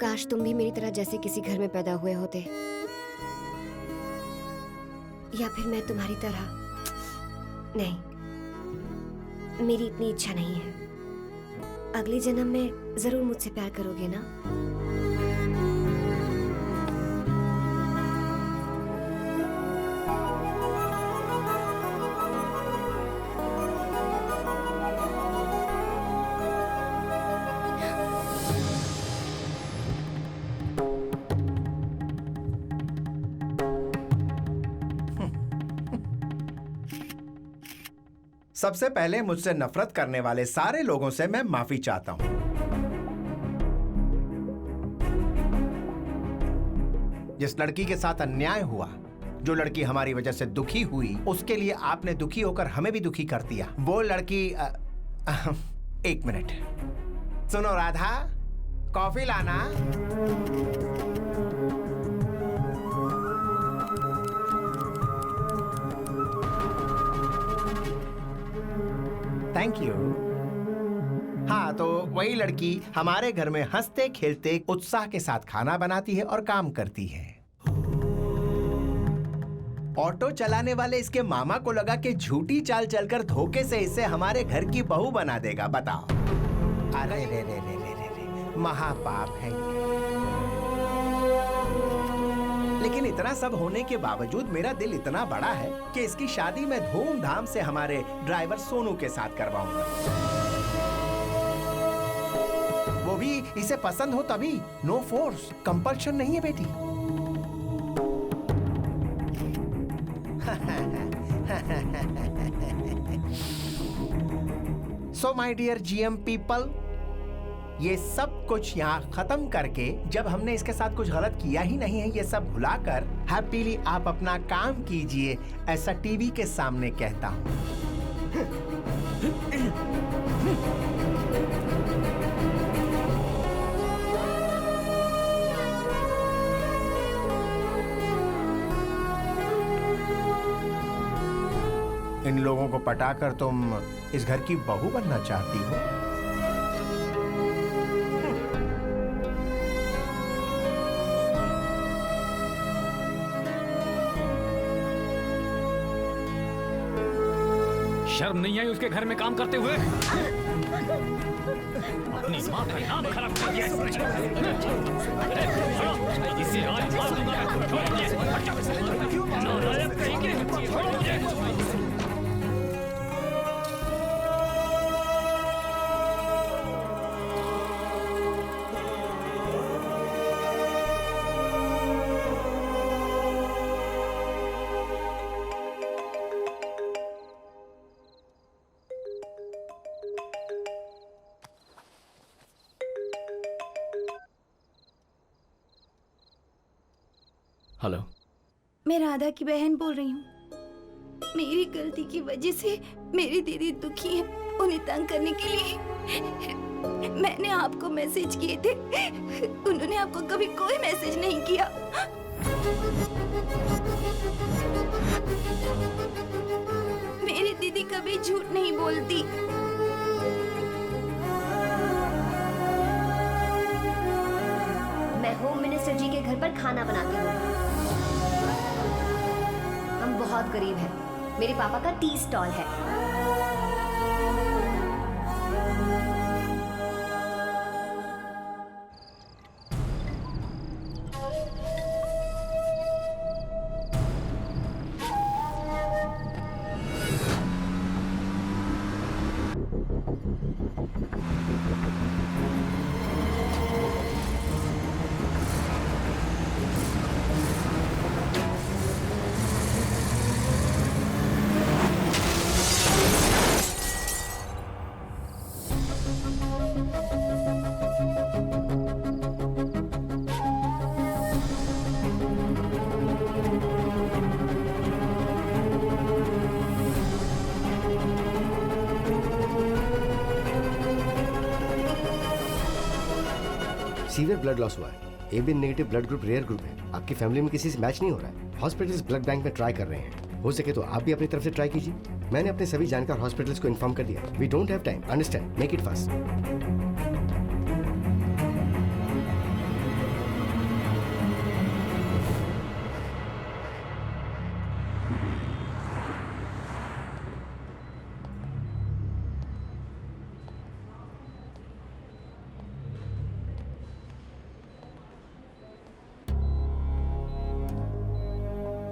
D: काश तुम भी मेरी तरह जैसे किसी घर में पैदा हुए होते, या फिर मैं तुम्हारी तरह। नहीं, मेरी इतनी इच्छा नहीं है। अगले जन्म में जरूर मुझसे प्यार करोगे ना?
C: सबसे पहले मुझसे नफरत करने वाले सारे लोगों से मैं माफी चाहता हूं। जिस लड़की के साथ अन्याय हुआ, जो लड़की हमारी वजह से दुखी हुई, उसके लिए आपने दुखी होकर हमें भी दुखी कर दिया। वो लड़की एक मिनट सुनो राधा, कॉफी लाना। Thank you. हाँ, तो वही लड़की हमारे घर में हंसते खेलते उत्साह के साथ खाना बनाती है और काम करती है। ऑटो चलाने वाले इसके मामा को लगा कि झूठी चाल चलकर धोखे से इसे हमारे घर की बहू बना देगा। बताओ, अरे रे रे रे रे रे, महापाप है ये। लेकिन इतना सब होने के बावजूद मेरा दिल इतना बड़ा है कि इसकी शादी मैं धूमधाम से हमारे ड्राइवर सोनू के साथ करवाऊंगा। वो भी इसे पसंद हो तभी, नो फोर्स, कंपल्शन नहीं है बेटी। So my dear GM people, ये सब कुछ यहाँ खत्म करके, जब हमने इसके साथ कुछ गलत किया ही नहीं है, ये सब भुलाकर हैप्पीली आप अपना काम कीजिए, ऐसा टीवी के सामने कहता हूँ। इन लोगों को पटाकर तुम इस घर की बहू बनना चाहती हो?
M: शर्म नहीं आई उसके घर में काम करते हुए? अपनी माँ का नाम खराब कर दिया इसे आज मार दूंगा।
A: हेलो,
N: मैं राधा की बहन बोल रही हूँ। मेरी गलती की वजह से मेरी दीदी दुखी है। उन्हें तंग करने के लिए मैंने आपको मैसेज किए थे। उन्होंने आपको कभी कोई मैसेज नहीं किया। मेरी दीदी कभी झूठ नहीं बोलती।
D: मैं होम मिनिस्टर जी के घर पर खाना बनाती हूँ। हम बहुत गरीब हैं। मेरे पापा का टी स्टॉल है।
F: सीवियर ब्लड लॉस हुआ है। AB negative blood group rare group है। आपकी फैमिली में किसी से मैच नहीं हो रहा है। हॉस्पिटल्स ब्लड बैंक में ट्राई कर रहे हैं। हो सके तो आप भी अपनी तरफ से ट्राई कीजिए। मैंने अपने सभी जानकार हॉस्पिटल्स को इन्फॉर्म कर दिया। We don't have time, understand, make it fast.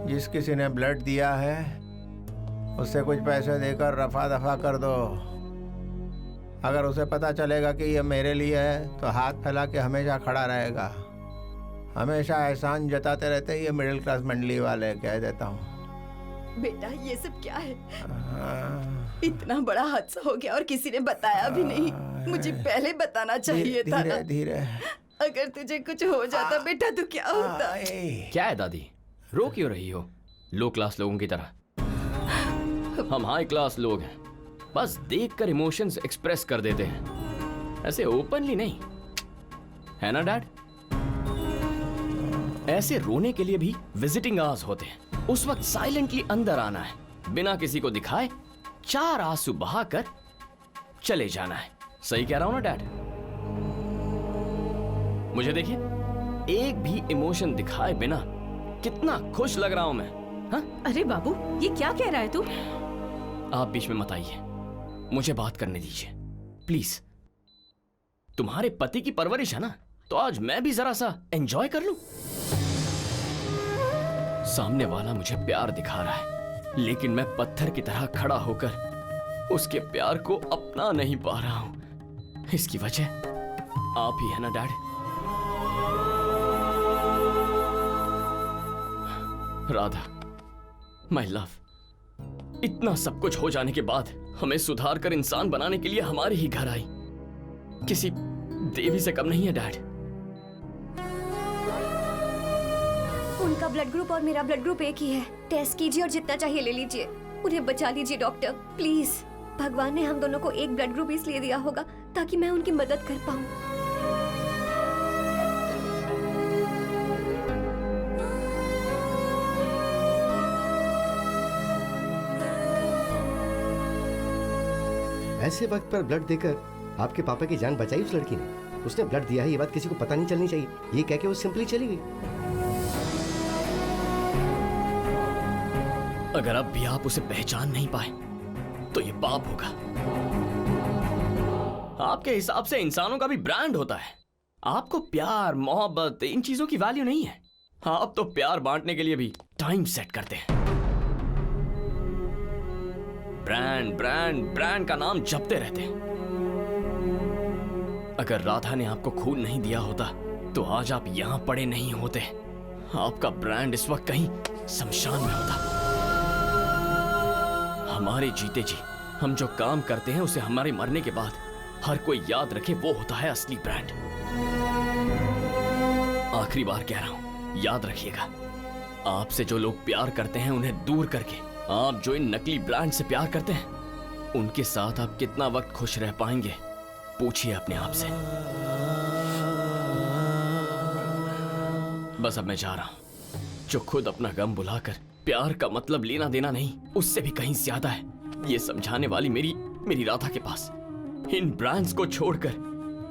C: जिस किसी ने ब्लड दिया है उससे कुछ पैसे देकर रफा दफा कर दो। अगर उसे पता चलेगा कि ये मेरे लिए है तो हाथ फैला के हमेशा खड़ा रहेगा। हमेशा एहसान जताते रहते हैं ये मिडिल क्लास मंडली वाले, कह देता हूँ।
I: बेटा ये सब क्या है? इतना बड़ा हादसा हो गया और किसी ने बताया भी नहीं। मुझे पहले बताना चाहिए था ना।
C: धीरे
I: अगर तुझे कुछ हो जाता बेटा तो क्या होता?
A: क्या है दादी, रो क्यों रही हो? लो क्लास लोगों की तरह हम हाई क्लास लोग हैं, बस देखकर इमोशंस एक्सप्रेस कर देते हैं, ऐसे ओपनली नहीं, है ना डैड? ऐसे रोने के लिए भी विजिटिंग आवर्स होते हैं। उस वक्त साइलेंटली अंदर आना है, बिना किसी को दिखाए 4 आंसू बहाकर चले जाना है। सही कह रहा हूं ना डैड? मुझे देखिए, एक भी इमोशन दिखाए बिना कितना खुश लग रहा हूं मैं। हाँ?
S: अरे बाबू, ये क्या कह रहा है तू?
A: आप बीच में मत आइए, मुझे बात करने दीजिए प्लीज। तुम्हारे पति की परवरिश है ना, तो आज मैं भी जरा सा एंजॉय कर लूं। सामने वाला मुझे प्यार दिखा रहा है, लेकिन मैं पत्थर की तरह खड़ा होकर उसके प्यार को अपना नहीं पा रहा हूं। इसकी वजह आप ही है ना डैड? राधा, माय लव, इतना सब कुछ हो जाने के बाद हमें सुधार कर इंसान बनाने के लिए हमारे ही घर आई, किसी देवी से कम नहीं है डैड।
D: उनका ब्लड ग्रुप और मेरा ब्लड ग्रुप एक ही है। टेस्ट कीजिए और जितना चाहिए ले लीजिए। उन्हें बचा लीजिए डॉक्टर, प्लीज। भगवान ने हम दोनों को एक ब्लड ग्रुप इसलिए दिया होगा ताकि मैं उनकी मदद कर पाऊं।
F: ऐसे वक्त पर ब्लड देकर आपके पापा की जान बचाई उस लड़की ने। उसने ब्लड दिया है, ये बात किसी को पता नहीं चलनी चाहिए, ये कह के वो सिंपली चली गई।
A: अगर अब भी आप उसे पहचान नहीं पाए तो ये पाप होगा। आपके हिसाब से इंसानों का भी ब्रांड होता है। आपको प्यार, मोहब्बत, इन चीजों की वैल्यू नहीं है। आप तो प्यार बांटने के लिए भी टाइम सेट करते हैं। ब्रांड ब्रांड ब्रांड का नाम जपते रहते हैं। अगर राधा ने आपको खून नहीं दिया होता तो आज आप यहां पड़े नहीं होते। आपका ब्रांड इस वक्त कहीं शमशान में होता। हमारे जीते जी हम जो काम करते हैं उसे हमारे मरने के बाद हर कोई याद रखे, वो होता है असली ब्रांड। आखिरी बार कह रहा हूं, याद रखिएगा, आपसे जो लोग प्यार करते हैं उन्हें दूर करके आप जो इन नकली ब्रांड से प्यार करते हैं, उनके साथ आप कितना वक्त खुश रह पाएंगे, पूछिए अपने आप से। बस अब मैं जा रहा हूं। जो खुद अपना गम बुलाकर प्यार का मतलब लेना देना नहीं, उससे भी कहीं ज्यादा है, ये समझाने वाली मेरी राधा के पास। इन ब्रांड्स को छोड़कर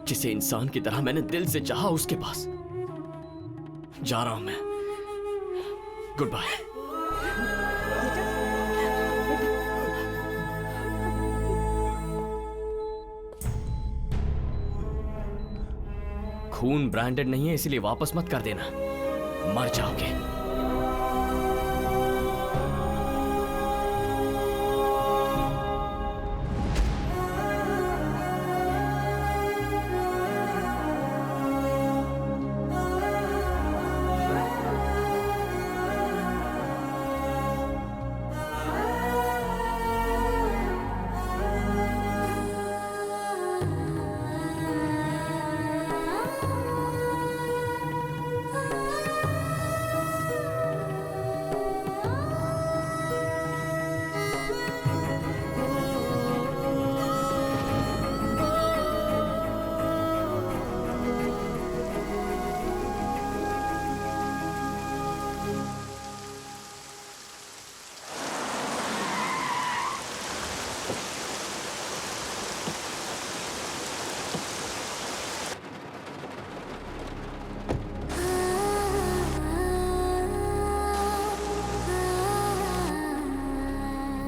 A: जिसे इंसान की तरह मैंने दिल से चाहा, उसके पास जा रहा हूं मैं। Good bye. खून ब्रांडेड नहीं है, इसलिए वापस मत कर देना, मर जाओगे।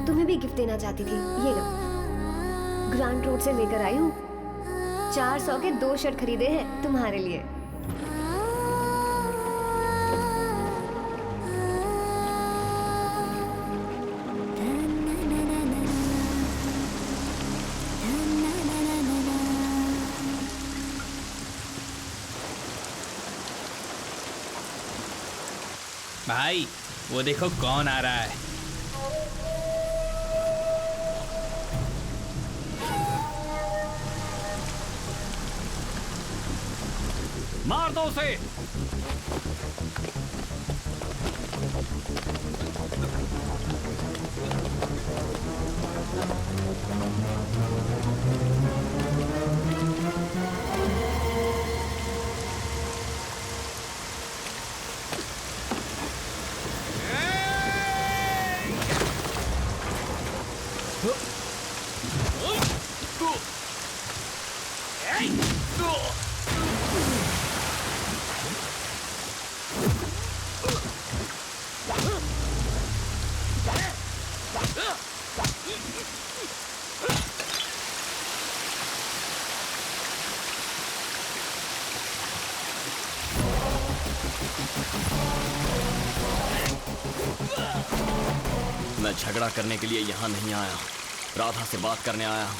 D: तुम्हें भी गिफ्ट देना चाहती थी, ये लो। ग्रांड रोड से लेकर आई हूँ। 400 के 2 शर्ट खरीदे हैं तुम्हारे लिए।
R: भाई वो देखो कौन आ रहा है।
M: मार दो उसे।
A: मैं झगड़ा करने के लिए यहाँ नहीं आया, राधा से बात करने आया हूँ।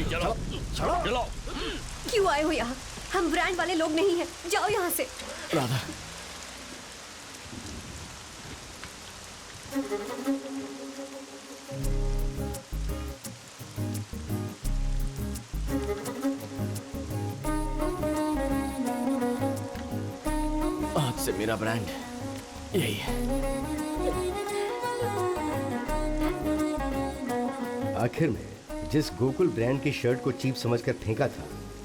D: चलो चलो। क्यों आए हो यहाँ? हम ब्रांड वाले लोग नहीं हैं, जाओ यहाँ से।
A: राधा, आज से मेरा ब्रांड यही है।
F: आखिर में जिस गोकुल ब्रांड की शर्ट को चीप समझकर फेंका था,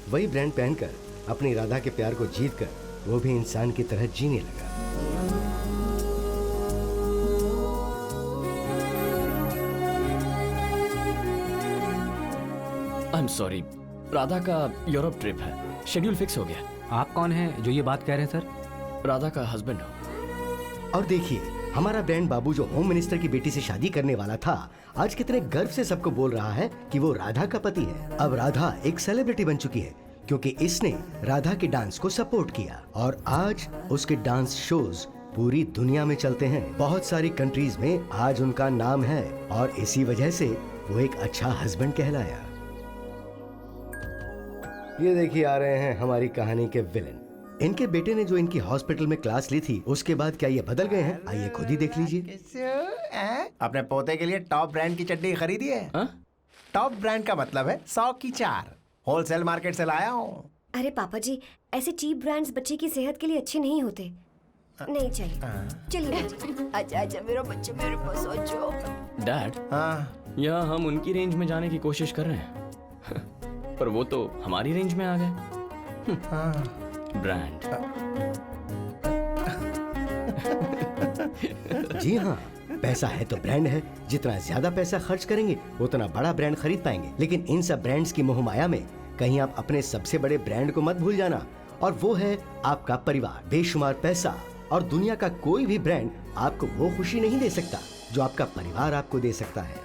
F: वही ब्रांड पहनकर अपनी राधा के प्यार को जीतकर वो भी इंसान की तरह जीने लगा।
A: आई एम सॉरी, राधा का यूरोप ट्रिप है, शेड्यूल फिक्स हो गया।
M: आप कौन हैं जो ये बात कह रहे हैं सर?
A: राधा का हस्बैंड हो।
F: और देखिए, हमारा ब्रांड बाबू जो होम मिनिस्टर की बेटी से शादी करने वाला था, आज कितने गर्व से सबको बोल रहा है कि वो राधा का पति है। अब राधा एक सेलिब्रिटी बन चुकी है क्योंकि इसने राधा के डांस को सपोर्ट किया और आज उसके डांस शोज पूरी दुनिया में चलते हैं। बहुत सारी कंट्रीज में आज उनका नाम है और इसी वजह से वो एक अच्छा हस्बैंड कहलाया। ये देखिए आ रहे हैं हमारी कहानी के विलेन। इनके बेटे ने जो इनकी हॉस्पिटल में क्लास ली थी, उसके बाद क्या ये बदल गए हैं? आइए खुद ही देख लीजिए।
C: अपने पोते के लिए टॉप ब्रांड की चड्डी खरीदी है। टॉप ब्रांड का मतलब है 100 की 4। होलसेल मार्केट से लाया हूँ।
D: अरे पापा जी, ऐसे चीप ब्रांड्स बच्चे की सेहत के लिए अच्छे नहीं होते। नहीं चाहिए। चलिए
N: आजा आजा मेरा बच्चा, मेरे पास आ जाओ।
A: डैड, यहाँ हम उनकी रेंज में जाने की कोशिश कर रहे हैं पर वो तो हमारी रेंज में आ गए। ब्रांड।
F: जी हाँ, पैसा है तो ब्रांड है। जितना ज्यादा पैसा खर्च करेंगे उतना बड़ा ब्रांड खरीद पाएंगे। लेकिन इन सब ब्रांड्स की मोहमाया में कहीं आप अपने सबसे बड़े ब्रांड को मत भूल जाना, और वो है आपका परिवार। बेशुमार पैसा और दुनिया का कोई भी ब्रांड आपको वो खुशी नहीं दे सकता जो आपका परिवार आपको दे सकता है।